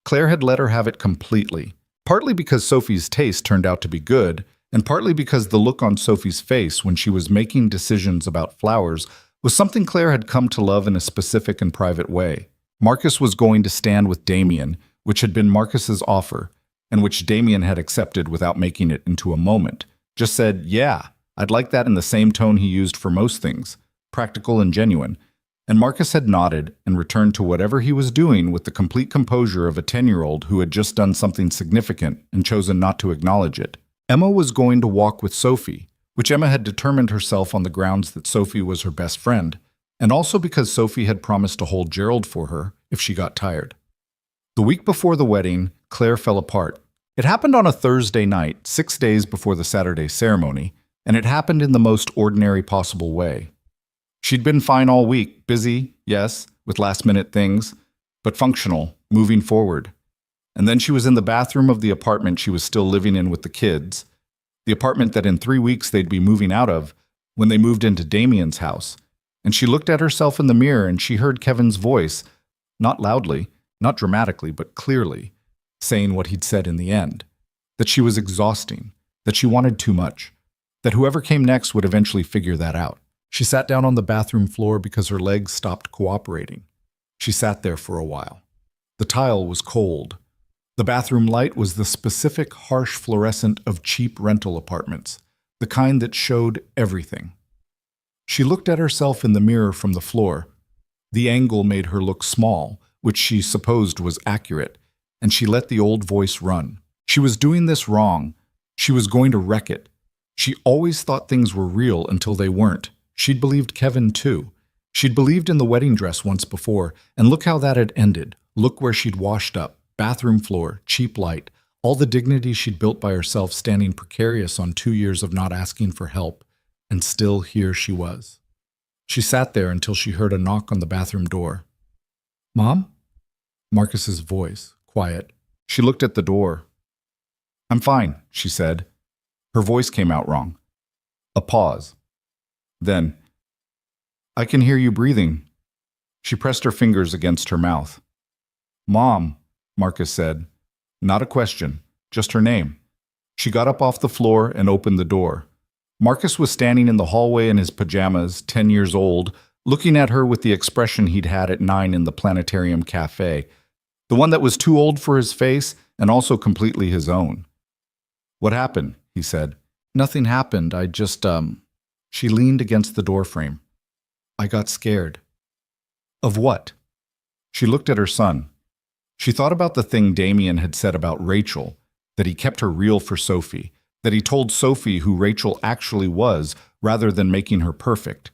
Speaker 1: Claire had let her have it completely, partly because Sophie's taste turned out to be good, and partly because the look on Sophie's face when she was making decisions about flowers was something Claire had come to love in a specific and private way. Marcus was going to stand with Damien, which had been Marcus's offer, and which Damien had accepted without making it into a moment. Just said, yeah, I'd like that in the same tone he used for most things, practical and genuine. And Marcus had nodded and returned to whatever he was doing with the complete composure of a 10-year-old who had just done something significant and chosen not to acknowledge it. Emma was going to walk with Sophie, which Emma had determined herself on the grounds that Sophie was her best friend, and also because Sophie had promised to hold Gerald for her if she got tired. The week before the wedding, Claire fell apart. It happened on a Thursday night, 6 days before the Saturday ceremony, and it happened in the most ordinary possible way. She'd been fine all week, busy, yes, with last-minute things, but functional, moving forward. And then she was in the bathroom of the apartment she was still living in with the kids, the apartment that in 3 weeks they'd be moving out of when they moved into Damien's house. And she looked at herself in the mirror and she heard Kevin's voice, not loudly, not dramatically, but clearly, saying what he'd said in the end, that she was exhausting, that she wanted too much, that whoever came next would eventually figure that out. She sat down on the bathroom floor because her legs stopped cooperating. She sat there for a while. The tile was cold. The bathroom light was the specific harsh fluorescent of cheap rental apartments, the kind that showed everything. She looked at herself in the mirror from the floor. The angle made her look small, which she supposed was accurate, and she let the old voice run. She was doing this wrong. She was going to wreck it. She always thought things were real until they weren't. She'd believed Kevin too. She'd believed in the wedding dress once before, and look how that had ended. Look where she'd washed up. Bathroom floor, cheap light, all the dignity she'd built by herself standing precarious on 2 years of not asking for help, and still here she was. She sat there until she heard a knock on the bathroom door. "Mom?" Marcus's voice, quiet. She looked at the door. "I'm fine," she said. Her voice came out wrong. A pause. Then, "I can hear you breathing." She pressed her fingers against her mouth. "Mom," Marcus said. Not a question, just her name. She got up off the floor and opened the door. Marcus was standing in the hallway in his pajamas, 10 years old, looking at her with the expression he'd had at 9 in the planetarium cafe, the one that was too old for his face and also completely his own. "What happened?" he said. "Nothing happened. I just, She leaned against the doorframe. "I got scared." "Of what?" She looked at her son. She thought about the thing Damien had said about Rachel, that he kept her real for Sophie, that he told Sophie who Rachel actually was rather than making her perfect.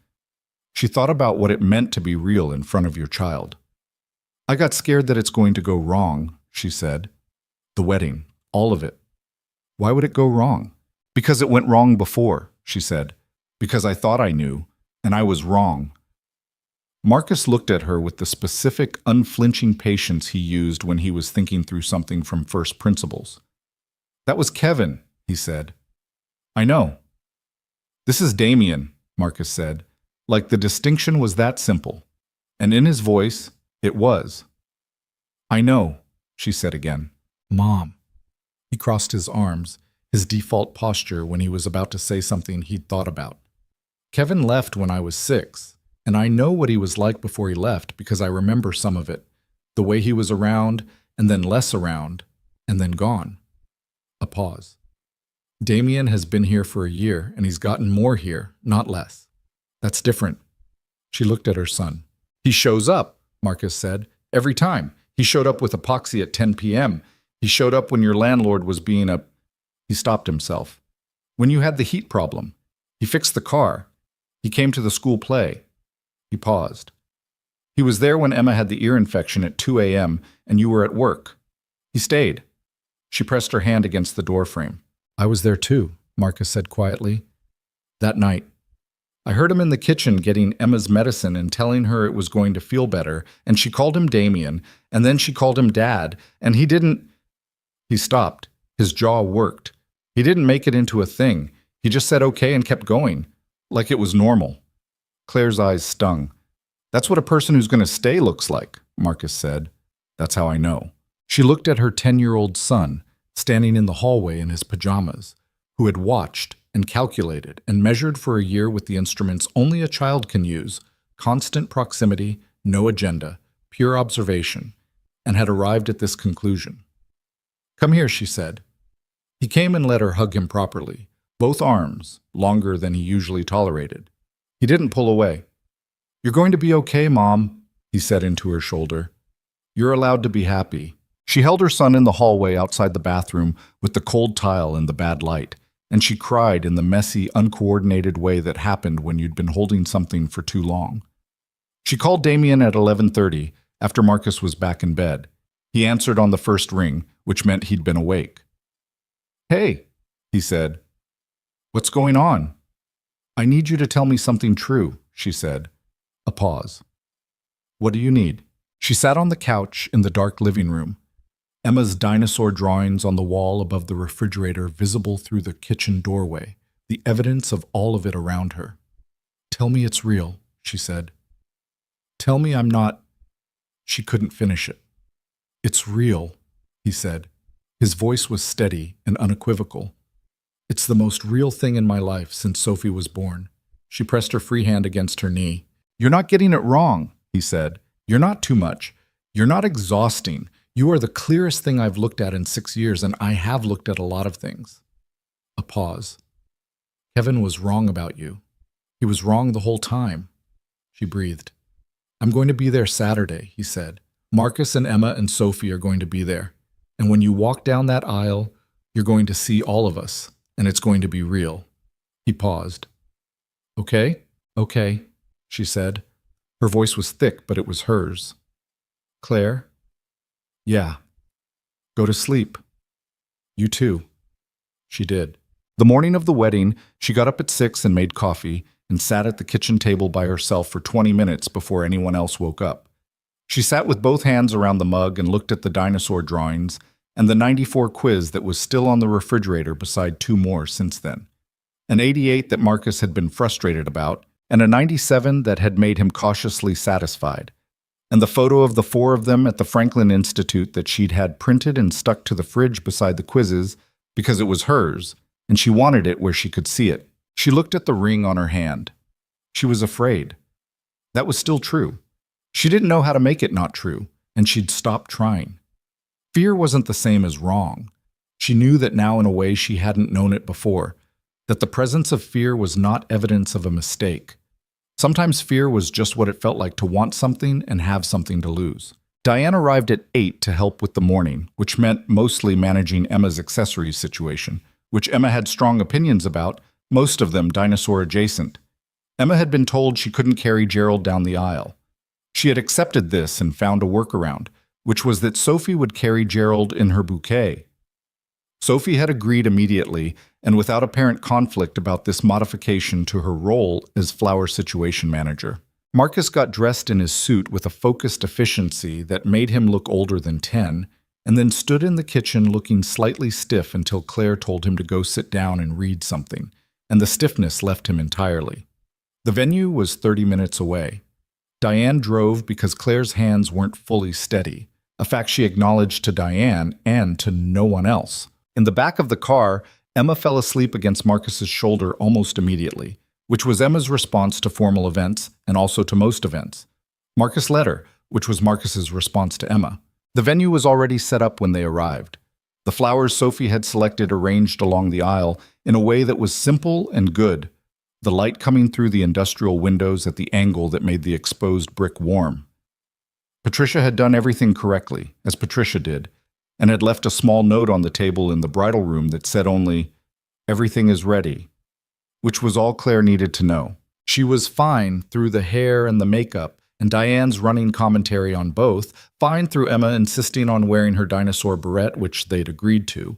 Speaker 1: She thought about what it meant to be real in front of your child. "I got scared that it's going to go wrong," she said. "The wedding, all of it." "Why would it go wrong?" "Because it went wrong before," she said. "Because I thought I knew, and I was wrong." Marcus looked at her with the specific, unflinching patience he used when he was thinking through something from first principles. That was Kevin, he said. I know. This is Damien, Marcus said, like the distinction was that simple. And in his voice, it was. I know, she said again. Mom. He crossed his arms, his default posture when he was about to say something he'd thought about. Kevin left when I was 6, and I know what he was like before he left because I remember some of it. The way he was around, and then less around, and then gone. A pause. Damien has been here for a year, and he's gotten more here, not less. That's different. She looked at her son. He shows up, Marcus said, every time. He showed up with epoxy at 10 p.m. He showed up when your landlord was being a... He stopped himself. When you had the heat problem. He fixed the car. He came to the school play. He paused. He was there when Emma had the ear infection at 2 a.m. and you were at work. He stayed. She pressed her hand against the doorframe. I was there too, Marcus said quietly. That night. I heard him in the kitchen getting Emma's medicine and telling her it was going to feel better, and she called him Damien, and then she called him Dad, and he didn't... He stopped. His jaw worked. He didn't make it into a thing. He just said okay and kept going, like it was normal. Claire's eyes stung. That's what a person who's going to stay looks like, Marcus said. That's how I know. She looked at her 10-year-old son, standing in the hallway in his pajamas, who had watched and calculated and measured for a year with the instruments only a child can use, constant proximity, no agenda, pure observation, and had arrived at this conclusion. Come here, she said. He came and let her hug him properly, both arms, longer than he usually tolerated. He didn't pull away. You're going to be okay, Mom, he said into her shoulder. You're allowed to be happy. She held her son in the hallway outside the bathroom with the cold tile and the bad light, and she cried in the messy, uncoordinated way that happened when you'd been holding something for too long. She called Damien at 11:30, after Marcus was back in bed. He answered on the first ring, which meant he'd been awake. Hey, he said. What's going on? I need you to tell me something true, she said. A pause. What do you need? She sat on the couch in the dark living room, Emma's dinosaur drawings on the wall above the refrigerator visible through the kitchen doorway, the evidence of all of it around her. Tell me it's real, she said. Tell me I'm not... She couldn't finish it. It's real, he said. His voice was steady and unequivocal. It's the most real thing in my life since Sophie was born. She pressed her free hand against her knee. You're not getting it wrong, he said. You're not too much. You're not exhausting. You are the clearest thing I've looked at in 6 years, and I have looked at a lot of things. A pause. Kevin was wrong about you. He was wrong the whole time. She breathed. I'm going to be there Saturday, he said. Marcus and Emma and Sophie are going to be there. And when you walk down that aisle, you're going to see all of us, and it's going to be real. He paused. Okay, she said. Her voice was thick, but it was hers. Claire? Yeah. Go to sleep. You too. She did. The morning of the wedding, she got up at 6 and made coffee and sat at the kitchen table by herself for 20 minutes before anyone else woke up. She sat with both hands around the mug and looked at the dinosaur drawings and the 94 quiz that was still on the refrigerator beside 2 more since then. An 88 that Marcus had been frustrated about, and a 97 that had made him cautiously satisfied, and the photo of the 4 of them at the Franklin Institute that she'd had printed and stuck to the fridge beside the quizzes because it was hers, and she wanted it where she could see it. She looked at the ring on her hand. She was afraid. That was still true. She didn't know how to make it not true, and she'd stopped trying. Fear wasn't the same as wrong. She knew that now in a way she hadn't known it before, that the presence of fear was not evidence of a mistake. Sometimes fear was just what it felt like to want something and have something to lose. Diane arrived at 8 to help with the morning, which meant mostly managing Emma's accessories situation, which Emma had strong opinions about, most of them dinosaur adjacent. Emma had been told she couldn't carry Gerald down the aisle. She had accepted this and found a workaround, which was that Sophie would carry Gerald in her bouquet. Sophie had agreed immediately and without apparent conflict about this modification to her role as flower situation manager. Marcus got dressed in his suit with a focused efficiency that made him look older than 10, and then stood in the kitchen looking slightly stiff until Claire told him to go sit down and read something, and the stiffness left him entirely. The venue was 30 minutes away. Diane drove because Claire's hands weren't fully steady, a fact she acknowledged to Diane and to no one else. In the back of the car, Emma fell asleep against Marcus's shoulder almost immediately, which was Emma's response to formal events and also to most events. Marcus led her, which was Marcus's response to Emma. The venue was already set up when they arrived. The flowers Sophie had selected arranged along the aisle in a way that was simple and good, the light coming through the industrial windows at the angle that made the exposed brick warm. Patricia had done everything correctly, as Patricia did, and had left a small note on the table in the bridal room that said only, "Everything is ready," which was all Claire needed to know. She was fine through the hair and the makeup, and Diane's running commentary on both, fine through Emma insisting on wearing her dinosaur beret, which they'd agreed to,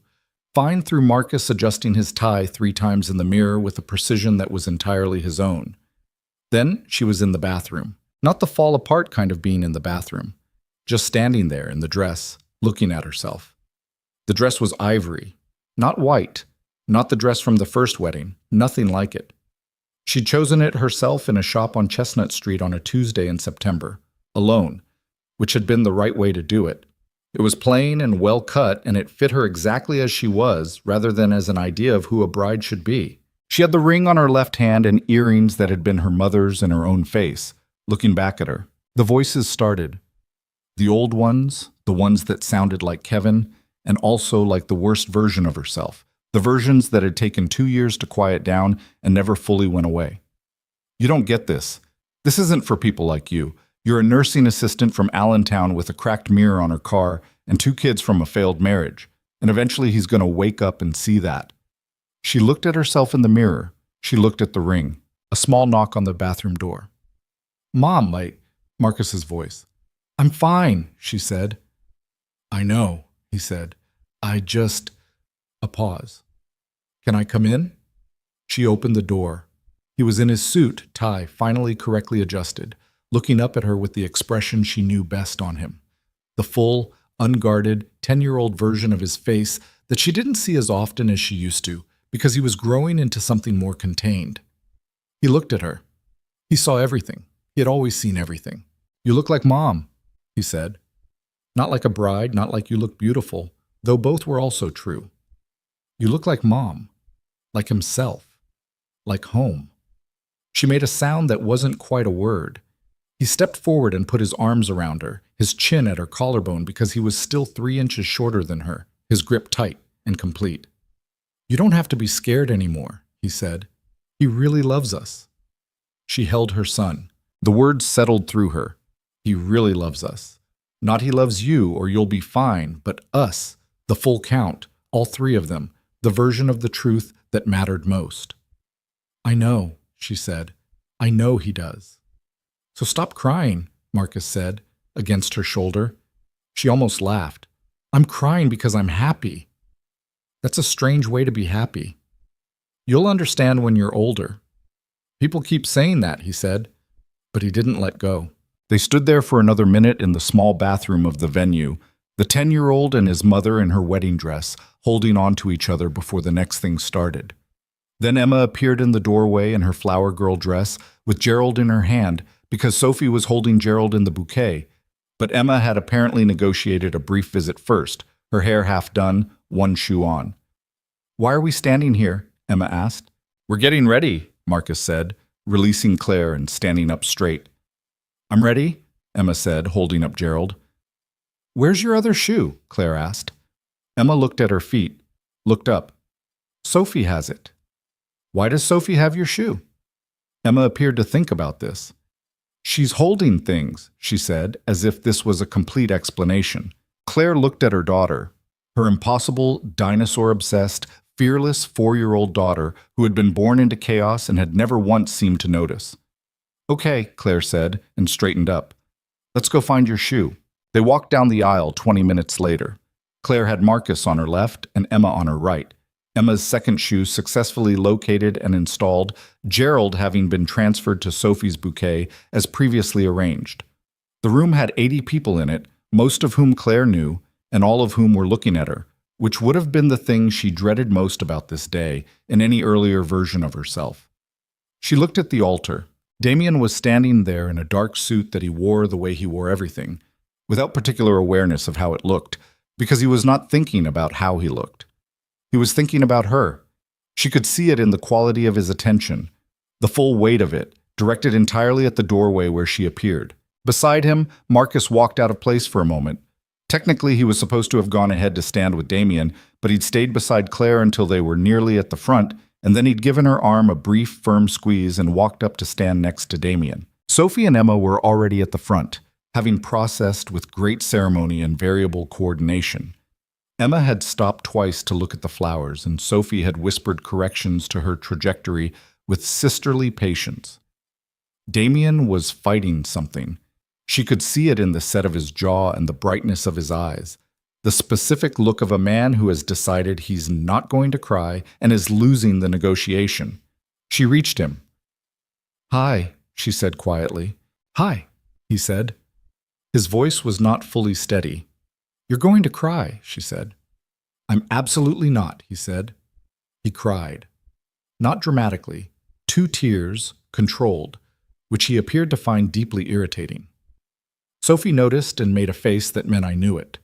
Speaker 1: fine through Marcus adjusting his tie 3 times in the mirror with a precision that was entirely his own. Then she was in the bathroom. Not the fall-apart kind of being in the bathroom. Just standing there in the dress, looking at herself. The dress was ivory, not white, not the dress from the first wedding, nothing like it. She'd chosen it herself in a shop on Chestnut Street on a Tuesday in September, alone, which had been the right way to do it. It was plain and well cut, and it fit her exactly as she was, rather than as an idea of who a bride should be. She had the ring on her left hand and earrings that had been her mother's in her own face, looking back at her. The voices started. The old ones, the ones that sounded like Kevin, and also like the worst version of herself, the versions that had taken 2 years to quiet down and never fully went away. "You don't get this. This isn't for people like you. You're a nursing assistant from Allentown with a cracked mirror on her car and 2 kids from a failed marriage, and eventually he's going to wake up and see that." She looked at herself in the mirror. She looked at the ring. A small knock on the bathroom door. "Mom," Marcus's voice. "I'm fine," she said. "I know," he said. A pause. "Can I come in?" She opened the door. He was in his suit, tie finally correctly adjusted, looking up at her with the expression she knew best on him. The full, unguarded, 10-year-old version of his face that she didn't see as often as she used to, because he was growing into something more contained. He looked at her. He saw everything. He had always seen everything. "You look like Mom," he said. "Not like a bride, not like you look beautiful, though both were also true. You look like Mom, like himself, like home." She made a sound that wasn't quite a word. He stepped forward and put his arms around her, his chin at her collarbone because he was still 3 inches shorter than her, his grip tight and complete. "You don't have to be scared anymore," he said. "He really loves us." She held her son. The words settled through her. He really loves us. Not he loves you or you'll be fine, but us, the full count, all 3 of them, the version of the truth that mattered most. "I know," she said. "I know he does." "So stop crying," Marcus said, against her shoulder. She almost laughed. "I'm crying because I'm happy." "That's a strange way to be happy." "You'll understand when you're older." "People keep saying that," he said, but he didn't let go. They stood there for another minute in the small bathroom of the venue, the 10-year-old and his mother in her wedding dress, holding on to each other before the next thing started. Then Emma appeared in the doorway in her flower girl dress, with Gerald in her hand, because Sophie was holding Gerald in the bouquet. But Emma had apparently negotiated a brief visit first, her hair half done, one shoe on. "Why are we standing here?" Emma asked. "We're getting ready," Marcus said, releasing Claire and standing up straight. "I'm ready," Emma said, holding up Gerald. "Where's your other shoe?" Claire asked. Emma looked at her feet, looked up. "Sophie has it." "Why does Sophie have your shoe?" Emma appeared to think about this. "She's holding things," she said, as if this was a complete explanation. Claire looked at her daughter, her impossible, dinosaur-obsessed, fearless 4-year-old daughter who had been born into chaos and had never once seemed to notice. "Okay," Claire said, and straightened up. "Let's go find your shoe." They walked down the aisle 20 minutes later. Claire had Marcus on her left and Emma on her right. Emma's second shoe successfully located and installed, Gerald having been transferred to Sophie's bouquet as previously arranged. The room had 80 people in it, most of whom Claire knew, and all of whom were looking at her, which would have been the thing she dreaded most about this day in any earlier version of herself. She looked at the altar. Damien was standing there in a dark suit that he wore the way he wore everything, without particular awareness of how it looked, because he was not thinking about how he looked. He was thinking about her. She could see it in the quality of his attention, the full weight of it, directed entirely at the doorway where she appeared. Beside him, Marcus walked out of place for a moment. Technically, he was supposed to have gone ahead to stand with Damien, but he'd stayed beside Claire until they were nearly at the front, and then he'd given her arm a brief, firm squeeze and walked up to stand next to Damien. Sophie and Emma were already at the front, having processed with great ceremony and variable coordination. Emma had stopped twice to look at the flowers, and Sophie had whispered corrections to her trajectory with sisterly patience. Damien was fighting something. She could see it in the set of his jaw and the brightness of his eyes, the specific look of a man who has decided he's not going to cry and is losing the negotiation. She reached him. "Hi," she said quietly. "Hi," he said. His voice was not fully steady. "You're going to cry," she said. "I'm absolutely not," he said. He cried. Not dramatically. 2 tears, controlled, which he appeared to find deeply irritating. Sophie noticed and made a face that meant I knew it.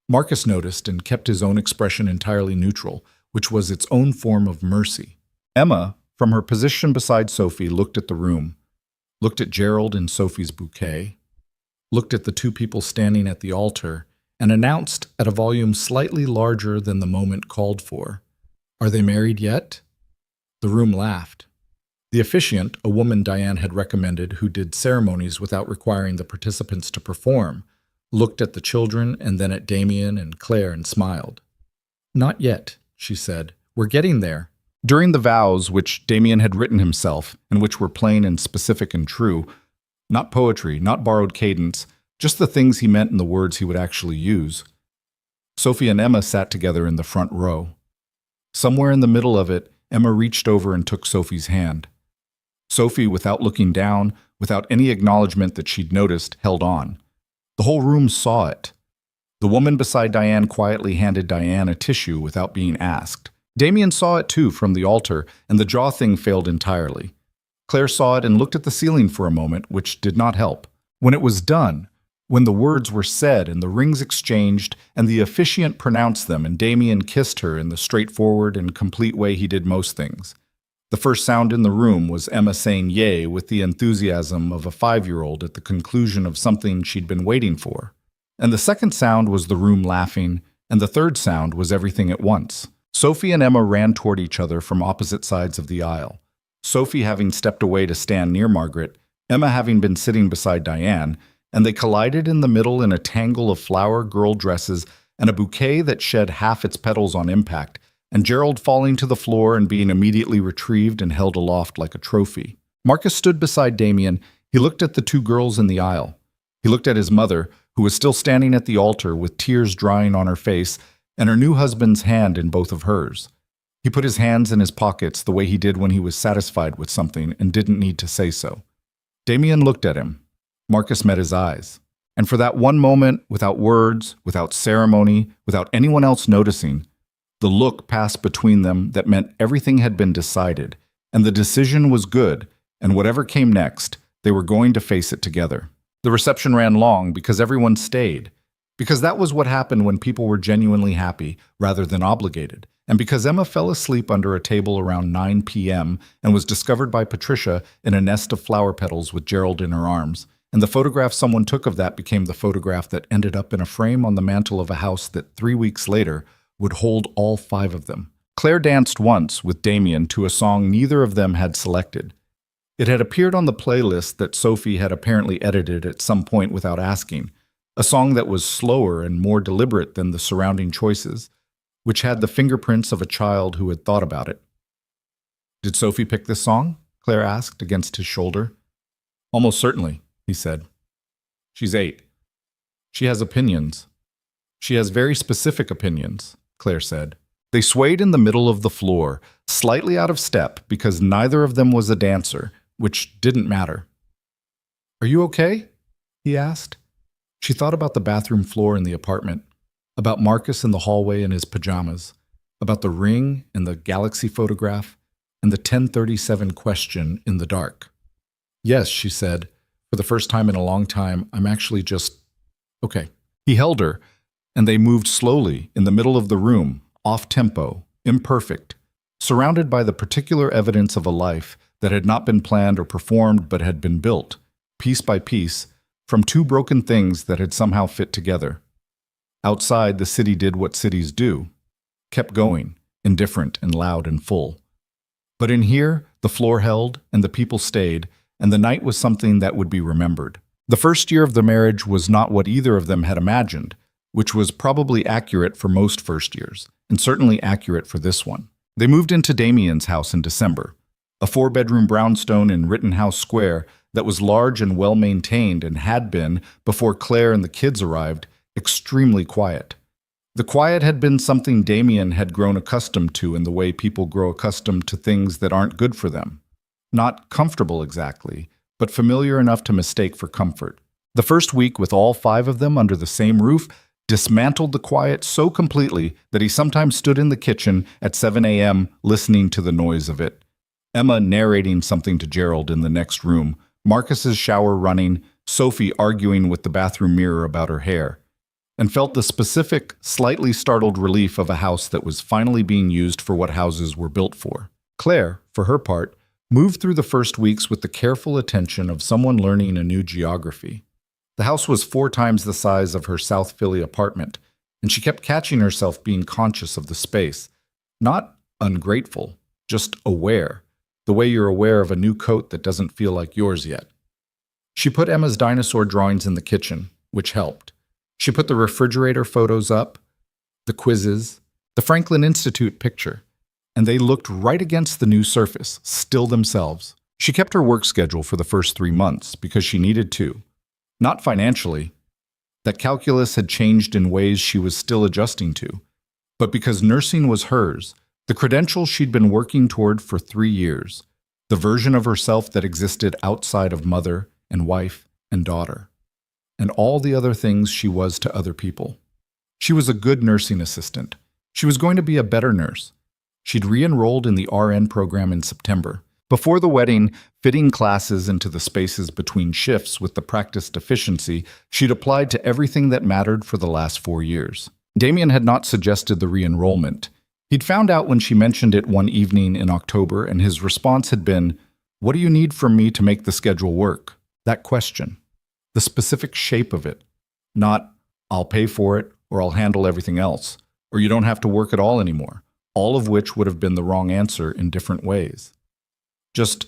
Speaker 1: Marcus noticed and kept his own expression entirely neutral, which was its own form of mercy. Emma, from her position beside Sophie, looked at the room, looked at Gerald and Sophie's bouquet, looked at the 2 people standing at the altar, and announced at a volume slightly larger than the moment called for, "Are they married yet?" The room laughed. The officiant, a woman Diane had recommended who did ceremonies without requiring the participants to perform, looked at the children and then at Damien and Claire and smiled. "Not yet," she said. "We're getting there." During the vows, which Damien had written himself, and which were plain and specific and true, not poetry, not borrowed cadence, just the things he meant in the words he would actually use, Sophie and Emma sat together in the front row. Somewhere in the middle of it, Emma reached over and took Sophie's hand. Sophie, without looking down, without any acknowledgement that she'd noticed, held on. The whole room saw it. The woman beside Diane quietly handed Diane a tissue without being asked. Damien saw it too from the altar, and the jaw thing failed entirely. Claire saw it and looked at the ceiling for a moment, which did not help. When it was done, when the words were said and the rings exchanged, and the officiant pronounced them, and Damien kissed her in the straightforward and complete way he did most things, the first sound in the room was Emma saying yay with the enthusiasm of a 5-year-old at the conclusion of something she'd been waiting for. And the second sound was the room laughing, and the third sound was everything at once. Sophie and Emma ran toward each other from opposite sides of the aisle. Sophie having stepped away to stand near Margaret, Emma having been sitting beside Diane, and they collided in the middle in a tangle of flower girl dresses and a bouquet that shed half its petals on impact, and Gerald falling to the floor and being immediately retrieved and held aloft like a trophy. Marcus stood beside Damien. He looked at the 2 girls in the aisle. He looked at his mother, who was still standing at the altar with tears drying on her face and her new husband's hand in both of hers. He put his hands in his pockets the way he did when he was satisfied with something and didn't need to say so. Damien looked at him. Marcus met his eyes. And for that one moment, without words, without ceremony, without anyone else noticing, the look passed between them that meant everything had been decided, and the decision was good, and whatever came next, they were going to face it together. The reception ran long because everyone stayed, because that was what happened when people were genuinely happy rather than obligated, and because Emma fell asleep under a table around 9 p.m. and was discovered by Patricia in a nest of flower petals with Gerald in her arms, and the photograph someone took of that became the photograph that ended up in a frame on the mantel of a house that 3 weeks later would hold all 5 of them. Claire danced once with Damien to a song neither of them had selected. It had appeared on the playlist that Sophie had apparently edited at some point without asking, a song that was slower and more deliberate than the surrounding choices, which had the fingerprints of a child who had thought about it. "Did Sophie pick this song?" Claire asked against his shoulder. "Almost certainly," he said. "She's 8. She has opinions. She has very specific opinions," Claire said. They swayed in the middle of the floor, slightly out of step because neither of them was a dancer, which didn't matter. "Are you okay?" he asked. She thought about the bathroom floor in the apartment. about Marcus in the hallway in his pajamas, about the ring and the galaxy photograph, and the 1037 question in the dark. Yes, she said, for the first time in a long time, I'm actually just okay. He held her, and they moved slowly in the middle of the room, off-tempo, imperfect, surrounded by the particular evidence of a life that had not been planned or performed but had been built, piece by piece, from two broken things that had somehow fit together. Outside, the city did what cities do, kept going, indifferent and loud and full. But in here, the floor held, and the people stayed, and the night was something that would be remembered. The first year of the marriage was not what either of them had imagined, which was probably accurate for most first years, and certainly accurate for this one. They moved into Damien's house in December, a 4-bedroom brownstone in Rittenhouse Square that was large and well-maintained and had been, before Claire and the kids arrived, extremely quiet. The quiet had been something Damien had grown accustomed to in the way people grow accustomed to things that aren't good for them. Not comfortable exactly, but familiar enough to mistake for comfort. The first week with all 5 of them under the same roof dismantled the quiet so completely that he sometimes stood in the kitchen at 7 a.m. listening to the noise of it. Emma narrating something to Gerald in the next room, Marcus's shower running, Sophie arguing with the bathroom mirror about her hair, and felt the specific, slightly startled relief of a house that was finally being used for what houses were built for. Claire, for her part, moved through the first weeks with the careful attention of someone learning a new geography. The house was 4 times the size of her South Philly apartment, and she kept catching herself being conscious of the space. Not ungrateful, just aware, the way you're aware of a new coat that doesn't feel like yours yet. She put Emma's dinosaur drawings in the kitchen, which helped. She put the refrigerator photos up, the quizzes, the Franklin Institute picture, and they looked right against the new surface, still themselves. She kept her work schedule for the first 3 months because she needed to. Not financially. That calculus had changed in ways she was still adjusting to, but because nursing was hers, the credential she'd been working toward for 3 years, the version of herself that existed outside of mother and wife and daughter, and all the other things she was to other people. She was a good nursing assistant. She was going to be a better nurse. She'd re-enrolled in the RN program in September. Before the wedding, fitting classes into the spaces between shifts with the practiced efficiency, she'd applied to everything that mattered for the last 4 years. Damien had not suggested the re-enrollment. He'd found out when she mentioned it one evening in October, and his response had been, "What do you need from me to make the schedule work?" That question. The specific shape of it. Not, "I'll pay for it," or "I'll handle everything else," or "You don't have to work at all anymore," all of which would have been the wrong answer in different ways. Just,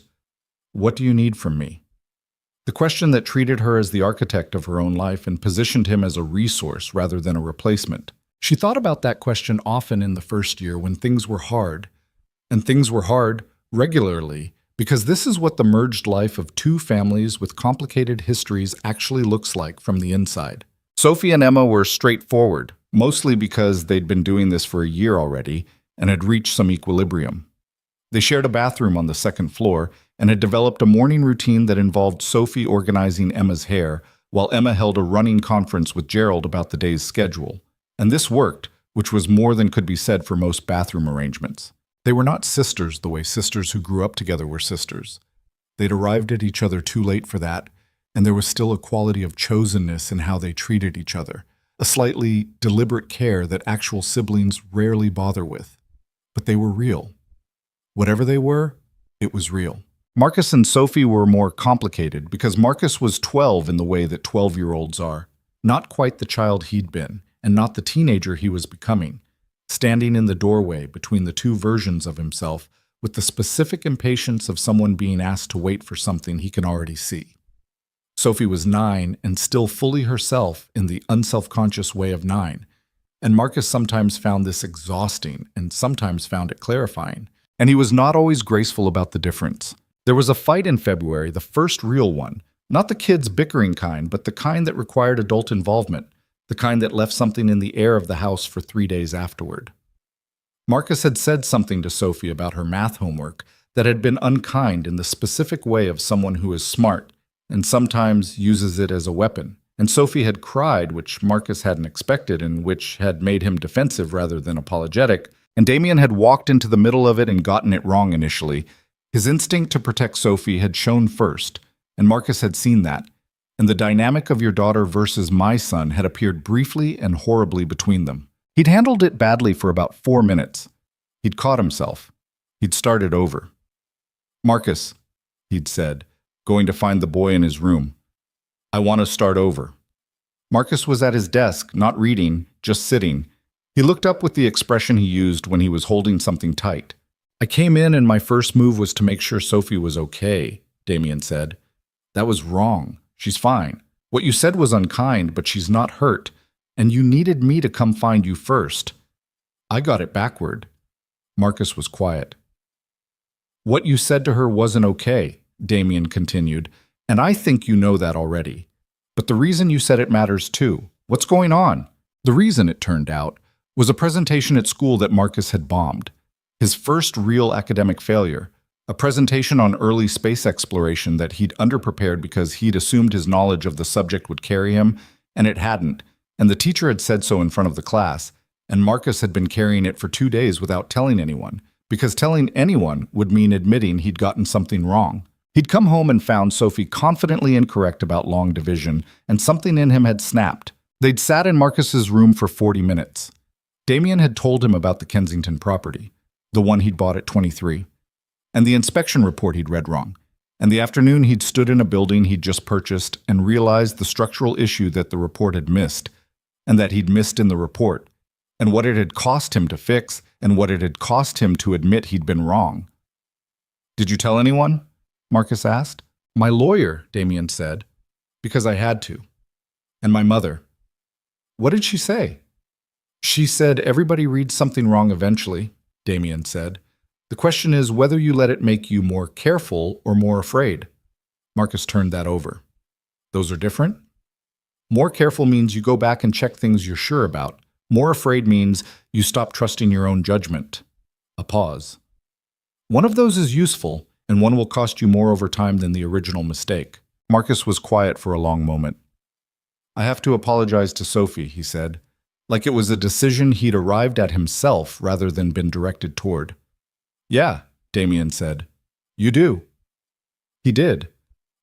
Speaker 1: "What do you need from me?" The question that treated her as the architect of her own life and positioned him as a resource rather than a replacement. She thought about that question often in the first year when things were hard, and things were hard regularly, because this is what the merged life of 2 families with complicated histories actually looks like from the inside. Sophie and Emma were straightforward, mostly because they'd been doing this for a year already and had reached some equilibrium. They shared a bathroom on the 2nd floor and had developed a morning routine that involved Sophie organizing Emma's hair, while Emma held a running conference with Gerald about the day's schedule. And this worked, which was more than could be said for most bathroom arrangements. They were not sisters the way sisters who grew up together were sisters. They'd arrived at each other too late for that, and there was still a quality of chosenness in how they treated each other, a slightly deliberate care that actual siblings rarely bother with. But they were real. Whatever they were, it was real. Marcus and Sophie were more complicated because Marcus was 12 in the way that 12-year-olds are. Not quite the child he'd been, and not the teenager he was becoming, standing in the doorway between the 2 versions of himself with the specific impatience of someone being asked to wait for something he can already see. Sophie was 9 and still fully herself in the unselfconscious way of 9, and Marcus sometimes found this exhausting and sometimes found it clarifying, and he was not always graceful about the difference. There was a fight in February, the first real one, not the kids bickering kind, but the kind that required adult involvement, the kind that left something in the air of the house for 3 days afterward. Marcus had said something to Sophie about her math homework that had been unkind in the specific way of someone who is smart and sometimes uses it as a weapon, and Sophie had cried, which Marcus hadn't expected and which had made him defensive rather than apologetic, and Damien had walked into the middle of it and gotten it wrong initially. His instinct to protect Sophie had shown first, and Marcus had seen that, and the dynamic of your daughter versus my son had appeared briefly and horribly between them. He'd handled it badly for about 4 minutes. He'd caught himself. He'd started over. "Marcus," he'd said, going to find the boy in his room. "I want to start over." Marcus was at his desk, not reading, just sitting. He looked up with the expression he used when he was holding something tight. "I came in and my first move was to make sure Sophie was okay," Damien said. "That was wrong. She's fine. What you said was unkind, but she's not hurt, and you needed me to come find you first. I got it backward." Marcus was quiet. "What you said to her wasn't okay," Damien continued, "and I think you know that already. But the reason you said it matters too. What's going on?" The reason, it turned out, was a presentation at school that Marcus had bombed. His first real academic failure. A presentation on early space exploration that he'd underprepared because he'd assumed his knowledge of the subject would carry him, and it hadn't, and the teacher had said so in front of the class, and Marcus had been carrying it for 2 days without telling anyone, because telling anyone would mean admitting he'd gotten something wrong. He'd come home and found Sophie confidently incorrect about long division, and something in him had snapped. They'd sat in Marcus's room for 40 minutes. Damien had told him about the Kensington property, the one he'd bought at 23. And the inspection report he'd read wrong. And the afternoon he'd stood in a building he'd just purchased and realized the structural issue that the report had missed, and that he'd missed in the report, and what it had cost him to fix, and what it had cost him to admit he'd been wrong. "Did you tell anyone?" Marcus asked. "My lawyer," Damien said, "because I had to. And my mother." "What did she say?" "She said everybody reads something wrong eventually," Damien said. "The question is whether you let it make you more careful or more afraid." Marcus turned that over. "Those are different?" "More careful means you go back and check things you're sure about. More afraid means you stop trusting your own judgment." A pause. "One of those is useful, and one will cost you more over time than the original mistake." Marcus was quiet for a long moment. "I have to apologize to Sophie," he said, like it was a decision he'd arrived at himself rather than been directed toward. "Yeah," Damien said. "You do." He did.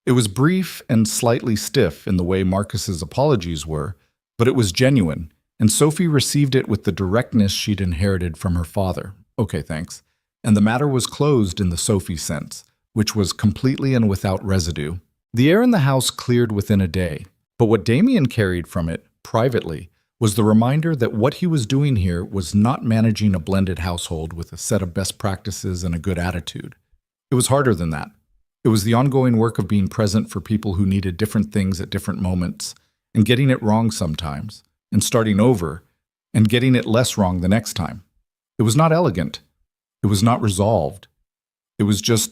Speaker 1: It was brief and slightly stiff in the way Marcus's apologies were, but it was genuine, and Sophie received it with the directness she'd inherited from her father. "Okay, thanks." And the matter was closed in the Sophie sense, which was completely and without residue. The air in the house cleared within a day, but what Damien carried from it, privately, was the reminder that what he was doing here was not managing a blended household with a set of best practices and a good attitude. It was harder than that. It was the ongoing work of being present for people who needed different things at different moments, and getting it wrong sometimes, and starting over, and getting it less wrong the next time. It was not elegant. It was not resolved. It was just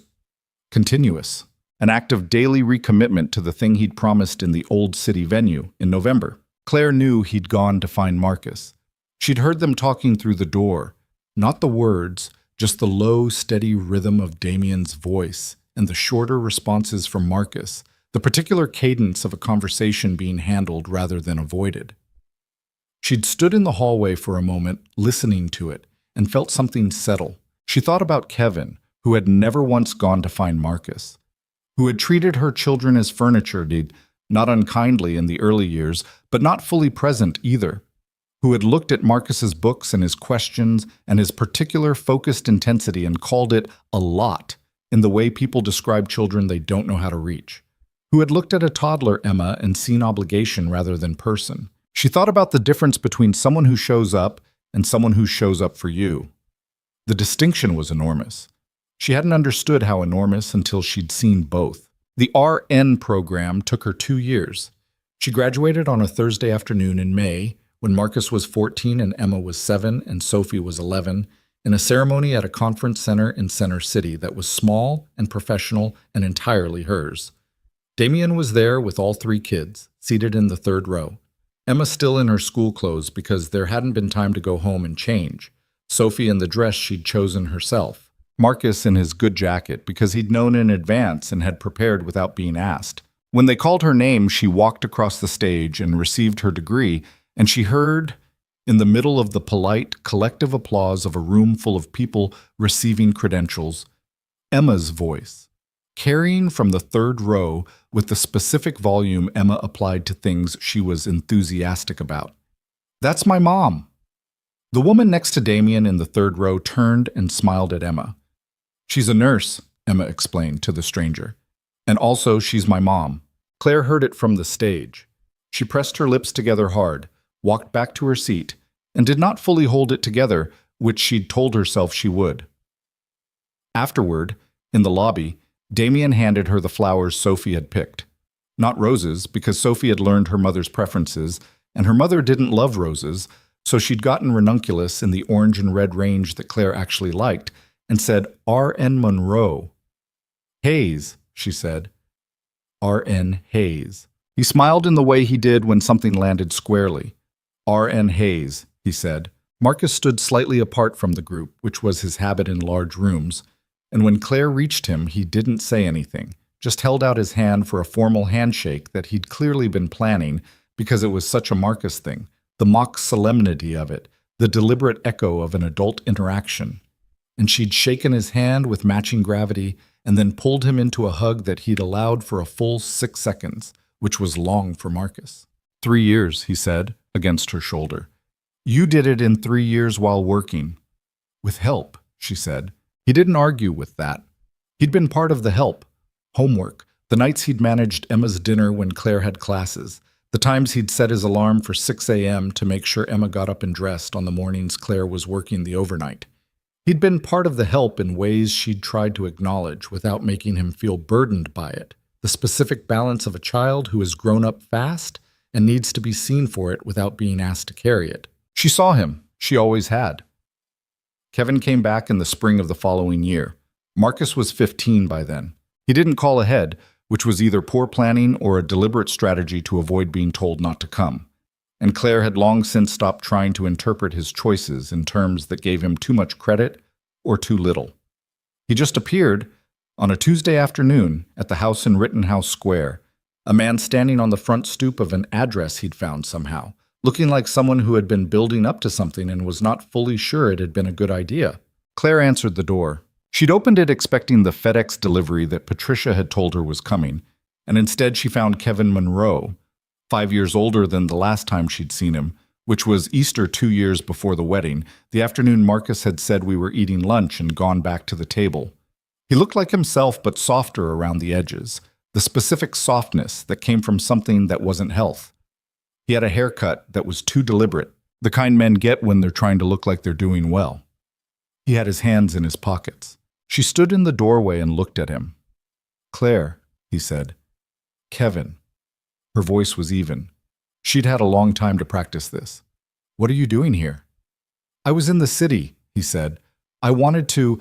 Speaker 1: continuous, an act of daily recommitment to the thing he'd promised in the Old City venue in November. Claire knew he'd gone to find Marcus. She'd heard them talking through the door, not the words, just the low, steady rhythm of Damien's voice and the shorter responses from Marcus, the particular cadence of a conversation being handled rather than avoided. She'd stood in the hallway for a moment, listening to it, and felt something settle. She thought about Kevin, who had never once gone to find Marcus, who had treated her children as furniture, not unkindly in the early years, but not fully present either, who had looked at Marcus's books and his questions and his particular focused intensity and called it a lot in the way people describe children they don't know how to reach, who had looked at a toddler, Emma, and seen obligation rather than person. She thought about the difference between someone who shows up and someone who shows up for you. The distinction was enormous. She hadn't understood how enormous until she'd seen both. The RN program took her 2 years. She graduated on a Thursday afternoon in May, when Marcus was 14 and Emma was 7 and Sophie was 11, in a ceremony at a conference center in Center City that was small and professional and entirely hers. Damien was there with all 3 kids, seated in the 3rd row. Emma still in her school clothes because there hadn't been time to go home and change. Sophie in the dress she'd chosen herself. Marcus in his good jacket because he'd known in advance and had prepared without being asked. When they called her name, she walked across the stage and received her degree, and she heard, in the middle of the polite, collective applause of a room full of people receiving credentials, Emma's voice, carrying from the third row with the specific volume Emma applied to things she was enthusiastic about. "That's my mom." The woman next to Damien in the third row turned and smiled at Emma. "She's a nurse," Emma explained to the stranger. "And also, she's my mom." Claire heard it from the stage. She pressed her lips together hard, walked back to her seat, and did not fully hold it together, which she'd told herself she would. Afterward, in the lobby, Damien handed her the flowers Sophie had picked. Not roses, because Sophie had learned her mother's preferences, and her mother didn't love roses, so she'd gotten ranunculus in the orange and red range that Claire actually liked, and said R.N. Monroe. "Hayes," she said. R.N. Hayes. He smiled in the way he did when something landed squarely. R.N. Hayes, he said. Marcus stood slightly apart from the group, which was his habit in large rooms, and when Claire reached him, he didn't say anything, just held out his hand for a formal handshake that he'd clearly been planning because it was such a Marcus thing, the mock solemnity of it, the deliberate echo of an adult interaction. And she'd shaken his hand with matching gravity and then pulled him into a hug that he'd allowed for a full 6 seconds, which was long for Marcus. 3 years, he said, against her shoulder. "You did it in 3 years while working." "With help," she said. He didn't argue with that. He'd been part of the help. Homework, the nights he'd managed Emma's dinner when Claire had classes, the times he'd set his alarm for 6 a.m. to make sure Emma got up and dressed on the mornings Claire was working the overnight. He'd been part of the help in ways she'd tried to acknowledge without making him feel burdened by it, the specific balance of a child who has grown up fast and needs to be seen for it without being asked to carry it. She saw him. She always had. Kevin came back in the spring of the following year. Marcus was 15 by then. He didn't call ahead, which was either poor planning or a deliberate strategy to avoid being told not to come. And Claire had long since stopped trying to interpret his choices in terms that gave him too much credit or too little. He just appeared on a Tuesday afternoon at the house in Rittenhouse Square, a man standing on the front stoop of an address he'd found somehow, looking like someone who had been building up to something and was not fully sure it had been a good idea. Claire answered the door. She'd opened it expecting the FedEx delivery that Patricia had told her was coming, and instead she found Kevin Monroe, 5 years older than the last time she'd seen him, which was Easter 2 years before the wedding, the afternoon Marcus had said we were eating lunch and gone back to the table. He looked like himself but softer around the edges, the specific softness that came from something that wasn't health. He had a haircut that was too deliberate, the kind men get when they're trying to look like they're doing well. He had his hands in his pockets. She stood in the doorway and looked at him. "Claire," he said. "Kevin." Her voice was even. She'd had a long time to practice this. "What are you doing here?" "I was in the city," he said. "I wanted to—"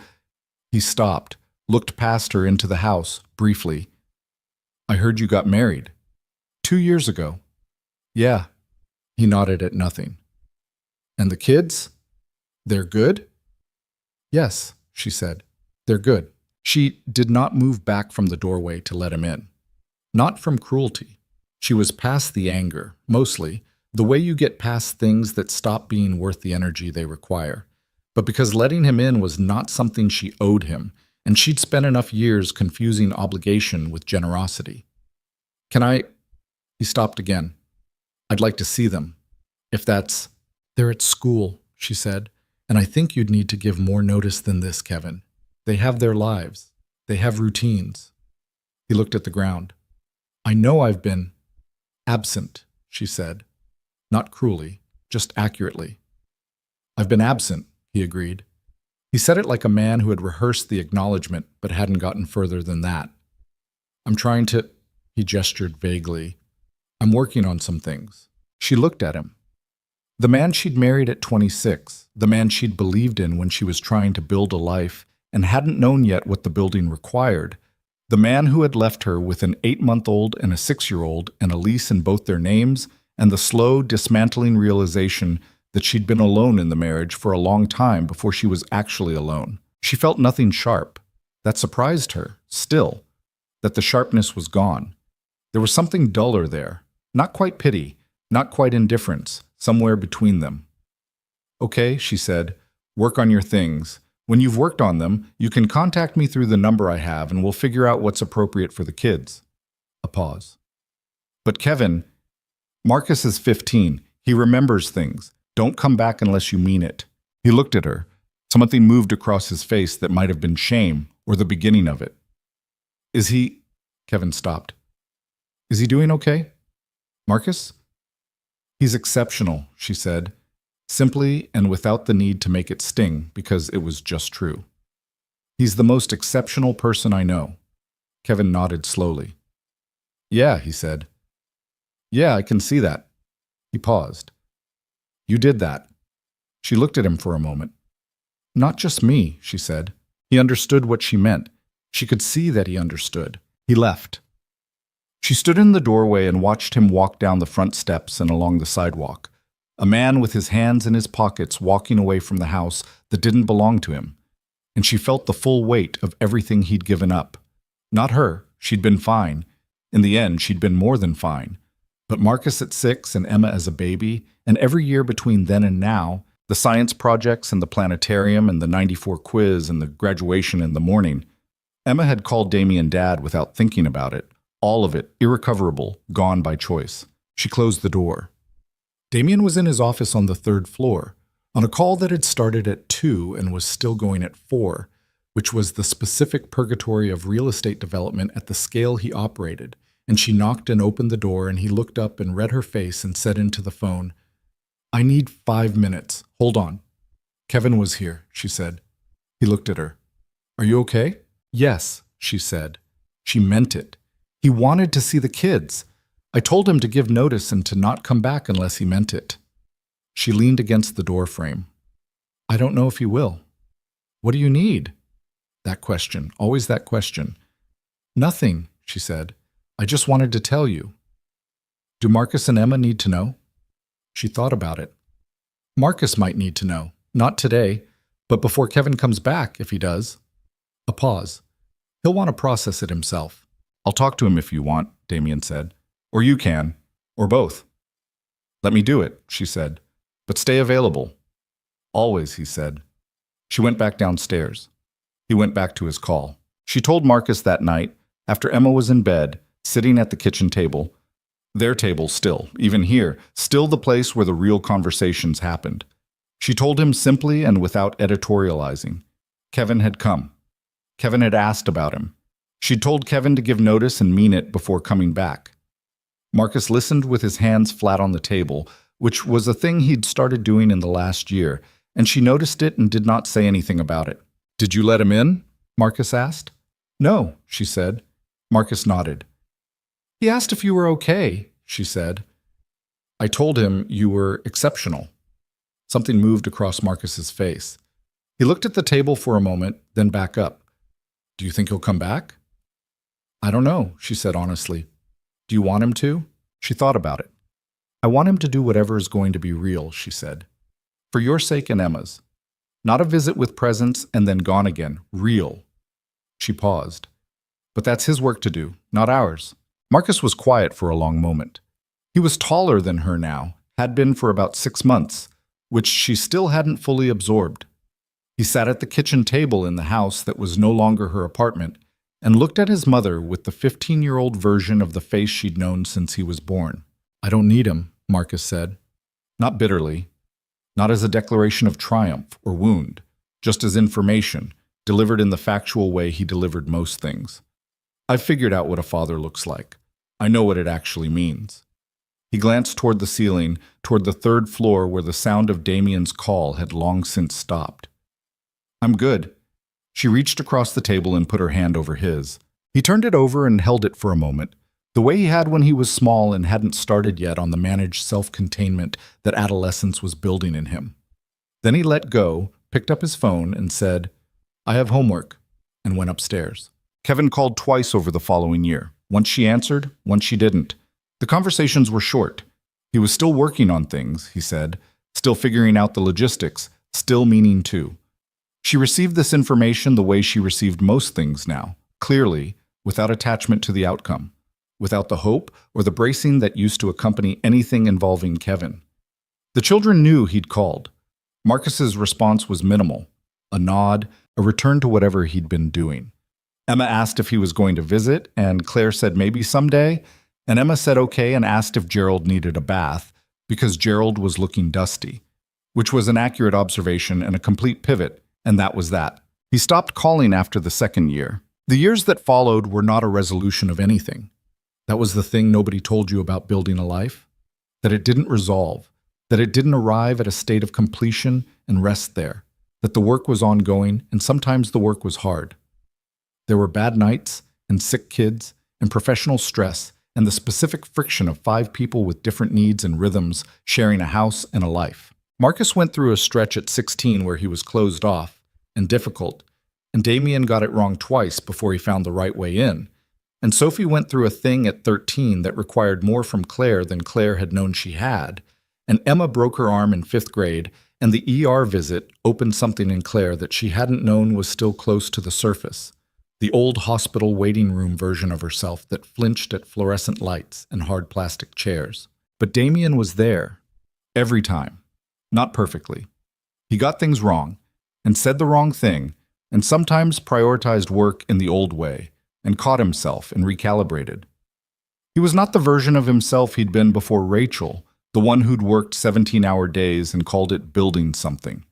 Speaker 1: He stopped, looked past her into the house, briefly. "I heard you got married." 2 years ago. "Yeah." He nodded at nothing. "And the kids? They're good?" "Yes," she said. "They're good." She did not move back from the doorway to let him in. Not from cruelty. She was past the anger, mostly, the way you get past things that stop being worth the energy they require. But because letting him in was not something she owed him, and she'd spent enough years confusing obligation with generosity. "Can I—" He stopped again. "I'd like to see them. If that's—" "They're at school," she said, "and I think you'd need to give more notice than this, Kevin. They have their lives. They have routines." He looked at the ground. "I know I've been absent," she said. Not cruelly, just accurately. "I've been absent," he agreed. He said it like a man who had rehearsed the acknowledgement but hadn't gotten further than that. "I'm trying to—" He gestured vaguely. "I'm working on some things." She looked at him. The man she'd married at 26, the man she'd believed in when she was trying to build a life and hadn't known yet what the building required, the man who had left her with an 8-month-old and a 6-year-old and a lease in both their names, and the slow, dismantling realization that she'd been alone in the marriage for a long time before she was actually alone. She felt nothing sharp. That surprised her, still, that the sharpness was gone. There was something duller there. Not quite pity, not quite indifference, somewhere between them. Okay, she said, work on your things. When you've worked on them, you can contact me through the number I have and we'll figure out what's appropriate for the kids. A pause. But Kevin, Marcus is 15. He remembers things. Don't come back unless you mean it. He looked at her. Something moved across his face that might have been shame or the beginning of it. Is he... Kevin stopped. Is he doing okay? Marcus? He's exceptional, she said, simply and without the need to make it sting because it was just true. He's the most exceptional person I know. Kevin nodded slowly. Yeah, he said. Yeah, I can see that. He paused. You did that. She looked at him for a moment. Not just me, she said. He understood what she meant. She could see that he understood. He left. She stood in the doorway and watched him walk down the front steps and along the sidewalk. A man with his hands in his pockets walking away from the house that didn't belong to him. And she felt the full weight of everything he'd given up. Not her. She'd been fine. In the end, she'd been more than fine. But Marcus at 6 and Emma as a baby, and every year between then and now, the science projects and the planetarium and the 94 quiz and the graduation in the morning. Emma had called Damien Dad without thinking about it. All of it, irrecoverable, gone by choice. She closed the door. Damien was in his office on the 3rd floor, on a call that had started at 2 and was still going at 4, which was the specific purgatory of real estate development at the scale he operated. And she knocked and opened the door, and he looked up and read her face and said into the phone, I need 5 minutes. Hold on. Kevin was here, she said. He looked at her. Are you okay? Yes, she said. She meant it. He wanted to see the kids. I told him to give notice and to not come back unless he meant it. She leaned against the door frame. I don't know if he will. What do you need? That question, always that question. Nothing, she said. I just wanted to tell you. Do Marcus and Emma need to know? She thought about it. Marcus might need to know. Not today, but before Kevin comes back, if he does. A pause. He'll want to process it himself. I'll talk to him if you want, Damien said. Or you can. Or both. Let me do it, she said. But stay available. Always, he said. She went back downstairs. He went back to his call. She told Marcus that night, after Emma was in bed, sitting at the kitchen table, their table still, even here, still the place where the real conversations happened. She told him simply and without editorializing. Kevin had come. Kevin had asked about him. She'd told Kevin to give notice and mean it before coming back. Marcus listened with his hands flat on the table, which was a thing he'd started doing in the last year, and she noticed it and did not say anything about it. Did you let him in? Marcus asked. No, she said. Marcus nodded. He asked if you were okay, she said. I told him you were exceptional. Something moved across Marcus's face. He looked at the table for a moment, then back up. Do you think he'll come back? I don't know, she said honestly. Do you want him to? She thought about it. I want him to do whatever is going to be real, she said. For your sake and Emma's. Not a visit with presents and then gone again. Real. She paused. But that's his work to do, not ours. Marcus was quiet for a long moment. He was taller than her now, had been for about 6 months, which she still hadn't fully absorbed. He sat at the kitchen table in the house that was no longer her apartment and looked at his mother with the 15-year-old version of the face she'd known since he was born. I don't need him, Marcus said. Not bitterly. Not as a declaration of triumph or wound, just as information, delivered in the factual way he delivered most things. I've figured out what a father looks like. I know what it actually means. He glanced toward the ceiling, toward the 3rd floor where the sound of Damien's call had long since stopped. I'm good. She reached across the table and put her hand over his. He turned it over and held it for a moment, the way he had when he was small and hadn't started yet on the managed self-containment that adolescence was building in him. Then he let go, picked up his phone, and said, I have homework, and went upstairs. Kevin called twice over the following year. Once she answered, once she didn't. The conversations were short. He was still working on things, he said, still figuring out the logistics, still meaning to. She received this information the way she received most things now, clearly, without attachment to the outcome. without the hope or the bracing that used to accompany anything involving Kevin. The children knew he'd called. Marcus's response was minimal, a nod, a return to whatever he'd been doing. Emma asked if he was going to visit, and Claire said maybe someday, and Emma said okay and asked if Gerald needed a bath, because Gerald was looking dusty, which was an accurate observation and a complete pivot, and that was that. He stopped calling after the second year. The years that followed were not a resolution of anything. That was the thing nobody told you about building a life, that it didn't resolve, that it didn't arrive at a state of completion and rest there, that the work was ongoing and sometimes the work was hard. There were bad nights and sick kids and professional stress and the specific friction of 5 people with different needs and rhythms sharing a house and a life. Marcus went through a stretch at 16 where he was closed off and difficult, and Damien got it wrong twice before he found the right way in. And Sophie went through a thing at 13 that required more from Claire than Claire had known she had, and Emma broke her arm in 5th grade, and the ER visit opened something in Claire that she hadn't known was still close to the surface. The old hospital waiting room version of herself that flinched at fluorescent lights and hard plastic chairs. But Damien was there, every time. Not perfectly. He got things wrong, and said the wrong thing, and sometimes prioritized work in the old way, and caught himself and recalibrated. He was not the version of himself he'd been before Rachel, the one who'd worked 17-hour days and called it building something.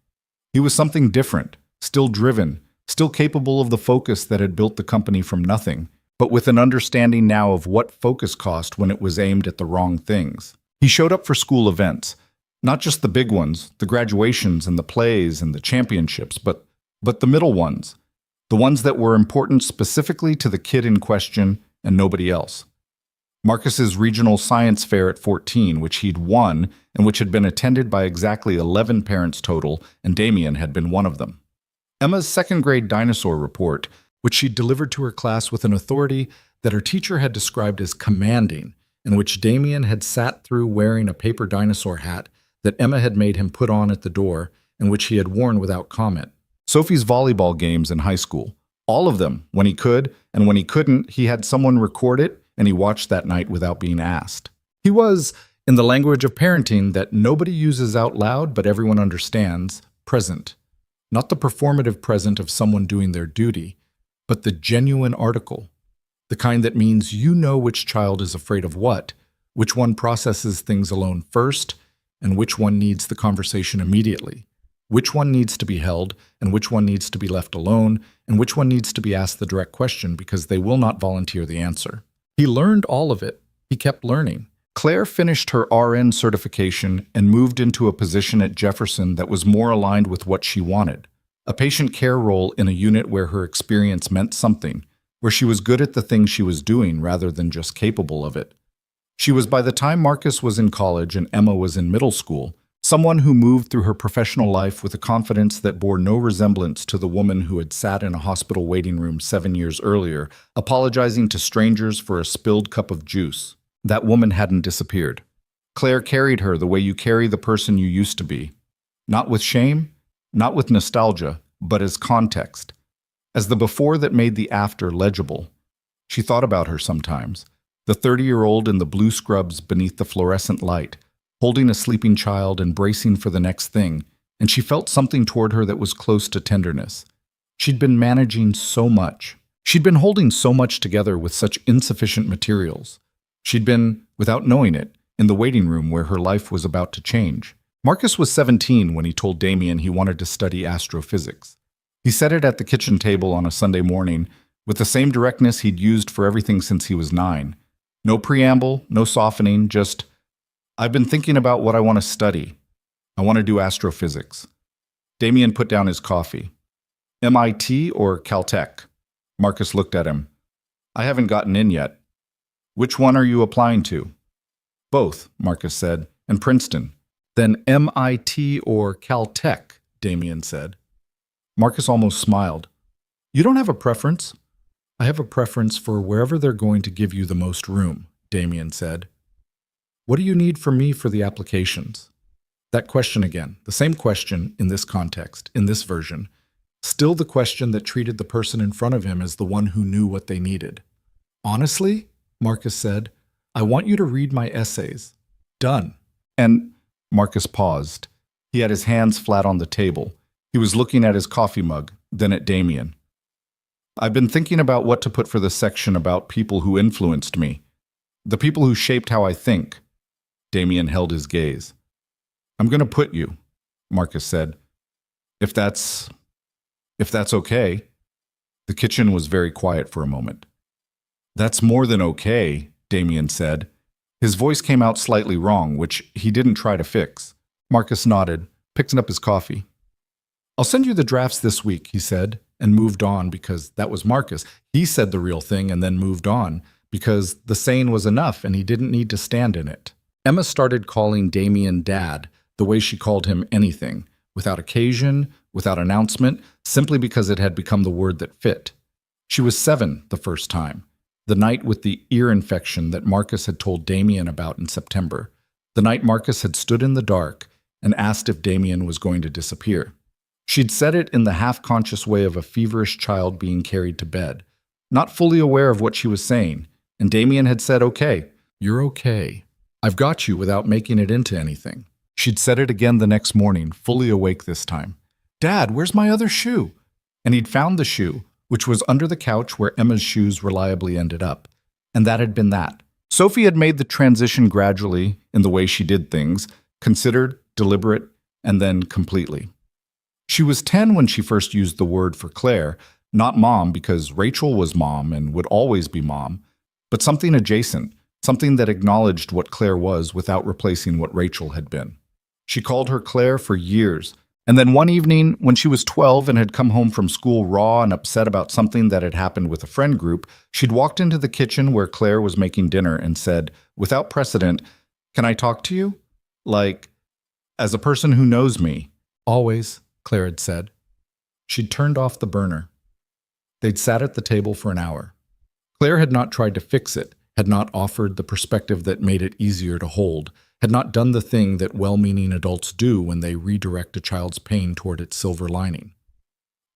Speaker 1: He was something different, still driven, still capable of the focus that had built the company from nothing, but with an understanding now of what focus cost when it was aimed at the wrong things. He showed up for school events, not just the big ones, the graduations and the plays and the championships, but the middle ones, the ones that were important specifically to the kid in question and nobody else. Marcus's regional science fair at 14, which he'd won and which had been attended by exactly 11 parents total, and Damien had been one of them. Emma's 2nd grade dinosaur report, which she delivered to her class with an authority that her teacher had described as commanding, and which Damien had sat through wearing a paper dinosaur hat that Emma had made him put on at the door and which he had worn without comment. Sophie's volleyball games in high school, all of them, when he could, and when he couldn't, he had someone record it and he watched that night without being asked. He was, in the language of parenting that nobody uses out loud but everyone understands, present. Not the performative present of someone doing their duty, but the genuine article, the kind that means you know which child is afraid of what, which one processes things alone first, and which one needs the conversation immediately, which one needs to be held, and which one needs to be left alone, and which one needs to be asked the direct question because they will not volunteer the answer. He learned all of it. He kept learning. Claire finished her RN certification and moved into a position at Jefferson that was more aligned with what she wanted. A patient care role in a unit where her experience meant something, where she was good at the thing she was doing rather than just capable of it. She was, by the time Marcus was in college and Emma was in middle school, someone who moved through her professional life with a confidence that bore no resemblance to the woman who had sat in a hospital waiting room 7 years earlier, apologizing to strangers for a spilled cup of juice. That woman hadn't disappeared. Claire carried her the way you carry the person you used to be. Not with shame, not with nostalgia, but as context. As the before that made the after legible. She thought about her sometimes. The 30-year-old in the blue scrubs beneath the fluorescent light, holding a sleeping child and bracing for the next thing, and she felt something toward her that was close to tenderness. She'd been managing so much. She'd been holding so much together with such insufficient materials. She'd been, without knowing it, in the waiting room where her life was about to change. Marcus was 17 when he told Damien he wanted to study astrophysics. He said it at the kitchen table on a Sunday morning with the same directness he'd used for everything since he was 9. No preamble, no softening, just, I've been thinking about what I want to study. I want to do astrophysics. Damien put down his coffee. MIT or Caltech? Marcus looked at him. I haven't gotten in yet. Which one are you applying to? Both, Marcus said, and Princeton. Then MIT or Caltech, Damien said. Marcus almost smiled. You don't have a preference? I have a preference for wherever they're going to give you the most room, Damien said. What do you need from me for the applications? That question again, the same question in this context, in this version, still the question that treated the person in front of him as the one who knew what they needed. Honestly, Marcus said. "I want you to read my essays." "Done." And Marcus paused. He had his hands flat on the table. He was looking at his coffee mug, then at Damien. "I've been thinking about what to put for the section about people who influenced me. The people who shaped how I think." Damien held his gaze. "I'm going to put you," Marcus said. If that's okay." The kitchen was very quiet for a moment. "That's more than okay," Damien said. His voice came out slightly wrong, which he didn't try to fix. Marcus nodded, picked up his coffee. "I'll send you the drafts this week," he said, and moved on because that was Marcus. He said the real thing and then moved on because the saying was enough and he didn't need to stand in it. Emma started calling Damien Dad the way she called him anything, without occasion, without announcement, simply because it had become the word that fit. She was 7 the first time, the night with the ear infection that Marcus had told Damien about in September, the night Marcus had stood in the dark and asked if Damien was going to disappear. She'd said it in the half-conscious way of a feverish child being carried to bed, not fully aware of what she was saying, and Damien had said, "Okay, you're okay. I've got you," without making it into anything. She'd said it again the next morning, fully awake this time. "Dad, where's my other shoe?" And he'd found the shoe, which was under the couch where Emma's shoes reliably ended up. And that had been that. Sophie had made the transition gradually in the way she did things, considered, deliberate, and then completely. She was 10 when she first used the word for Claire, not mom because Rachel was mom and would always be mom, but something adjacent, something that acknowledged what Claire was without replacing what Rachel had been. She called her Claire for years, and then one evening, when she was 12 and had come home from school raw and upset about something that had happened with a friend group, she'd walked into the kitchen where Claire was making dinner and said, without precedent, "Can I talk to you? Like, as a person who knows me." "Always," Claire had said. She'd turned off the burner. They'd sat at the table for an hour. Claire had not tried to fix it, had not offered the perspective that made it easier to hold, had not done the thing that well-meaning adults do when they redirect a child's pain toward its silver lining.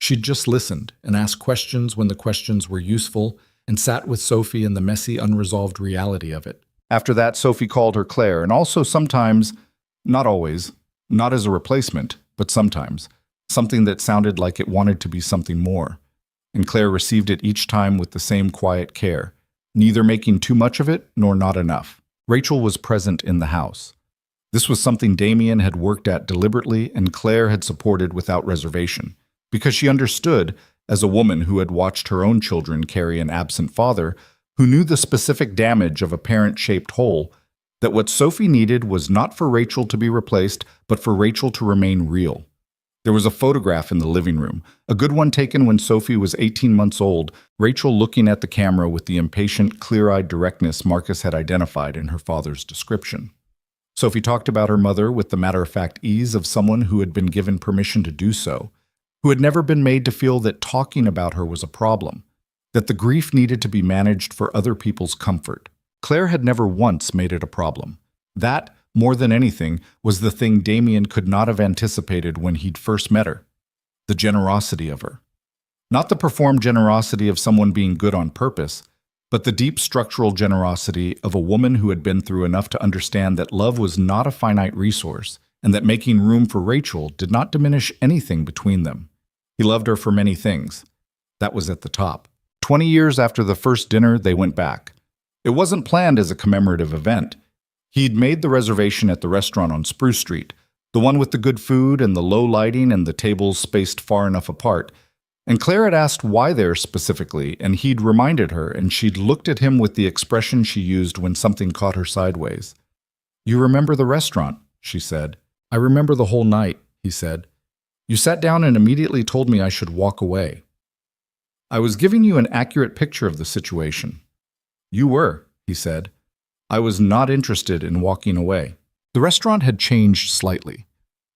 Speaker 1: She'd just listened and asked questions when the questions were useful and sat with Sophie in the messy, unresolved reality of it. After that, Sophie called her Claire, and also sometimes, not always, not as a replacement, but sometimes, something that sounded like it wanted to be something more. And Claire received it each time with the same quiet care, neither making too much of it nor not enough. Rachel was present in the house. This was something Damien had worked at deliberately and Claire had supported without reservation, because she understood, as a woman who had watched her own children carry an absent father, who knew the specific damage of a parent-shaped hole, that what Sophie needed was not for Rachel to be replaced, but for Rachel to remain real. There was a photograph in the living room, a good one taken when Sophie was 18 months old, Rachel looking at the camera with the impatient, clear-eyed directness Marcus had identified in her father's description. Sophie talked about her mother with the matter-of-fact ease of someone who had been given permission to do so, who had never been made to feel that talking about her was a problem, that the grief needed to be managed for other people's comfort. Claire had never once made it a problem. That, more than anything, was the thing Damien could not have anticipated when he'd first met her. The generosity of her. Not the performed generosity of someone being good on purpose, but the deep structural generosity of a woman who had been through enough to understand that love was not a finite resource, and that making room for Rachel did not diminish anything between them. He loved her for many things. That was at the top. 20 years after the first dinner, they went back. It wasn't planned as a commemorative event. He'd made the reservation at the restaurant on Spruce Street, the one with the good food and the low lighting and the tables spaced far enough apart. And Claire had asked why there specifically, and he'd reminded her, and she'd looked at him with the expression she used when something caught her sideways. "You remember the restaurant," she said. "I remember the whole night," he said. "You sat down and immediately told me I should walk away. I was giving you an accurate picture of the situation." "You were," he said. "I was not interested in walking away." The restaurant had changed slightly.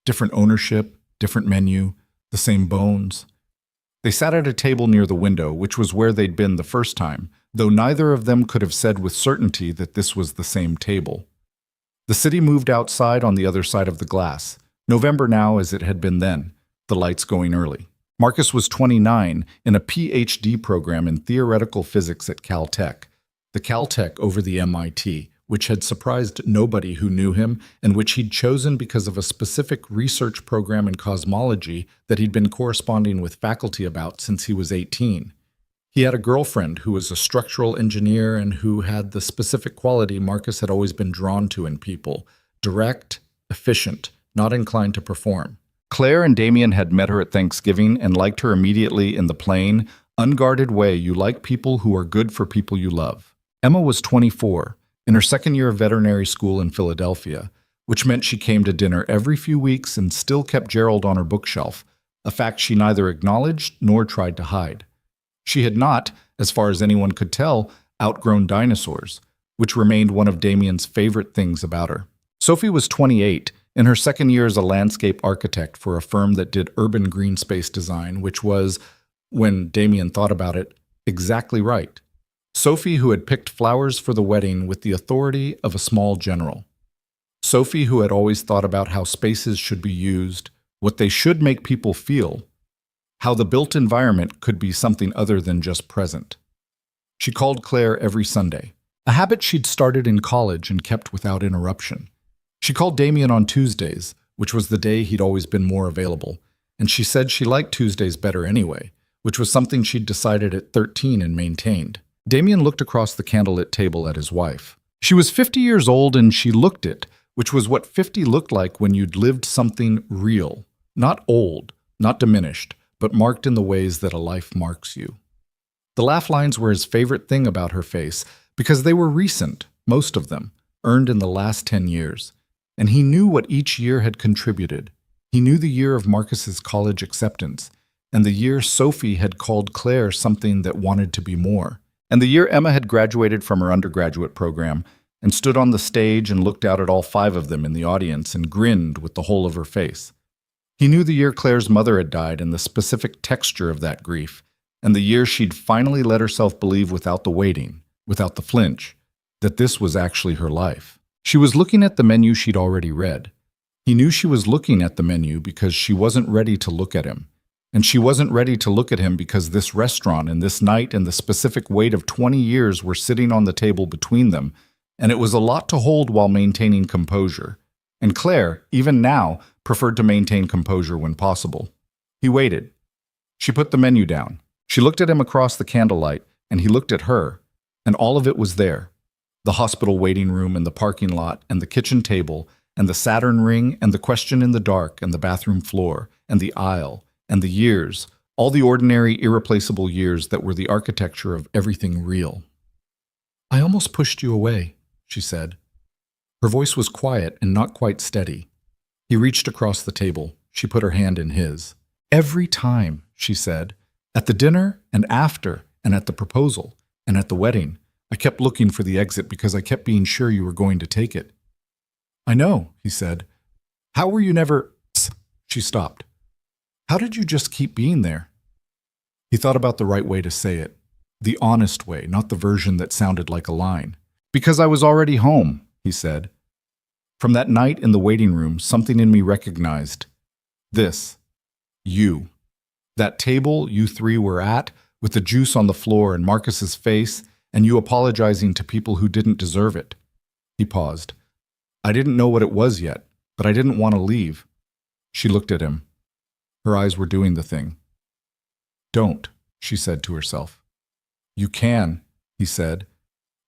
Speaker 1: Different ownership, different menu, the same bones. They sat at a table near the window, which was where they'd been the first time, though neither of them could have said with certainty that this was the same table. The city moved outside on the other side of the glass, November now as it had been then, the lights going early. Marcus was 29 in a PhD program in theoretical physics at Caltech, the Caltech over the MIT, which had surprised nobody who knew him and which he'd chosen because of a specific research program in cosmology that he'd been corresponding with faculty about since he was 18. He had a girlfriend who was a structural engineer and who had the specific quality Marcus had always been drawn to in people: direct, efficient, not inclined to perform. Claire and Damien had met her at Thanksgiving and liked her immediately in the plain, unguarded way you like people who are good for people you love. Emma was 24, in her second year of veterinary school in Philadelphia, which meant she came to dinner every few weeks and still kept Gerald on her bookshelf, a fact she neither acknowledged nor tried to hide. She had not, as far as anyone could tell, outgrown dinosaurs, which remained one of Damien's favorite things about her. Sophie was 28, in her second year as a landscape architect for a firm that did urban green space design, which was, when Damien thought about it, exactly right. Sophie, who had picked flowers for the wedding with the authority of a small general. Sophie, who had always thought about how spaces should be used, what they should make people feel, how the built environment could be something other than just present. She called Claire every Sunday, a habit she'd started in college and kept without interruption. She called Damien on Tuesdays, which was the day he'd always been more available, and she said she liked Tuesdays better anyway, which was something she'd decided at 13 and maintained. Damien looked across the candlelit table at his wife. She was 50 years old and she looked it, which was what 50 looked like when you'd lived something real, not old, not diminished, but marked in the ways that a life marks you. The laugh lines were his favorite thing about her face because they were recent, most of them, earned in the last 10 years. And he knew what each year had contributed. He knew the year of Marcus's college acceptance, and the year Sophie had called Claire something that wanted to be more, and the year Emma had graduated from her undergraduate program and stood on the stage and looked out at all 5 of them in the audience and grinned with the whole of her face. He knew the year Claire's mother had died and the specific texture of that grief, and the year she'd finally let herself believe without the waiting, without the flinch, that this was actually her life. She was looking at the menu she'd already read. He knew she was looking at the menu because she wasn't ready to look at him. And she wasn't ready to look at him because this restaurant and this night and the specific weight of 20 years were sitting on the table between them, and it was a lot to hold while maintaining composure. And Claire, even now, preferred to maintain composure when possible. He waited. She put the menu down. She looked at him across the candlelight, and he looked at her, and all of it was there. The hospital waiting room and the parking lot and the kitchen table and the Saturn ring and the question in the dark and the bathroom floor and the aisle and the years, all the ordinary, irreplaceable years that were the architecture of everything real. "I almost pushed you away," she said. Her voice was quiet and not quite steady. He reached across the table. She put her hand in his. "Every time," she said, "at the dinner and after and at the proposal and at the wedding, I kept looking for the exit because I kept being sure you were going to take it." "I know," he said. "How were you never—" She stopped. "How did you just keep being there?" He thought about the right way to say it. The honest way, not the version that sounded like a line. "Because I was already home," he said. From that night in the waiting room, something in me recognized this. You. That table you 3 were at, with the juice on the floor and Marcus's face, and you apologizing to people who didn't deserve it. He paused. "I didn't know what it was yet, but I didn't want to leave." She looked at him. Her eyes were doing the thing. "Don't," she said to herself. "You can," he said.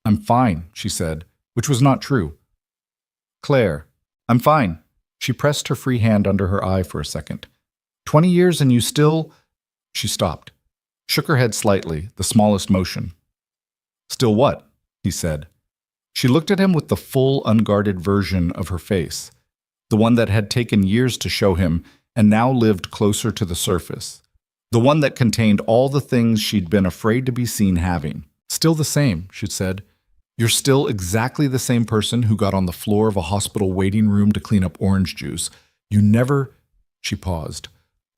Speaker 1: "I'm fine," she said, which was not true. "Claire, I'm fine." She pressed her free hand under her eye for a second. 20 years and you still—" She stopped, shook her head slightly, the smallest motion. "Still what?" he said. She looked at him with the full, unguarded version of her face, the one that had taken years to show him and now lived closer to the surface, the one that contained all the things she'd been afraid to be seen having. "Still the same," she said. "You're still exactly the same person who got on the floor of a hospital waiting room to clean up orange juice. You never—" She paused.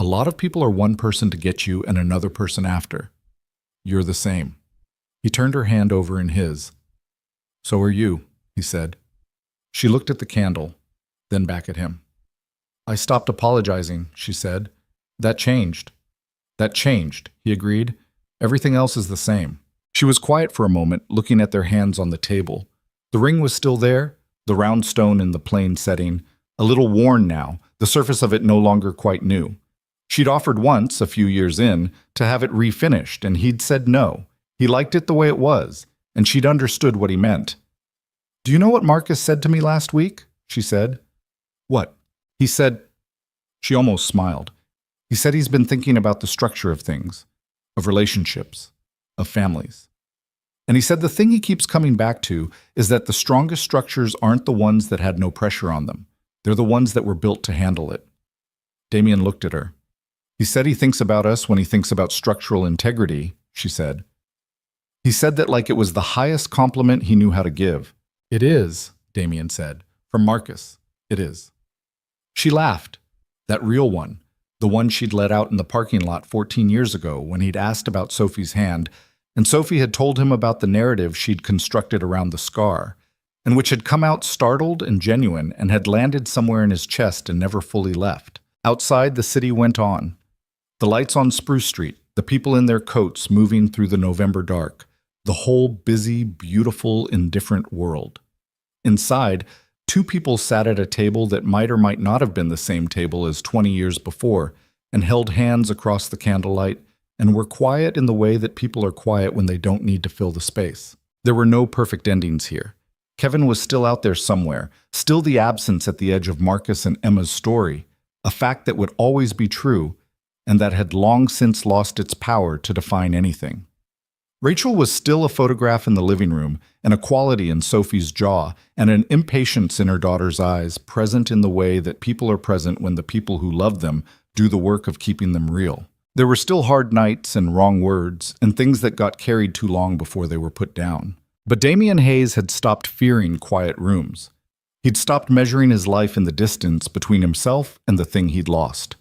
Speaker 1: "A lot of people are one person to get you and another person after. You're the same." He turned her hand over in his. "So are you," he said. She looked at the candle, then back at him. "I stopped apologizing," she said. "That changed." "That changed," he agreed. "Everything else is the same." She was quiet for a moment, looking at their hands on the table. The ring was still there, the round stone in the plain setting, a little worn now, the surface of it no longer quite new. She'd offered once, a few years in, to have it refinished, and he'd said no. He liked it the way it was, and she'd understood what he meant. "Do you know what Marcus said to me last week?" she said. "What?" He said. She almost smiled. He said he's been thinking about the structure of things, of relationships, of families. And he said the thing he keeps coming back to is that the strongest structures aren't the ones that had no pressure on them. They're the ones that were built to handle it. Damien looked at her. "He said he thinks about us when he thinks about structural integrity," she said. He said that like it was the highest compliment he knew how to give. "It is," Damien said. "From Marcus. It is." She laughed. That real one. The one she'd let out in the parking lot 14 years ago when he'd asked about Sophie's hand, and Sophie had told him about the narrative she'd constructed around the scar, and which had come out startled and genuine and had landed somewhere in his chest and never fully left. Outside, the city went on. The lights on Spruce Street, the people in their coats moving through the November dark, the whole busy, beautiful, indifferent world. Inside, two people sat at a table that might or might not have been the same table as 20 years before, and held hands across the candlelight, and were quiet in the way that people are quiet when they don't need to fill the space. There were no perfect endings here. Kevin was still out there somewhere, still the absence at the edge of Marcus and Emma's story, a fact that would always be true, and that had long since lost its power to define anything. Rachel was still a photograph in the living room, and a quality in Sophie's jaw, and an impatience in her daughter's eyes, present in the way that people are present when the people who love them do the work of keeping them real. There were still hard nights and wrong words, and things that got carried too long before they were put down. But Damien Hayes had stopped fearing quiet rooms. He'd stopped measuring his life in the distance between himself and the thing he'd lost.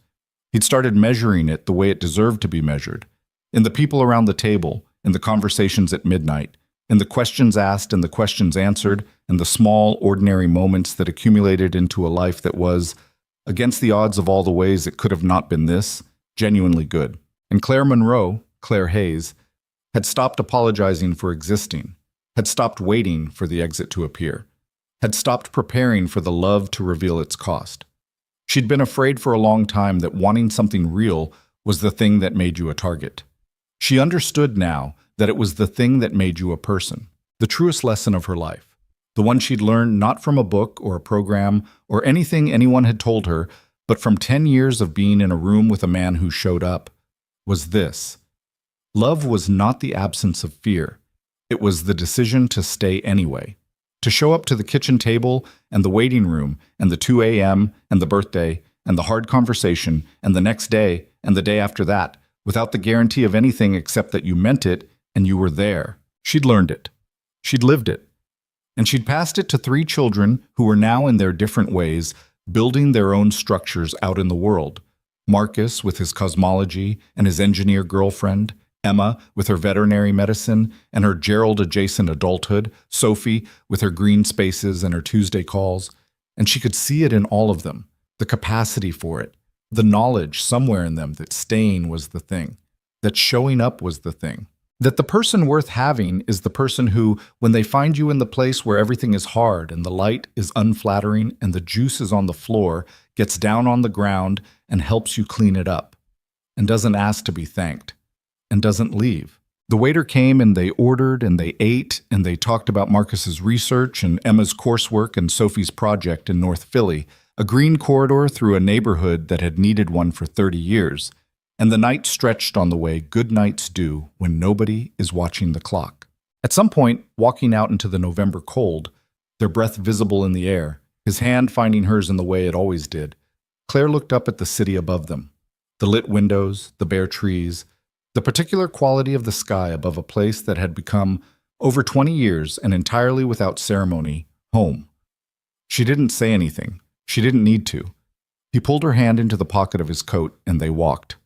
Speaker 1: He'd started measuring it the way it deserved to be measured, in the people around the table, in the conversations at midnight, in the questions asked and the questions answered, and the small, ordinary moments that accumulated into a life that was, against the odds of all the ways it could have not been this, genuinely good. And Claire Monroe, Claire Hayes, had stopped apologizing for existing, had stopped waiting for the exit to appear, had stopped preparing for the love to reveal its cost. She'd been afraid for a long time that wanting something real was the thing that made you a target. She understood now that it was the thing that made you a person, the truest lesson of her life, the one she'd learned not from a book or a program or anything anyone had told her, but from 10 years of being in a room with a man who showed up, was this. Love was not the absence of fear. It was the decision to stay anyway, to show up to the kitchen table and the waiting room and the 2 a.m. and the birthday and the hard conversation and the next day and the day after that, without the guarantee of anything except that you meant it and you were there. She'd learned it. She'd lived it. And she'd passed it to 3 children who were now in their different ways building their own structures out in the world. Marcus with his cosmology and his engineer girlfriend, Emma with her veterinary medicine and her Gerald-adjacent adulthood, Sophie with her green spaces and her Tuesday calls. And she could see it in all of them, the capacity for it, the knowledge somewhere in them that staying was the thing, that showing up was the thing, that the person worth having is the person who, when they find you in the place where everything is hard and the light is unflattering and the juice is on the floor, gets down on the ground and helps you clean it up, and doesn't ask to be thanked, and doesn't leave. The waiter came and they ordered and they ate and they talked about Marcus's research and Emma's coursework and Sophie's project in North Philly, a green corridor through a neighborhood that had needed one for 30 years, and the night stretched on the way good nights do when nobody is watching the clock. At some point, walking out into the November cold, their breath visible in the air, his hand finding hers in the way it always did, Claire looked up at the city above them, the lit windows, the bare trees, the particular quality of the sky above a place that had become, over 20 years and entirely without ceremony, home. She didn't say anything. She didn't need to. He pulled her hand into the pocket of his coat, and they walked.